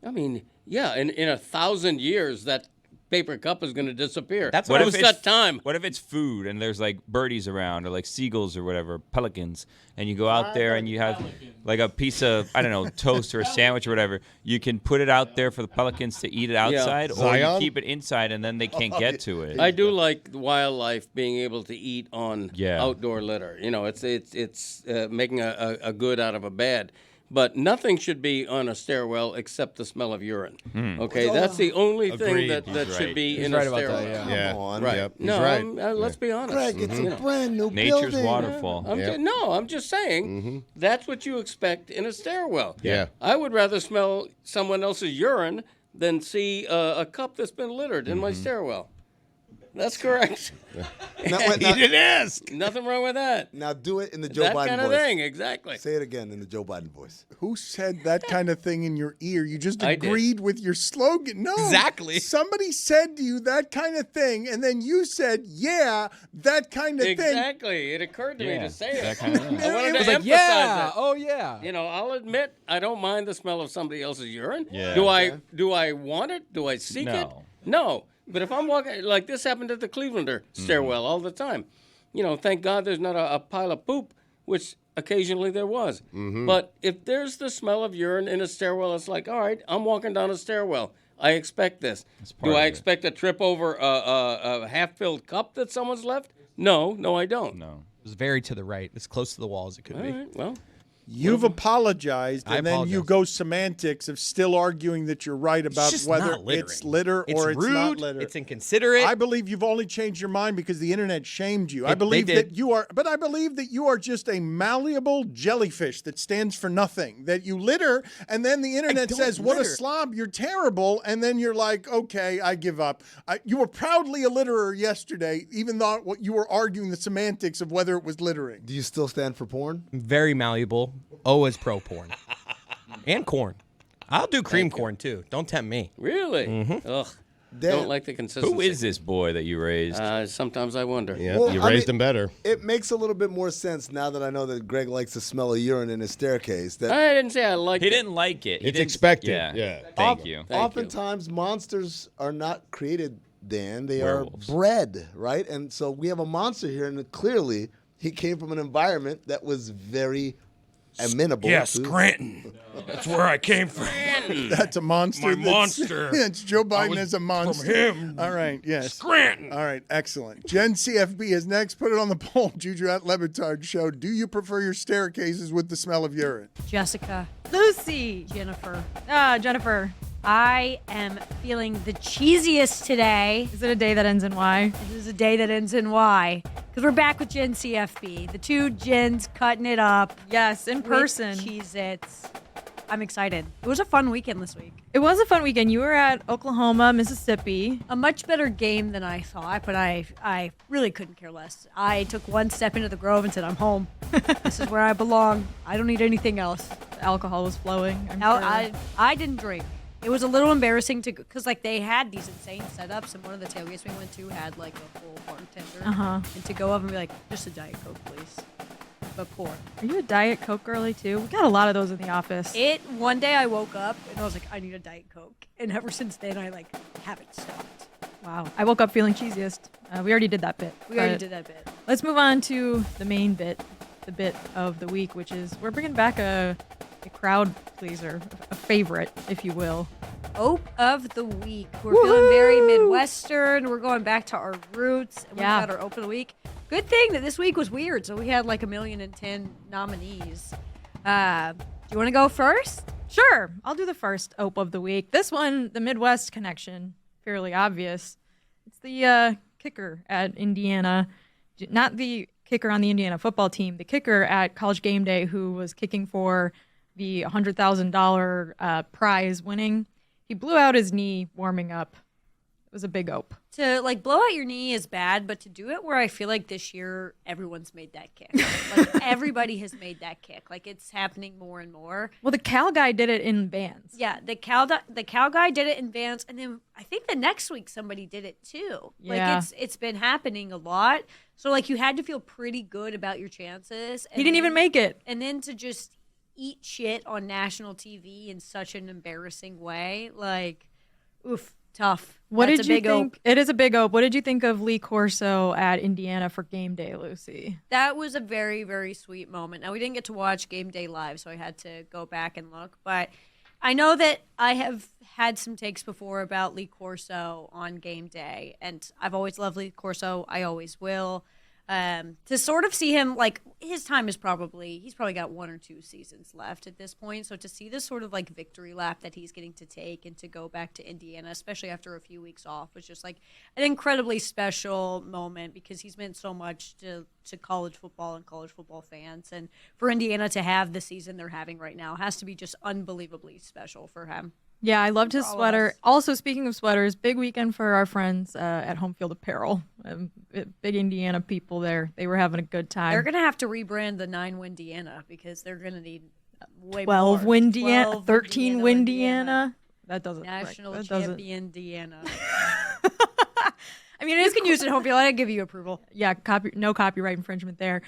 I mean, yeah, in 1,000 years, that paper cup is going to disappear. That's What what if was it's that time. What if it's food and there's like birdies around or like seagulls or whatever, pelicans, and you go out there and you have like a piece of, I don't know, toast or a sandwich or whatever. You can put it out there for the pelicans to eat it outside, or you keep it inside and then they can't get to it. I do like wildlife being able to eat on outdoor litter. You know, it's making a good out of a bad. But nothing should be on a stairwell except the smell of urine. Okay, that's the only thing that should be in a stairwell. Come on. Right. Yep. No, let's be honest. Greg, it's a brand new Nature's building. waterfall. I'm just saying that's what you expect in a stairwell. Yeah. I would rather smell someone else's urine than see a cup that's been littered in my stairwell. That's correct. He didn't ask. Nothing wrong with that. Now do it in the Joe Biden voice. That kind of thing, exactly. Say it again in the Joe Biden voice. Who said that kind of thing in your ear? You just agreed with your slogan. No. Exactly. Somebody said to you that kind of thing, and then you said, yeah, that kind of thing. Exactly. It occurred to me to say that it. kind of thing. I wanted It to was like, emphasize yeah, that. oh yeah. You know, I'll admit I don't mind the smell of somebody else's urine. Yeah. Do I want it? Do I seek it? No. But if I'm walking, like this happened at the Clevelander stairwell all the time. You know, thank God there's not a pile of poop, which occasionally there was. But if there's the smell of urine in a stairwell, it's like, all right, I'm walking down a stairwell. I expect this. Do I expect a trip over a half-filled cup that someone's left? No, I don't. No. It was very to the right. As close to the wall as it could All be. right, well. You've apologized, I and then you apologize. go semantics of still arguing that you're right about just whether not littering. it's litter It's or it's rude, not litter. it's inconsiderate. I believe you've only changed your mind because the internet shamed you. I They believe did. that you are, but I believe that you are just a malleable jellyfish that stands for nothing. That you litter, and then the internet don't says, "What a litter. slob! You're terrible," and then you're like, "Okay, I give up." You were proudly a litterer yesterday, even though you were arguing the semantics of whether it was littering. Do you still stand for porn? Very malleable. O is pro porn. And corn. I'll do cream corn too. Don't tempt me. Really? Mm-hmm. Ugh. Dan- Don't like the consistency. Who is this boy that you raised? Sometimes I wonder. Yeah, Well, you I raised mean- him better. It makes a little bit more sense now that I know that Greg likes to smell a urine in his staircase. That I didn't say I liked He it. didn't like it. He It's didn't- expected. Yeah. Yeah. Thank you. oftentimes monsters are not created, Dan. They Werewolves. are bred, right? And so we have a monster here, and clearly he came from an environment that was very amenable. Yeah, to Scranton. That's where I came from. That's a monster. My that's- monster. It's Joe I Biden was as a monster. from him. All right, yes. Scranton. All right, excellent. GenCFB is next. Put it on the poll. Juju at Le Batard Show. Do you prefer your staircases with the smell of urine? Jessica. Lucy. Jennifer. Jennifer. I am feeling the cheesiest today. Is it a day that ends in Y? It is a day that ends in Y. Because we're back with GenCFB. The two Gens cutting it up. Yes, in person. Cheez-Its. I'm excited. It was a fun weekend this week. It was a fun weekend. You were at Oklahoma, Mississippi. A much better game than I thought, but I really couldn't care less. I took one step into the Grove and said, I'm home. This is where I belong. I don't need anything else. The alcohol was flowing. I'm Now, sure. I didn't drink. It was a little embarrassing to, because like they had these insane setups, and one of the tailgates we went to had like a full bartender, and to go up and be like, just a Diet Coke, please, but pour. Are you a Diet Coke girly too? We got a lot of those in the office. One day I woke up and I was like, I need a Diet Coke, and ever since then I like haven't stopped. Wow. I woke up feeling cheesiest. We already did that bit. We already but did that bit. Let's move on to the main bit, the bit of the week, which is we're bringing back a crowd pleaser, a favorite, if you will. Ope of the week. We're feeling very Midwestern. We're going back to our roots. And we got our Ope of the week. Good thing that this week was weird, so we had like 1,010,000 nominees. Do you want to go first? Sure. I'll do the first Ope of the week. This one, the Midwest connection, fairly obvious. It's the kicker at Indiana. Not the kicker on the Indiana football team, the kicker at College Game Day who was kicking for the $100,000 prize winning. He blew out his knee warming up. It was a big ope. To like blow out your knee is bad, but to do it where I feel like this year everyone's made that kick. Like everybody has made that kick. Like it's happening more and more. Well, the Cal guy did it in Vans. Yeah, the Cal guy did it in Vans, and then I think the next week somebody did it too. Yeah. Like it's been happening a lot. So like you had to feel pretty good about your chances. He didn't even make it. And then to just eat shit on national TV in such an embarrassing way, like, oof, tough. What That's did a you big think? ope. It is a big ope. What did you think of Lee Corso at Indiana for Game Day, Lucy? That was a very, very sweet moment. Now, we didn't get to watch Game Day live, so I had to go back and look. But I know that I have had some takes before about Lee Corso on Game Day, and I've always loved Lee Corso. I always will. To sort of see him, like, his time is he's probably got 1 or 2 seasons left at this point. So to see this sort of like victory lap that he's getting to take and to go back to Indiana, especially after a few weeks off, was just like an incredibly special moment because he's meant so much to college football and college football fans. And for Indiana to have the season they're having right now has to be just unbelievably special for him. Yeah, I loved his all of sweater. us. Also, speaking of sweaters, big weekend for our friends at Home Field Apparel. Big Indiana people there. They were having a good time. They're going to have to rebrand the 9-Windiana because they're going to need way 12 more. Windiana, 12 13 Windiana. That doesn't. National that doesn't. champion Indiana. I mean, You can use it, Home Field. I give you approval. Yeah, no copyright infringement there.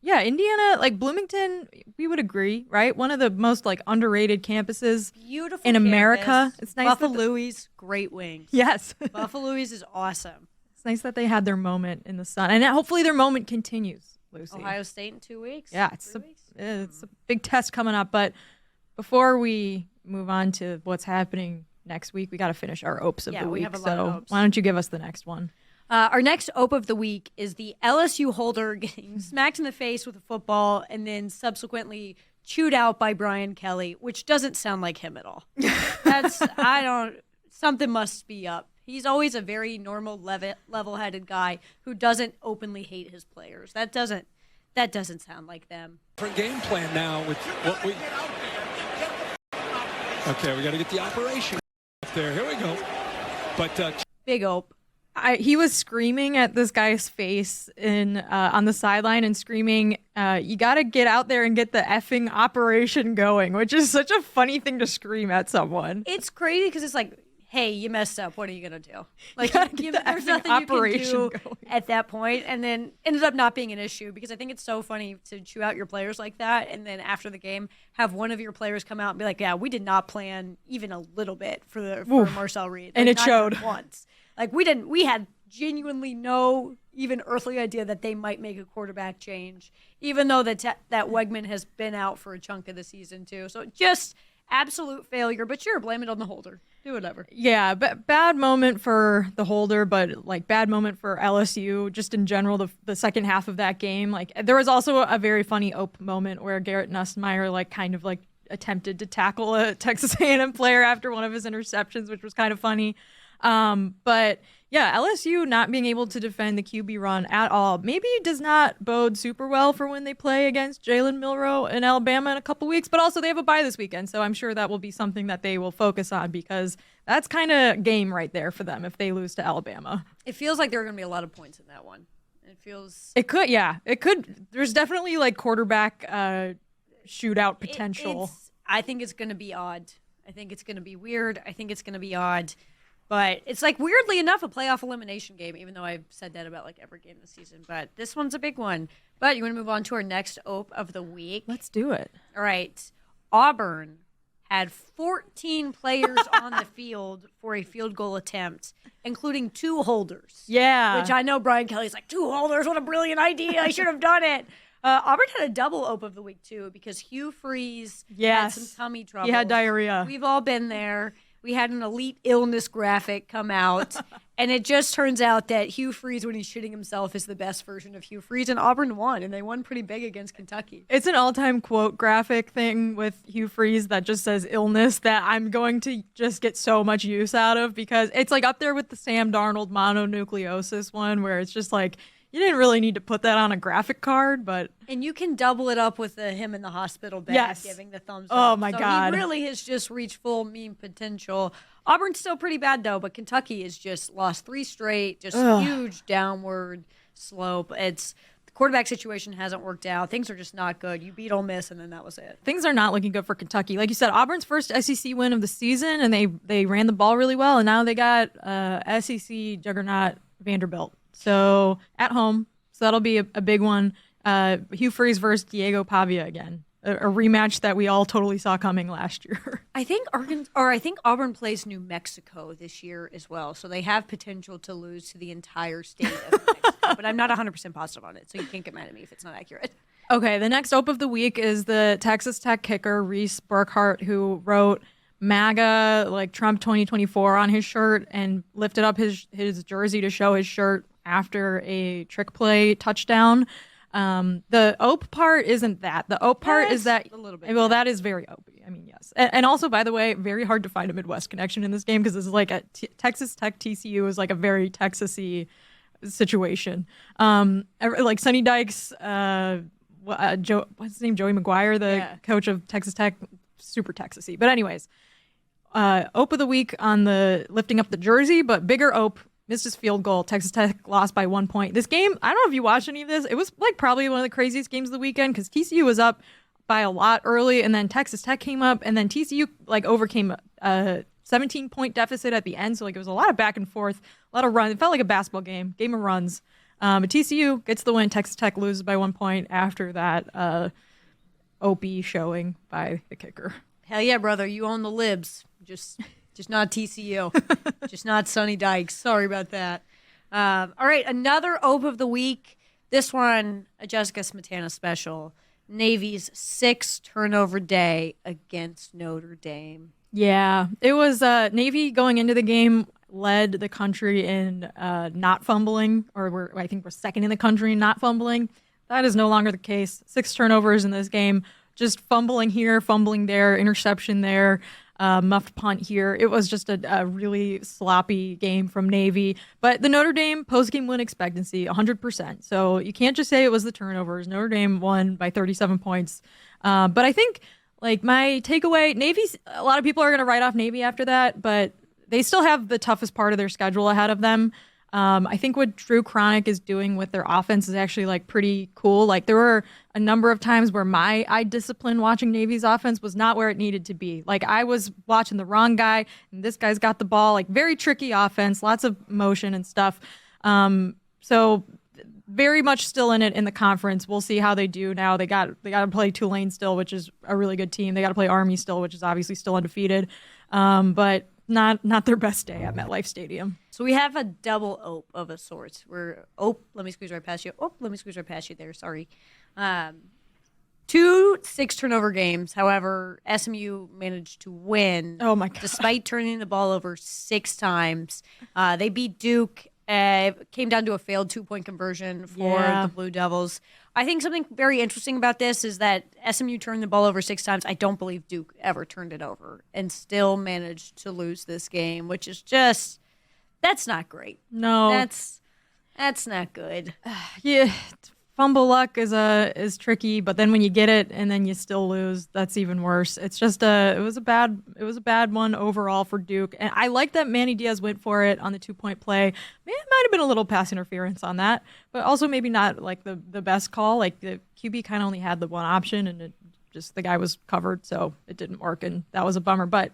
Yeah, Indiana, like Bloomington, we would agree, right? One of the most like underrated campuses Beautiful in America. campus. It's nice that Buffalo's great wings. Yes. Buffalo's is awesome. It's nice that they had their moment in the sun, and hopefully their moment continues, Lucy. Ohio State in 2 weeks. Yeah, it's a big test coming up. But before we move on to what's happening next week, we got to finish our opes of Yeah, the we week. have a lot of So opes. why don't you give us the next one? Our next Ope of the week is the LSU holder getting smacked in the face with a football and then subsequently chewed out by Brian Kelly, which doesn't sound like him at all. Something must be up. He's always a very normal, level-headed guy who doesn't openly hate his players. That doesn't sound like them. Different game plan now with what we. Okay, we got to get the operation up there. Here we go. But Big Ope. He was screaming at this guy's face on the sideline and screaming, you got to get out there and get the effing operation going, which is such a funny thing to scream at someone. It's crazy because it's like, hey, you messed up. What are you going to do? Like, there's nothing you can do at that point. And then ended up not being an issue because I think it's so funny to chew out your players like that. And then after the game, have one of your players come out and be like, yeah, we did not plan even a little bit for Marcel Reed. And it showed. Once. Like, we had genuinely no even earthly idea that they might make a quarterback change, even though that Wegman has been out for a chunk of the season too. So just absolute failure, but sure, blame it on the holder. Do whatever. Yeah, bad moment for the holder, but like bad moment for LSU just in general, the second half of that game. Like there was also a very funny Ope moment where Garrett Nussmeier attempted to tackle a Texas A&M player after one of his interceptions, which was kind of funny. But yeah, LSU not being able to defend the QB run at all maybe does not bode super well for when they play against Jalen Milroe in Alabama in a couple weeks, but also they have a bye this weekend. So I'm sure that will be something that they will focus on because that's kind of game right there for them if they lose to Alabama. It feels like there are going to be a lot of points in that one. It could. There's definitely like quarterback, shootout potential. I think it's going to be odd. I think it's going to be weird. I think it's going to be odd. But it's like, weirdly enough, a playoff elimination game, even though I've said that about like every game this season. But this one's a big one. But you want to move on to our next Ope of the week? Let's do it. All right. Auburn had 14 players on the field for a field goal attempt, including 2 holders. Yeah. Which I know Brian Kelly's like, 2 holders? What a brilliant idea. I should have done it. Auburn had a double Ope of the week, too, because Hugh Freeze had some tummy trouble. He had diarrhea. We've all been there. We had an elite illness graphic come out, and it just turns out that Hugh Freeze, when he's shitting himself, is the best version of Hugh Freeze, and Auburn won, and they won pretty big against Kentucky. It's an all-time quote graphic thing with Hugh Freeze that just says illness that I'm going to just get so much use out of because it's like up there with the Sam Darnold mononucleosis one where it's just like, you didn't really need to put that on a graphic card, but... And you can double it up with him in the hospital bed giving the thumbs up. Oh, my God. He really has just reached full meme potential. Auburn's still pretty bad, though, but Kentucky has just lost 3 straight, just huge downward slope. The quarterback situation hasn't worked out. Things are just not good. You beat Ole Miss, and then that was it. Things are not looking good for Kentucky. Like you said, Auburn's first SEC win of the season, and they ran the ball really well, and now they got SEC juggernaut Vanderbilt. So at home, so that'll be a big one. Hugh Freeze versus Diego Pavia again, a rematch that we all totally saw coming last year. I think Auburn plays New Mexico this year as well, so they have potential to lose to the entire state of New Mexico. But I'm not 100% positive on it, so you can't get mad at me if it's not accurate. Okay, the next Ope of the week is the Texas Tech kicker Reese Burkhardt, who wrote MAGA like Trump 2024 on his shirt and lifted up his jersey to show his shirt after a trick play touchdown. The Ope part isn't that. The Ope part is that a little bit. Well, that is very Opey. I mean, yes. And also, by the way, very hard to find a Midwest connection in this game because this is like Texas Tech TCU is like a very Texas-y situation. Like Sonny Dykes, what's his name? Joey McGuire, the coach of Texas Tech, super Texas-y. But anyways, Ope of the week on the lifting up the jersey, but bigger Ope. Missed his field goal. Texas Tech lost by 1 point. This game, I don't know if you watched any of this. It was like probably one of the craziest games of the weekend because TCU was up by a lot early, and then Texas Tech came up, and then TCU like overcame a 17-point deficit at the end. So like it was a lot of back and forth, a lot of runs. It felt like a basketball game of runs. But TCU gets the win. Texas Tech loses by 1 point after that OP showing by the kicker. Hell yeah, brother! You own the libs. Just not TCU. Just not Sonny Dykes. Sorry about that. All right, another Ope of the week. This one, a Jessica Smetana special. Navy's 6 turnover day against Notre Dame. Yeah, it was Navy going into the game led the country in not fumbling, or I think we're second in the country in not fumbling. That is no longer the case. 6 turnovers in this game, just fumbling here, fumbling there, interception there, muffed punt here. It was just a really sloppy game from Navy. But the Notre Dame postgame win expectancy, 100%. So you can't just say it was the turnovers. Notre Dame won by 37 points. But I think, like, my takeaway, Navy's, a lot of people are going to write off Navy after that, but they still have the toughest part of their schedule ahead of them. I think what Drew Cronick is doing with their offense is actually, like, pretty cool. Like, there were a number of times where my eye discipline watching Navy's offense was not where it needed to be. Like, I was watching the wrong guy, and this guy's got the ball. Like, very tricky offense, lots of motion and stuff. So very much still in it in the conference. We'll see how they do now. They got to play Tulane still, which is a really good team. They got to play Army still, which is obviously still undefeated. But not their best day at MetLife Stadium. So we have a double ope of a sort. Let me squeeze right past you. Let me squeeze right past you there. Sorry. 2 6-turnover games. However, SMU managed to win. Oh my God. Despite turning the ball over 6 times. They beat Duke. Came down to a failed 2-point conversion for the Blue Devils. I think something very interesting about this is that SMU turned the ball over 6 times. I don't believe Duke ever turned it over and still managed to lose this game, which is just, that's not great. No. That's not good. Yeah. Fumble luck is tricky, but then when you get it and then you still lose, that's even worse. It's just it was a bad one overall for Duke. And I like that Manny Diaz went for it on the 2-point play. It might have been a little pass interference on that, but also maybe not like the best call. Like the QB kind of only had the one option, and the guy was covered, so it didn't work, and that was a bummer. But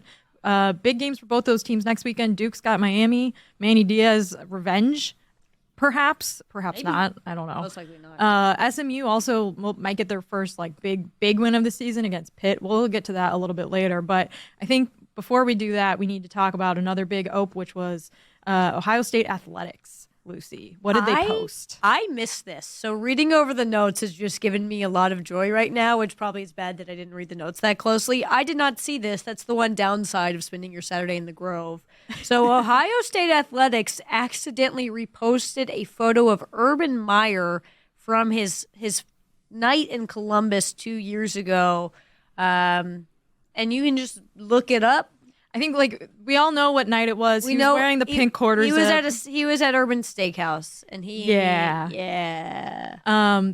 big games for both those teams next weekend. Duke's got Miami. Manny Diaz revenge. Perhaps maybe. Not. I don't know. Most likely not. SMU also might get their first big win of the season against Pitt. We'll get to that a little bit later, but I think before we do that, we need to talk about another big ope, which was Ohio State athletics. Lucy, what did they post? I missed this. So reading over the notes has just given me a lot of joy right now, which probably is bad that I didn't read the notes that closely. I did not see this. That's the one downside of spending your Saturday in the Grove. So Ohio State Athletics accidentally reposted a photo of Urban Meyer from his night in Columbus 2 years ago. And you can just look it up. I think we all know what night it was. He was wearing the pink quarter zip. He was at Urban Steakhouse, and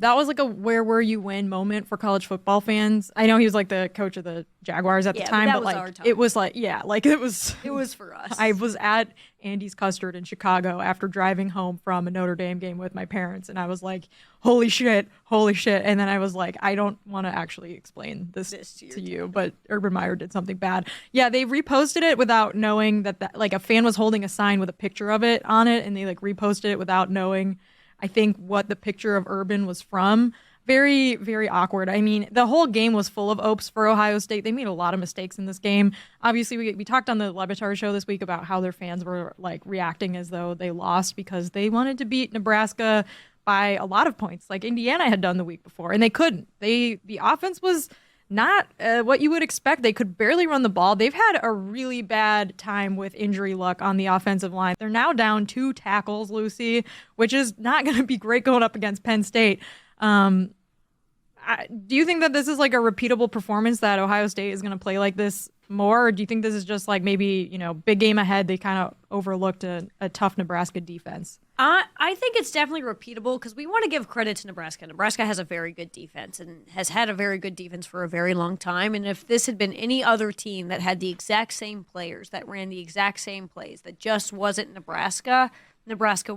that was like a where were you when moment for college football fans. I know he was like the coach of the Jaguars at the time, but our time. It was it was for us. I was at Andy's Custard in Chicago after driving home from a Notre Dame game with my parents, and I was like, holy shit. And then I was like, I don't want to actually explain this to you, but Urban Meyer did something bad. Yeah, they reposted it without knowing that a fan was holding a sign with a picture of it on it, and they reposted it without knowing, I think, what the picture of Urban was from. Very, very awkward. I mean, the whole game was full of opes for Ohio State. They made a lot of mistakes in this game. Obviously, we talked on the Le Batard Show this week about how their fans were reacting as though they lost because they wanted to beat Nebraska by a lot of points, like Indiana had done the week before, and they couldn't. The offense was not what you would expect. They could barely run the ball. They've had a really bad time with injury luck on the offensive line. They're now down 2 tackles, Lucy, which is not going to be great going up against Penn State. Do you think that this is a repeatable performance, that Ohio State is going to play like this more? Or do you think this is just maybe, big game ahead, they kind of overlooked a tough Nebraska defense? I think it's definitely repeatable because we want to give credit to Nebraska. Nebraska has a very good defense and has had a very good defense for a very long time. And if this had been any other team that had the exact same players, that ran the exact same plays, that just wasn't Nebraska Nebraska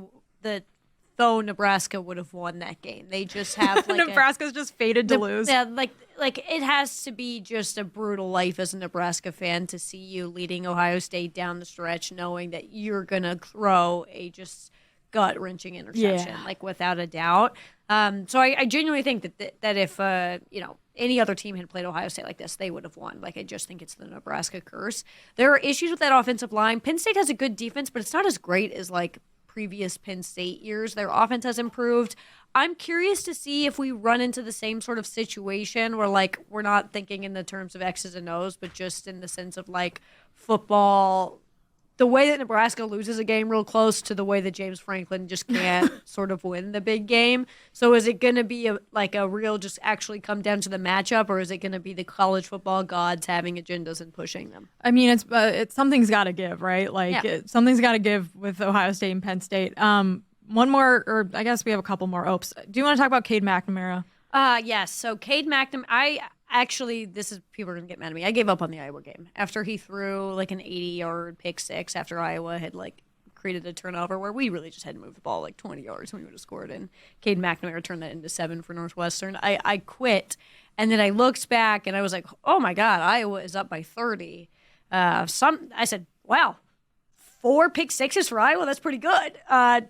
would have won that game. They just have Nebraska's just fated to lose. Yeah, it has to be just a brutal life as a Nebraska fan to see you leading Ohio State down the stretch, knowing that you're gonna throw a just gut-wrenching interception, without a doubt. So I genuinely think that if any other team had played Ohio State like this, they would have won. I just think it's the Nebraska curse. There are issues with that offensive line. Penn State has a good defense, but it's not as great as previous Penn State years. Their offense has improved. I'm curious to see if we run into the same sort of situation where we're not thinking in the terms of X's and O's, but just in the sense of football the way that Nebraska loses a game real close to the way that James Franklin just can't sort of win the big game. So is it going to be a real just actually come down to the matchup, or is it going to be the college football gods having agendas and pushing them? I mean, it's something's got to give, right? Something's got to give with Ohio State and Penn State. One more, or I guess we have a couple more opes. Do you want to talk about Cade McNamara? Yes. So Cade McNamara, people are going to get mad at me. I gave up on the Iowa game after he threw like an 80-yard pick six after Iowa had like created a turnover where we really just had to move the ball like 20 yards and we would have scored. And Cade McNamara turned that into 7 for Northwestern. I quit. And then I looked back and I was like, oh my God, Iowa is up by 30. I said, wow, 4 pick sixes for Iowa. That's pretty good.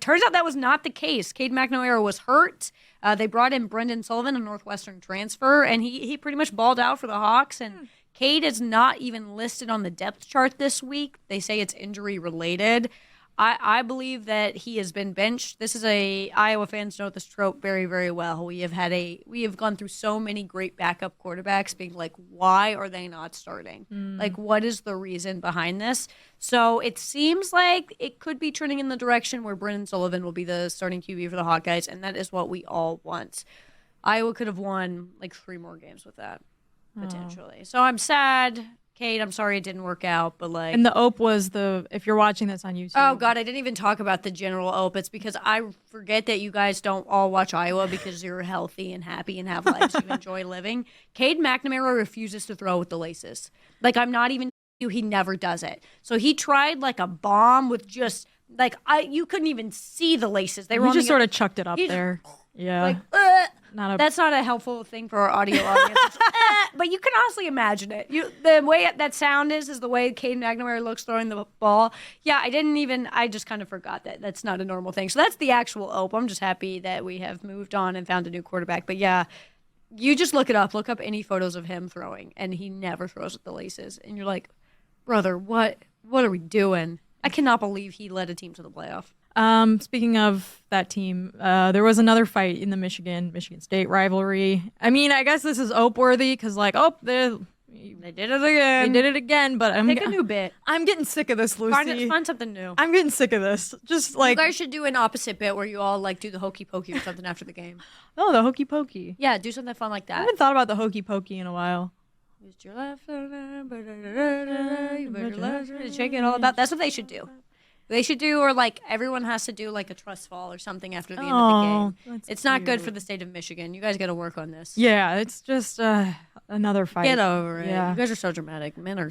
Turns out that was not the case. Cade McNamara was hurt. They brought in Brendan Sullivan, a Northwestern transfer, and he pretty much balled out for the Hawks. And Cade is not even listed on the depth chart this week. They say it's injury related. I believe that he has been benched. This is Iowa fans know this trope very, very well. We have gone through so many great backup quarterbacks being like, why are they not starting? Like, what is the reason behind this? So it seems like it could be turning in the direction where Brendan Sullivan will be the starting QB for the Hawkeyes, and that is what we all want. Iowa could have won like 3 more games with that, potentially. So I'm sad. Kate, I'm sorry it didn't work out, but like... And the OPE was if you're watching this on YouTube. Oh, God, I didn't even talk about the general OPE. It's because I forget that you guys don't all watch Iowa because you're healthy and happy and have lives you enjoy living. Cade McNamara refuses to throw with the laces. Like, I'm not even... He never does it. So he tried like a bomb with just... Like, you couldn't even see the laces. They were just sort of chucked it up there. Yeah. Like, that's not a helpful thing for our audio audience. But you can honestly imagine it. The way that sound is the way Cade McNamara looks throwing the ball. Yeah, I just kind of forgot that. That's not a normal thing. So that's the actual OPE. I'm just happy that we have moved on and found a new quarterback. But yeah, you just look it up. Look up any photos of him throwing, and he never throws with the laces. And you're like, brother, what are we doing? I cannot believe he led a team to the playoff. Speaking of that team, there was another fight in the Michigan State rivalry. I mean, I guess this is OPE worthy because they did it again. They did it again, but Pick a new bit. I'm getting sick of this, Lucy. Find something new. I'm getting sick of this. Just like you guys should do an opposite bit where you all like do the hokey pokey or something after the game. Oh, the hokey pokey. Yeah, do something fun like that. I haven't thought about the hokey pokey in a while. You shake it all about. That's what they should do. They should do, or like everyone has to do like a trust fall or something after the end of the game. It's not good for the state of Michigan. You guys got to work on this. Yeah, it's just another fight. Get over it. Yeah. You guys are so dramatic. Men are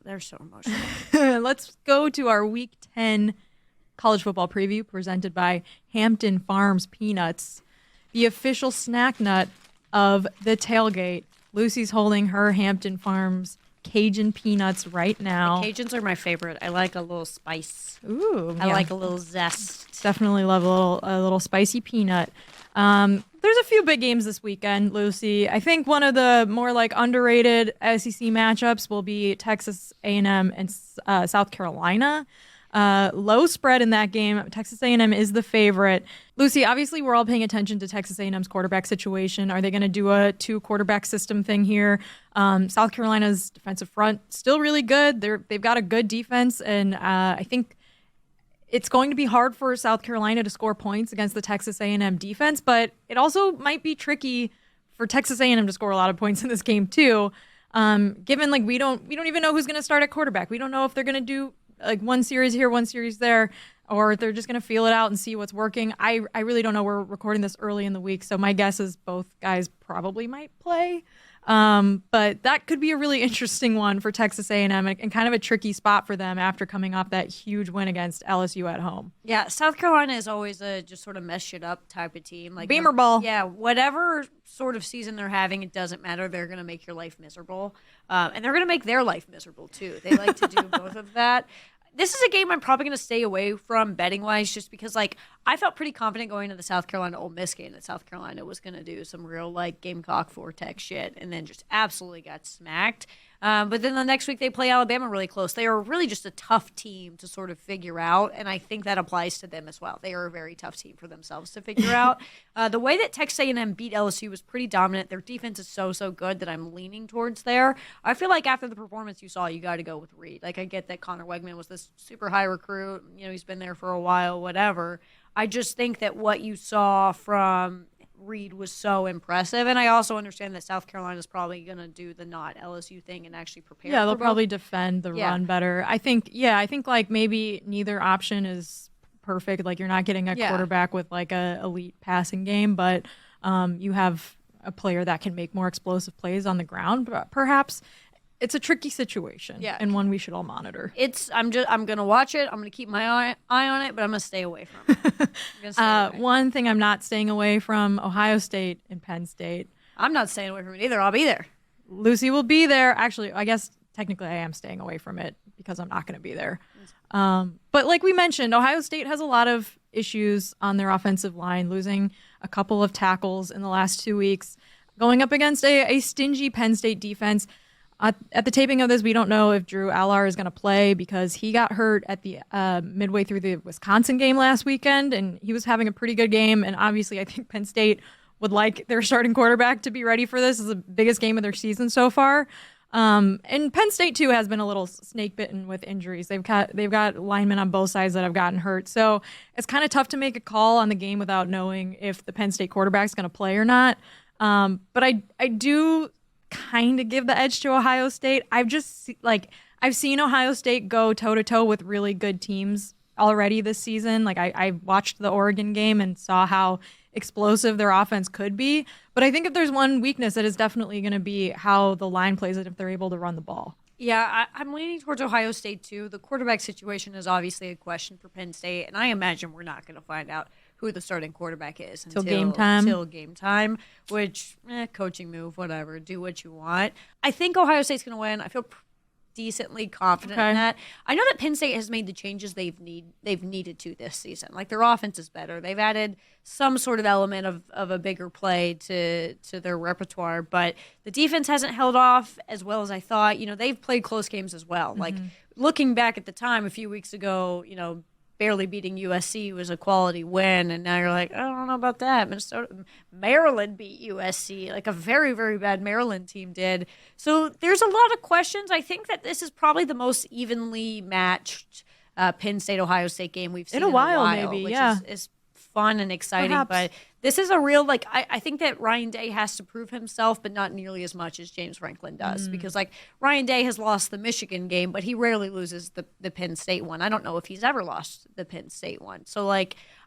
they're so emotional. Let's go to our Week 10 college football preview presented by Hampton Farms Peanuts, the official snack nut of the tailgate. Lucy's holding her Hampton Farms Cajun peanuts right now. The Cajuns are my favorite. I like a little spice. Ooh, I like a little zest. Definitely love a little spicy peanut. There's a few big games this weekend, Lucy. I think one of the more like underrated SEC matchups will be Texas A&M and South Carolina. Low spread in that game. Texas A&M is the favorite. Lucy, obviously we're all paying attention to Texas A&M's quarterback situation. Are they going to do a 2-quarterback system thing here? South Carolina's defensive front still really good. They've got a good defense, and I think it's going to be hard for South Carolina to score points against the Texas A&M defense, but it also might be tricky for Texas A&M to score a lot of points in this game too. Given like we don't even know who's going to start at quarterback. We don't know if they're going to do like one series here, one series there, or they're just going to feel it out and see what's working. I really don't know. We're recording this early in the week, so my guess is both guys probably might play. But that could be a really interesting one for Texas A&M and kind of a tricky spot for them after coming off that huge win against LSU at home. Yeah, South Carolina is always a just sort of mess shit up type of team. Like Beamer ball. Yeah, whatever sort of season they're having, it doesn't matter. They're going to make your life miserable. And they're going to make their life miserable, too. They like to do both of that. This is a game I'm probably going to stay away from betting-wise just because, like, I felt pretty confident going to the South Carolina-Ole Miss game that South Carolina was going to do some real, like, Gamecock Vortex shit and then just absolutely got smacked. But then the next week they play Alabama really close. They are really just a tough team to sort of figure out, and I think that applies to them as well. They are a very tough team for themselves to figure out. The way that Texas A&M beat LSU was pretty dominant. Their defense is so good that I'm leaning towards there. I feel like after the performance you saw, you got to go with Reed. Like, I get that Connor Wegman was this super high recruit. He's been there for a while, whatever. I just think that what you saw from Reed was so impressive, and I also understand that South Carolina is probably going to do the not LSU thing and actually prepare. Yeah, they'll for both. probably defend the run better. I think like maybe neither option is perfect. Like, you're not getting a quarterback with like a elite passing game, but you have a player that can make more explosive plays on the ground. But perhaps it's a tricky situation, and one we should all monitor. I'm gonna watch it. I'm gonna keep my eye on it, but I'm gonna stay away from it. One thing I'm not staying away from: Ohio State and Penn State. I'm not staying away from it either. I'll be there. Lucy will be there. Actually, I guess technically I am staying away from it because I'm not going to be there. But like we mentioned, Ohio State has a lot of issues on their offensive line, losing a couple of tackles in the last 2 weeks, going up against a stingy Penn State defense. At the taping of this, we don't know if Drew Allar is going to play because he got hurt at the midway through the Wisconsin game last weekend, and he was having a pretty good game. And obviously, I think Penn State would like their starting quarterback to be ready for this. This is the biggest game of their season so far. And Penn State too has been a little snake bitten with injuries. They've got linemen on both sides that have gotten hurt, so it's kind of tough to make a call on the game without knowing if the Penn State quarterback's going to play or not. But I do kind of give the edge to Ohio State. I've seen Ohio State go toe to toe with really good teams already this season. Like I watched the Oregon game and saw how explosive their offense could be. But I think if there's one weakness, it is definitely going to be how the line plays it if they're able to run the ball. Yeah, I'm leaning towards Ohio State too. The quarterback situation is obviously a question for Penn State, and I imagine we're not going to find out who the starting quarterback is until game time. Till game time, which coaching move, whatever. Do what you want. I think Ohio State's going to win. I feel decently confident in that. I know that Penn State has made the changes they've needed to this season. Like, their offense is better. They've added some sort of element of a bigger play to their repertoire, but the defense hasn't held off as well as I thought. They've played close games as well. Like, looking back at the time a few weeks ago, barely beating USC was a quality win, and now you're like, I don't know about that. Maryland beat USC, like a very, very bad Maryland team did. So there's a lot of questions. I think that this is probably the most evenly matched Penn State-Ohio State game we've seen in a while, maybe, which yeah. is fun and exciting. Perhaps. But this is a real, I think that Ryan Day has to prove himself, but not nearly as much as James Franklin does. Because, Ryan Day has lost the Michigan game, but he rarely loses the Penn State one. I don't know if he's ever lost the Penn State one. So,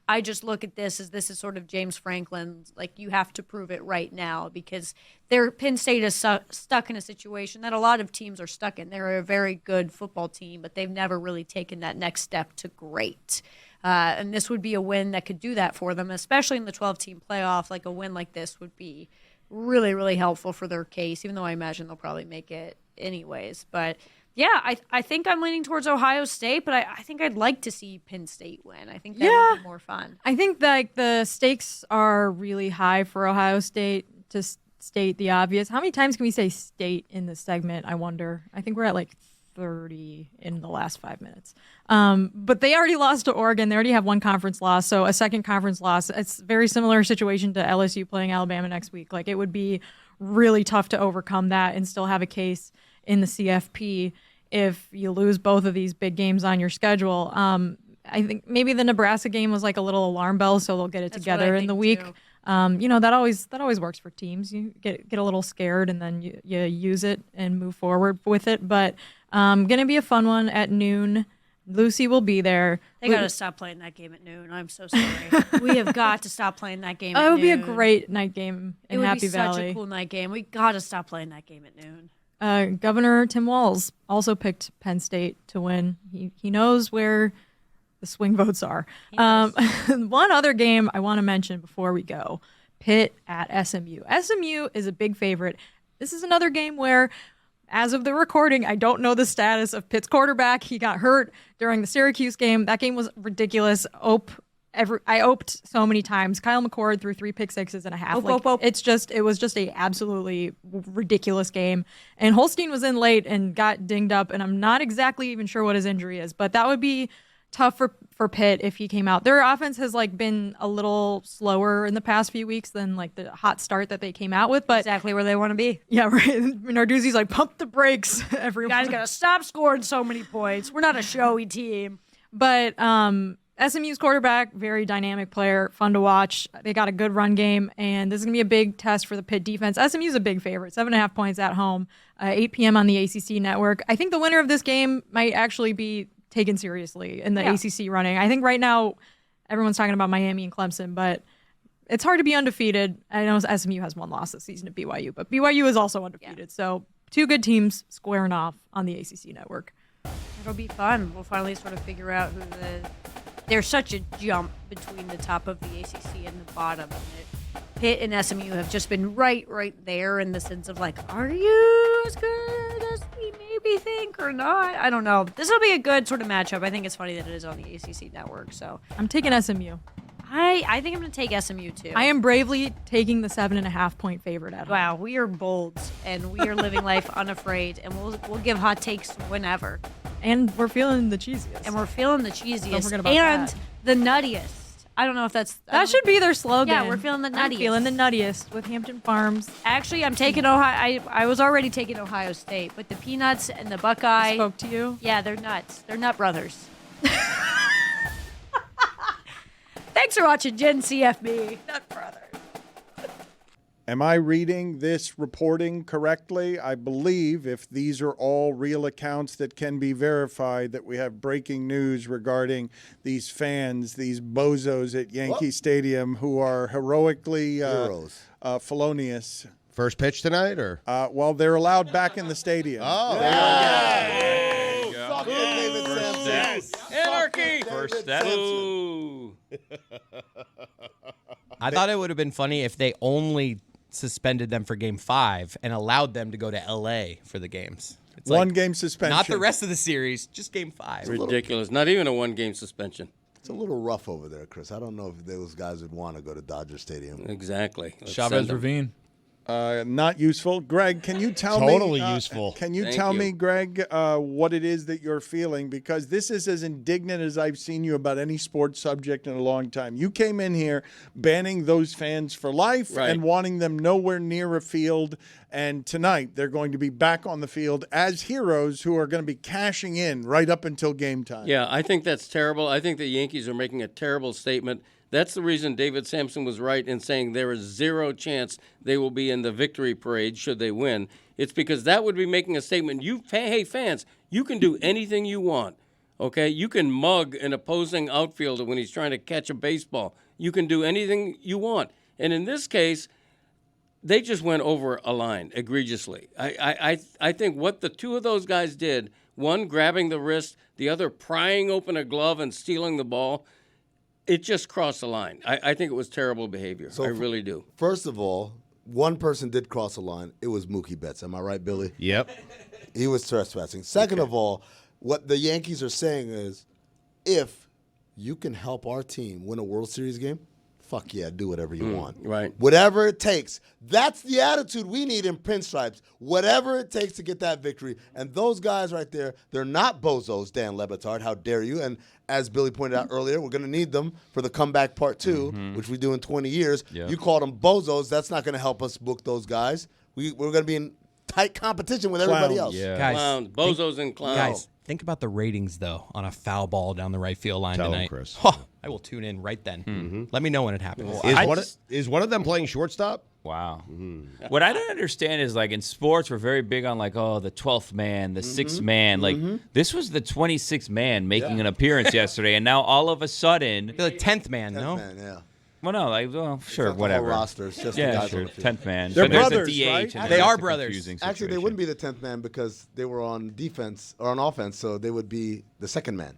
I just look at this as sort of James Franklin's, you have to prove it right now, because Penn State is stuck in a situation that a lot of teams are stuck in. They're a very good football team, but they've never really taken that next step to great. And this would be a win that could do that for them, especially in the 12-team playoff. Like, a win like this would be really, really helpful for their case, even though I imagine they'll probably make it anyways. But, yeah, I think I'm leaning towards Ohio State, but I think I'd like to see Penn State win. I think that would be more fun. I think that the stakes are really high for Ohio State, to state the obvious. How many times can we say state in this segment, I wonder? I think we're at 30 in the last 5 minutes. But they already lost to Oregon. They already have one conference loss, so a second conference loss. It's a very similar situation to LSU playing Alabama next week. It would be really tough to overcome that and still have a case in the CFP if you lose both of these big games on your schedule. I think maybe the Nebraska game was a little alarm bell, so they'll get it together in the week. That always works for teams. You get a little scared and then you use it and move forward with it. But gonna be a fun one at noon. Lucy will be there. They got to stop playing that game at noon. I'm so sorry. We have got to stop playing that game at noon. It would be a great night game in Happy Valley. It would be such a cool night game. We got to stop playing that game at noon. Governor Tim Walz also picked Penn State to win. He knows where the swing votes are. One other game I want to mention before we go, Pitt at SMU. SMU is a big favorite. This is another game where, as of the recording, I don't know the status of Pitt's quarterback. He got hurt during the Syracuse game. That game was ridiculous. Ope I oped so many times. Kyle McCord threw 3 pick sixes and a half. It was just a absolutely ridiculous game. And Holstein was in late and got dinged up, and I'm not exactly even sure what his injury is, but that would be tough for Pitt if he came out. Their offense has been a little slower in the past few weeks than the hot start that they came out with, but exactly where they want to be. Yeah, right. Narduzzi's pump the brakes, everyone. You guys gotta stop scoring so many points. We're not a showy team. But SMU's quarterback, very dynamic player, fun to watch. They got a good run game, and this is going to be a big test for the Pitt defense. SMU's a big favorite, 7.5 points at home, 8 p.m. on the ACC network. I think the winner of this game might actually be taken seriously in the ACC running. I think right now everyone's talking about Miami and Clemson, but it's hard to be undefeated. I know SMU has 1 loss this season to BYU, but BYU is also undefeated. Yeah. So 2 good teams squaring off on the ACC network. It'll be fun. We'll finally sort of figure out who there's such a jump between the top of the ACC and the bottom. And Pitt and SMU have just been right there in the sense of are you as good as we maybe think or not? I don't know. This will be a good sort of matchup. I think it's funny that it is on the ACC network. So I'm taking SMU. I think I'm going to take SMU too. I am bravely taking the 7.5 point favorite at home. Wow, we are bold and we are living life unafraid, and we'll give hot takes whenever. And we're feeling the cheesiest. Don't forget about and that. The nuttiest. I don't know if that should be their slogan. Yeah, we're feeling the nuttiest. I'm feeling the nuttiest with Hampton Farms. Actually, I'm taking Ohio. I was already taking Ohio State, but the Peanuts and the Buckeye. I spoke to you? Yeah, they're nuts. They're nut brothers. Thanks for watching GenCFB. Nut brothers. Am I reading this reporting correctly? I believe, if these are all real accounts that can be verified, that we have breaking news regarding these fans, these bozos at Yankee Stadium who are heroically felonious. First pitch tonight, or? Well, they're allowed back in the stadium. Oh, Anarchy! First step. I thought it would have been funny if they only suspended them for Game 5 and allowed them to go to L.A. for the games. It's One game suspension. Not the rest of the series, just Game 5. Ridiculous. Not even a 1-game suspension. It's a little rough over there, Chris. I don't know if those guys would want to go to Dodger Stadium. Exactly. Chavez Ravine. Not useful. Greg, can you tell Totally me? useful. Can you Thank tell you. me, Greg, what it is that you're feeling? Because this is as indignant as I've seen you about any sports subject in a long time. You came in here banning those fans for life and wanting them nowhere near a field. And tonight they're going to be back on the field as heroes who are going to be cashing in right up until game time. Yeah, I think that's terrible. I think the Yankees are making a terrible statement. That's the reason David Samson was right in saying there is 0 chance they will be in the victory parade should they win. It's because that would be making a statement. Hey, fans, you can do anything you want, okay? You can mug an opposing outfielder when he's trying to catch a baseball. You can do anything you want. And in this case, they just went over a line egregiously. I think what the 2 of those guys did, one grabbing the wrist, the other prying open a glove and stealing the ball, it just crossed the line. I think it was terrible behavior. I really do. First of all, one person did cross the line. It was Mookie Betts. Am I right, Billy? Yep. He was trespassing. Second of all, what the Yankees are saying is, if you can help our team win a World Series game, fuck yeah, do whatever you want. Right. Whatever it takes. That's the attitude we need in pinstripes. Whatever it takes to get that victory. And those guys right there, they're not bozos, Dan Le Batard. How dare you? And as Billy pointed out earlier, we're going to need them for the comeback part 2, which we do in 20 years. Yep. You called them bozos. That's not going to help us book those guys. We're going to be in tight competition with everybody else. Yeah. Guys, Clowns, bozos and clowns. Guys, think about the ratings, though, on a foul ball down the right field line Tell 'em, tonight. Chris. I will tune in right then. Let me know when it happens. Is one of them playing shortstop? Wow. What I don't understand is, in sports, we're very big on, the 12th man, the 6th man. This was the 26th man making an appearance yesterday, and now all of a sudden... The 10th man, no? Man, yeah. Well, no, sure, It's not whatever. The whole roster. It's just the guys sure, on the field. 10th man. They're But there's a brothers, DH, right? and They it's are a brothers. confusing Actually, they situation. wouldn't be the 10th man because they were on defense or on offense, so they would be the second man.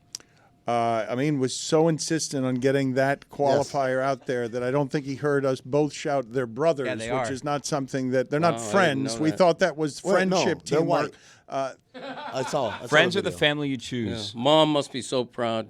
Amin was so insistent on getting that qualifier out there that I don't think he heard us both shout they're brothers, Yeah, they which are. is not something that they're not I didn't friends. know We that. thought that was Well, no, friendship they're teamwork. I saw Friends the are the video. family you Yeah. choose. Mom must be so proud.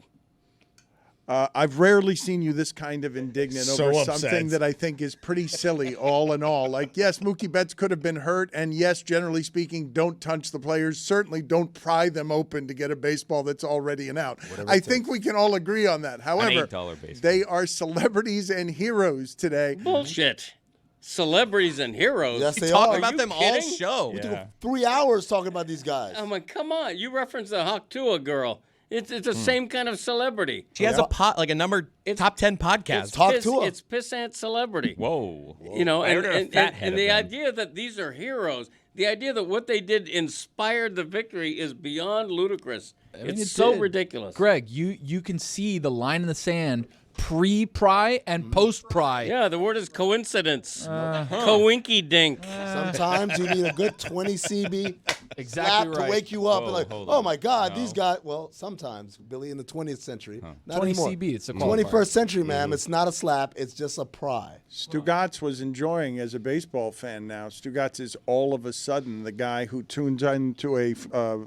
I've rarely seen you this kind of indignant So over upset. something that I think is pretty silly all in all. Like, yes, Mookie Betts could have been hurt, and yes, generally speaking, don't touch the players. Certainly don't pry them open to get a baseball that's already an out. I think we can all agree on that. However, $8 baseball. they are celebrities and heroes today. Bullshit. Celebrities and heroes. Yes, they Talk are. about you them all kidding? show. We took 3 hours talking about these guys. I'm like, come on. You referenced the Haktua girl. It's the same kind of celebrity. She has a top 10 podcast. It's pissant celebrity. Whoa. You know, I heard a fat head and of the them. idea that these are heroes, the idea that what they did inspired the victory is beyond ludicrous. I mean, It's it so did. ridiculous. Greg, you can see the line in the sand pre-pry and post-pry. Yeah, the word is coincidence. Coinky dink. Sometimes you need a good 20 CB Exactly slap right. to wake you up. Whoa, and like, hold oh on. my God, No. these guys. Well, sometimes, Billy, in the 20th century, not 20 anymore. CB, it's a qualifier. 21st century, ma'am. It's not a slap. It's just a pry. Stugotz was enjoying as a baseball fan now. Stugotz is all of a sudden the guy who tunes into a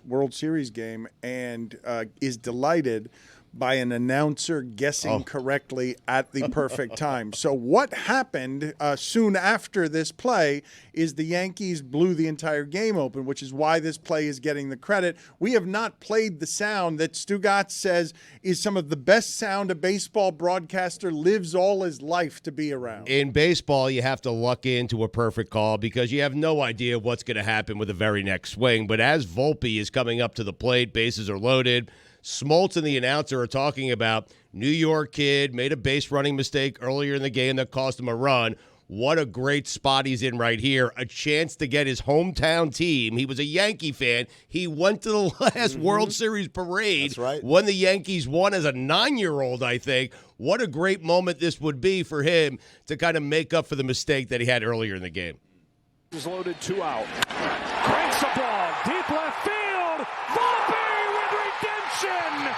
World Series game and is delighted by an announcer guessing correctly at the perfect time. So what happened soon after this play is the Yankees blew the entire game open, which is why this play is getting the credit. We have not played the sound that Stugotz says is some of the best sound a baseball broadcaster lives all his life to be around. In baseball, you have to luck into a perfect call because you have no idea what's going to happen with the very next swing. But as Volpe is coming up to the plate, bases are loaded, Smoltz and the announcer are talking about New York kid, made a base running mistake earlier in the game that cost him a run. What a great spot he's in right here. A chance to get his hometown team. He was a Yankee fan. He went to the last World Series parade. That's right. When the Yankees won as a 9-year-old, I think. What a great moment this would be for him to kind of make up for the mistake that he had earlier in the game. Is loaded, 2 out. Cranks a ball, deep left field. Volpe with redemption.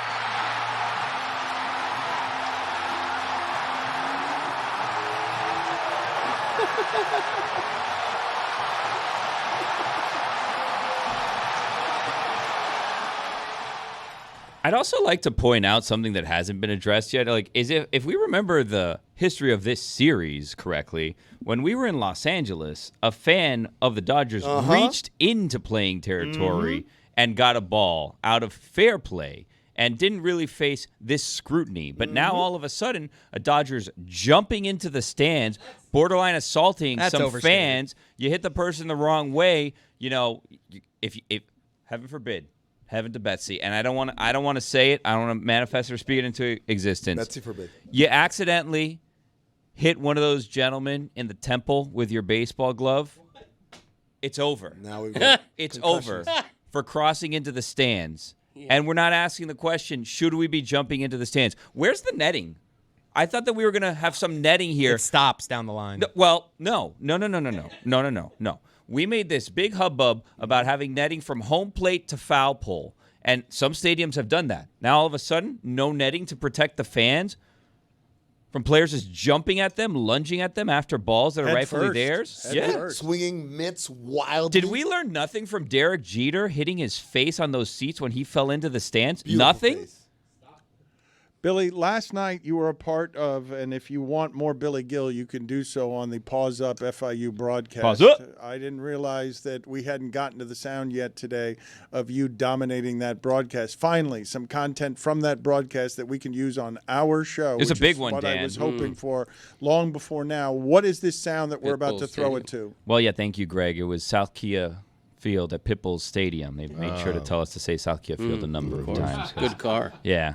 I'd also like to point out something that hasn't been addressed yet. Like, is if we remember the history of this series correctly, when we were in Los Angeles, a fan of the Dodgers reached into playing territory and got a ball out of fair play and didn't really face this scrutiny. But now all of a sudden, a Dodgers jumping into the stands, borderline assaulting some overstated. fans. You hit the person the wrong way. You know, if heaven forbid. Heaven to Betsy, and I don't want to say it. I don't want to manifest or speak it into existence. Betsy forbid. You accidentally hit one of those gentlemen in the temple with your baseball glove. It's over. Now we've got It's concussions. over for crossing into the stands, and we're not asking the question: should we be jumping into the stands? Where's the netting? I thought that we were going to have some netting here. It stops down the line. No. We made this big hubbub about having netting from home plate to foul pole, and some stadiums have done that. Now, all of a sudden, no netting to protect the fans from players just jumping at them, lunging at them after balls that are Head rightfully first. theirs. Head Yeah. first. Swinging mitts wildly. Did we learn nothing from Derek Jeter hitting his face on those seats when he fell into the stands? Beautiful Nothing? face. Billy, last night you were a part of, and if you want more Billy Gill, you can do so on the Pause Up FIU broadcast. Pause up. I didn't realize that we hadn't gotten to the sound yet today of you dominating that broadcast. Finally, some content from that broadcast that we can use on our show. It's a which big is one, what I Dan. was hoping for long before now. What is this sound that we're about to throw it to? Well, yeah, thank you, Greg. It was South Kia Field at Pitbull's Stadium. They made sure to tell us to say South Kia Field a number of times. Good car. Yeah.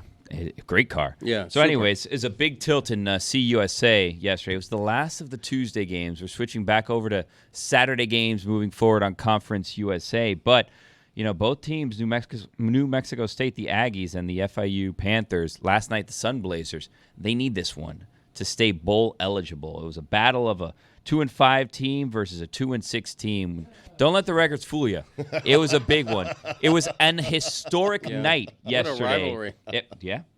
Great car. Yeah, So, super. anyways, it's a big tilt in CUSA yesterday. It was the last of the Tuesday games. We're switching back over to Saturday games moving forward on Conference USA. But, you know, both teams, New Mexico State, the Aggies, and the FIU Panthers, last night the Sun Blazers, they need this one to stay bowl eligible. It was a battle of a 2-5 team versus a 2-6 team. Don't let the records fool you. It was a big one. It was an historic night yesterday. What a rivalry.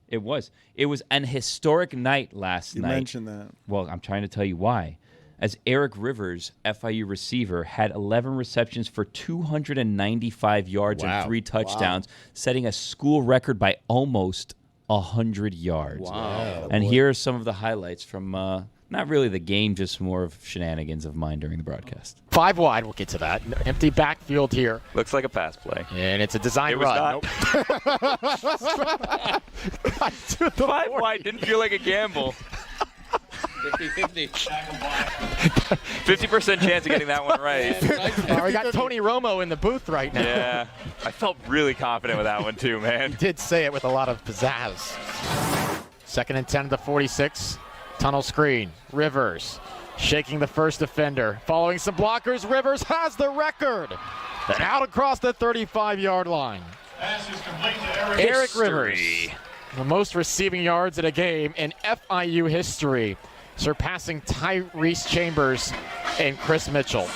It was. It was an historic night last You night. mentioned that. Well, I'm trying to tell you why. As Eric Rivers, FIU receiver, had 11 receptions for 295 yards and 3 touchdowns, setting a school record by almost 100 yards. Wow. And here are some of the highlights from not really the game, just more of shenanigans of mine during the broadcast. 5 wide, we'll get to that. Empty backfield here. Looks like a pass play. And it's a design It was run. not. Nope. 5 wide didn't feel like a gamble. 50-50. 50% chance of getting that one right. We got Tony Romo in the booth right now. Yeah, I felt really confident with that one too, man. He did say it with a lot of pizzazz. 2nd and 10 to the 46. Tunnel screen. Rivers shaking the first defender. Following some blockers, Rivers has the record. And out across the 35-yard line. Pass is complete to Eric Rivers, the most receiving yards in a game in FIU history, surpassing Tyrese Chambers and Chris Mitchell.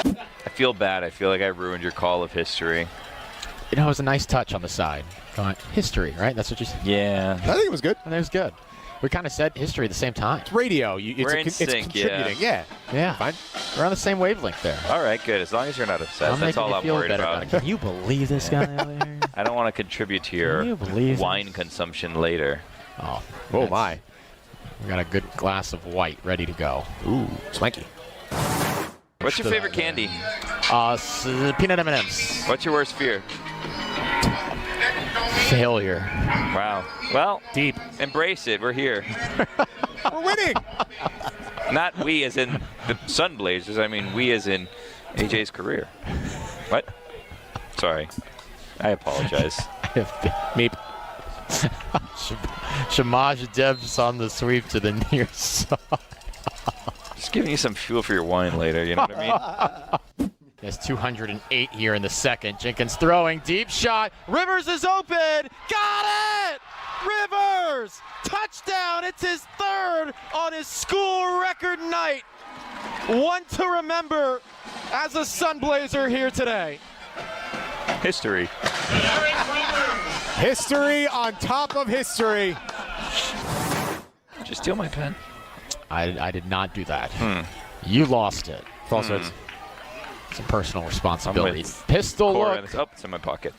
I feel bad. I feel like I ruined your call of history. You know, it was a nice touch on the side. History, right? That's what you said? Yeah. I think it was good. I think it was good. We kind of said history at the same time. It's radio. It's contributing. Yeah. Fine. We're on the same wavelength there. All right, good. As long as you're not upset, that's all I'm worried about. Can you believe this guy over there? I don't want to contribute to your wine consumption later. Oh my. We got a good glass of white ready to go. Ooh, swanky. What's your favorite candy? Peanut M&Ms. What's your worst fear? Failure. Wow. Well, deep. Embrace it. We're here. We're winning. Not we as in the Sun Blazers. I mean we as in AJ's career. What? Sorry. I apologize. Meep. Shamaj Debs on the sweep to the near side. Just giving you some fuel for your wine later. You know what I mean? There's 208 here in the second. Jenkins throwing, deep shot. Rivers is open. Got it! Rivers! Touchdown! It's his 3rd on his school record night. One to remember as a Sun Blazer here today. History. History on top of history. Did you steal my pen? I did not do that. You lost it. Also, it's some personal responsibility. Pistol look. Oh, it's in my pocket.